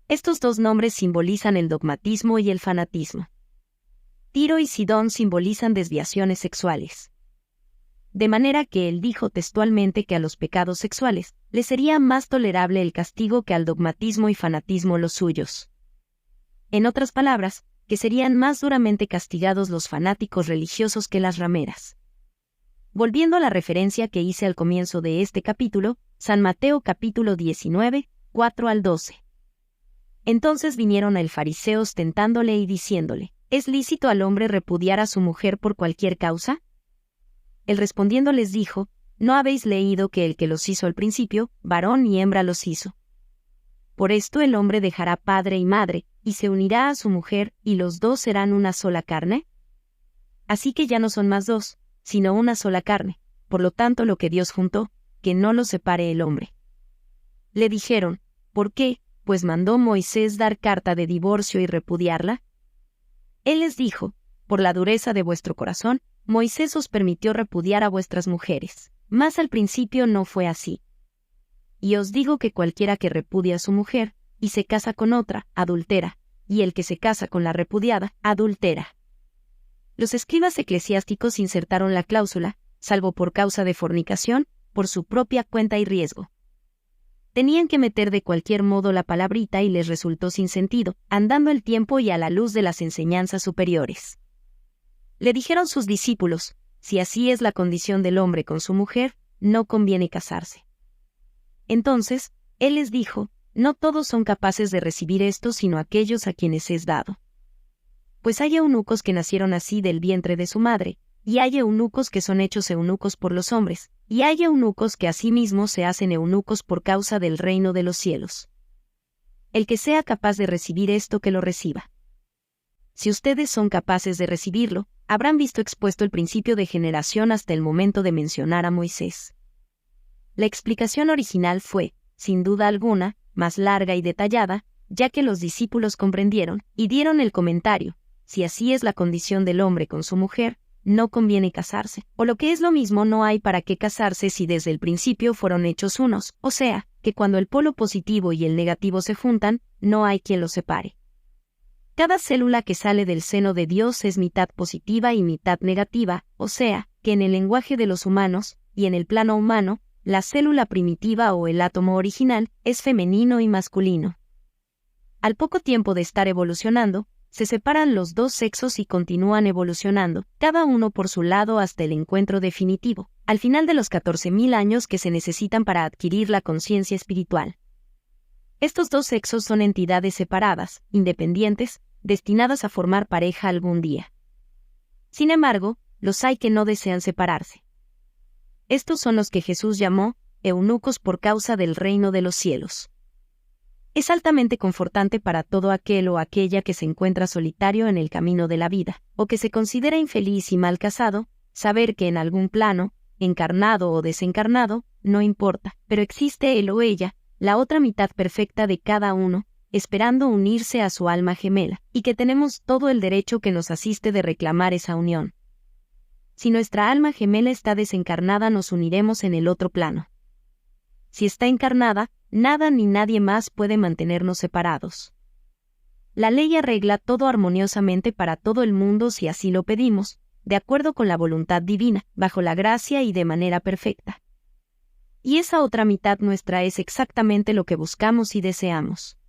Estos dos nombres simbolizan el dogmatismo y el fanatismo. Tiro y Sidón simbolizan desviaciones sexuales. De manera que él dijo textualmente que a los pecados sexuales les sería más tolerable el castigo que al dogmatismo y fanatismo los suyos. En otras palabras, que serían más duramente castigados los fanáticos religiosos que las rameras. Volviendo a la referencia que hice al comienzo de este capítulo, San Mateo capítulo 19, 4 al 12. Entonces vinieron a el fariseos tentándole y diciéndole: ¿Es lícito al hombre repudiar a su mujer por cualquier causa? Él respondiendo les dijo: ¿No habéis leído que el que los hizo al principio, varón y hembra los hizo? Por esto el hombre dejará padre y madre, y se unirá a su mujer, y los dos serán una sola carne. Así que ya no son más dos, sino una sola carne. Por lo tanto, lo que Dios juntó, que no lo separe el hombre. Le dijeron: ¿Por qué? Pues mandó Moisés dar carta de divorcio y repudiarla. Él les dijo: por la dureza de vuestro corazón, Moisés os permitió repudiar a vuestras mujeres, mas al principio no fue así. Y os digo que cualquiera que repudia a su mujer, y se casa con otra, adultera, y el que se casa con la repudiada, adultera. Los escribas eclesiásticos insertaron la cláusula, salvo por causa de fornicación, por su propia cuenta y riesgo. Tenían que meter de cualquier modo la palabrita y les resultó sin sentido, andando el tiempo y a la luz de las enseñanzas superiores. Le dijeron sus discípulos: si así es la condición del hombre con su mujer, no conviene casarse. Entonces, él les dijo: no todos son capaces de recibir esto sino aquellos a quienes es dado. Pues hay eunucos que nacieron así del vientre de su madre, y hay eunucos que son hechos eunucos por los hombres, y hay eunucos que asimismo se hacen eunucos por causa del reino de los cielos. El que sea capaz de recibir esto, que lo reciba. Si ustedes son capaces de recibirlo, habrán visto expuesto el principio de generación hasta el momento de mencionar a Moisés. La explicación original fue, sin duda alguna, más larga y detallada, ya que los discípulos comprendieron y dieron el comentario: si así es la condición del hombre con su mujer, no conviene casarse, o lo que es lo mismo, no hay para qué casarse si desde el principio fueron hechos unos, o sea, que cuando el polo positivo y el negativo se juntan, no hay quien los separe. Cada célula que sale del seno de Dios es mitad positiva y mitad negativa, o sea, que en el lenguaje de los humanos, y en el plano humano, la célula primitiva o el átomo original es femenino y masculino. Al poco tiempo de estar evolucionando, se separan los dos sexos y continúan evolucionando, cada uno por su lado hasta el encuentro definitivo, al final de los 14.000 años que se necesitan para adquirir la conciencia espiritual. Estos dos sexos son entidades separadas, independientes, destinadas a formar pareja algún día. Sin embargo, los hay que no desean separarse. Estos son los que Jesús llamó eunucos por causa del reino de los cielos. Es altamente confortante para todo aquel o aquella que se encuentra solitario en el camino de la vida, o que se considera infeliz y mal casado, saber que en algún plano, encarnado o desencarnado, no importa, pero existe él o ella, la otra mitad perfecta de cada uno, esperando unirse a su alma gemela, y que tenemos todo el derecho que nos asiste de reclamar esa unión. Si nuestra alma gemela está desencarnada, nos uniremos en el otro plano. Si está encarnada, nada ni nadie más puede mantenernos separados. La ley arregla todo armoniosamente para todo el mundo si así lo pedimos, de acuerdo con la voluntad divina, bajo la gracia y de manera perfecta. Y esa otra mitad nuestra es exactamente lo que buscamos y deseamos.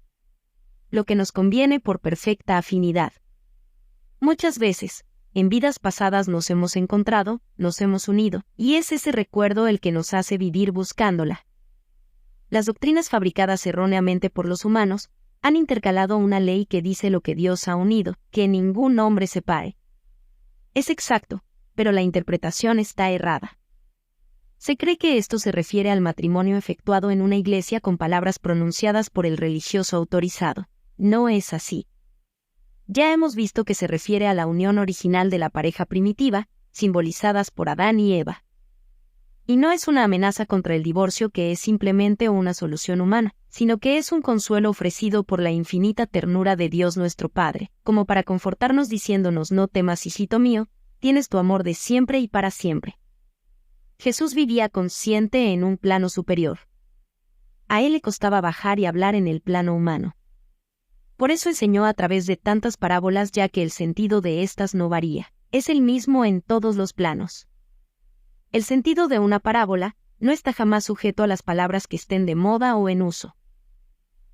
Lo que nos conviene por perfecta afinidad. Muchas veces, en vidas pasadas nos hemos encontrado, nos hemos unido, y es ese recuerdo el que nos hace vivir buscándola. Las doctrinas fabricadas erróneamente por los humanos han intercalado una ley que dice lo que Dios ha unido, que ningún hombre separe. Es exacto, pero la interpretación está errada. Se cree que esto se refiere al matrimonio efectuado en una iglesia con palabras pronunciadas por el religioso autorizado. No es así. Ya hemos visto que se refiere a la unión original de la pareja primitiva, simbolizadas por Adán y Eva. Y no es una amenaza contra el divorcio, que es simplemente una solución humana, sino que es un consuelo ofrecido por la infinita ternura de Dios nuestro Padre, como para confortarnos diciéndonos: no temas, hijito mío, tienes tu amor de siempre y para siempre. Jesús vivía consciente en un plano superior. A él le costaba bajar y hablar en el plano humano. Por eso enseñó a través de tantas parábolas, ya que el sentido de estas no varía, es el mismo en todos los planos. El sentido de una parábola no está jamás sujeto a las palabras que estén de moda o en uso.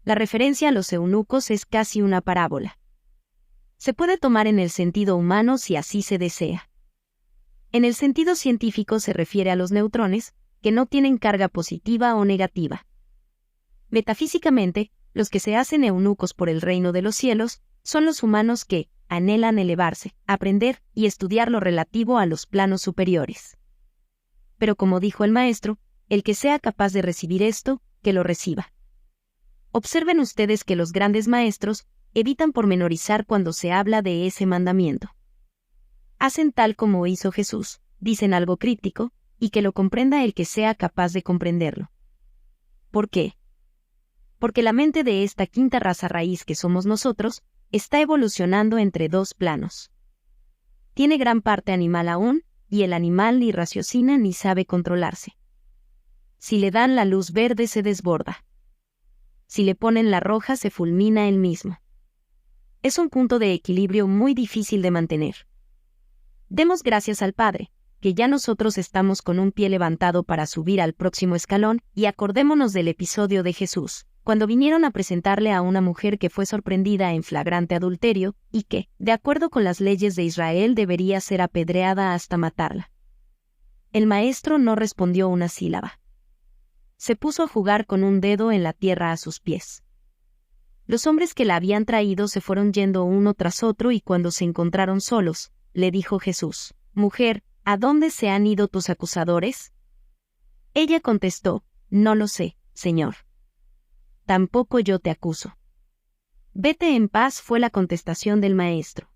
La referencia a los eunucos es casi una parábola. Se puede tomar en el sentido humano si así se desea. En el sentido científico se refiere a los neutrones, que no tienen carga positiva o negativa. Metafísicamente, los que se hacen eunucos por el reino de los cielos son los humanos que anhelan elevarse, aprender y estudiar lo relativo a los planos superiores. Pero como dijo el Maestro, el que sea capaz de recibir esto, que lo reciba. Observen ustedes que los grandes maestros evitan pormenorizar cuando se habla de ese mandamiento. Hacen tal como hizo Jesús, dicen algo crítico, y que lo comprenda el que sea capaz de comprenderlo. ¿Por qué? Porque la mente de esta quinta raza raíz que somos nosotros, está evolucionando entre dos planos. Tiene gran parte animal aún, y el animal ni raciocina ni sabe controlarse. Si le dan la luz verde se desborda. Si le ponen la roja se fulmina él mismo. Es un punto de equilibrio muy difícil de mantener. Demos gracias al Padre, que ya nosotros estamos con un pie levantado para subir al próximo escalón, y acordémonos del episodio de Jesús, cuando vinieron a presentarle a una mujer que fue sorprendida en flagrante adulterio, y que, de acuerdo con las leyes de Israel, debería ser apedreada hasta matarla. El maestro no respondió una sílaba. Se puso a jugar con un dedo en la tierra a sus pies. Los hombres que la habían traído se fueron yendo uno tras otro y cuando se encontraron solos, le dijo Jesús: «Mujer, ¿a dónde se han ido tus acusadores?» Ella contestó: «No lo sé, Señor. Tampoco yo te acuso». «Vete en paz», fue la contestación del maestro.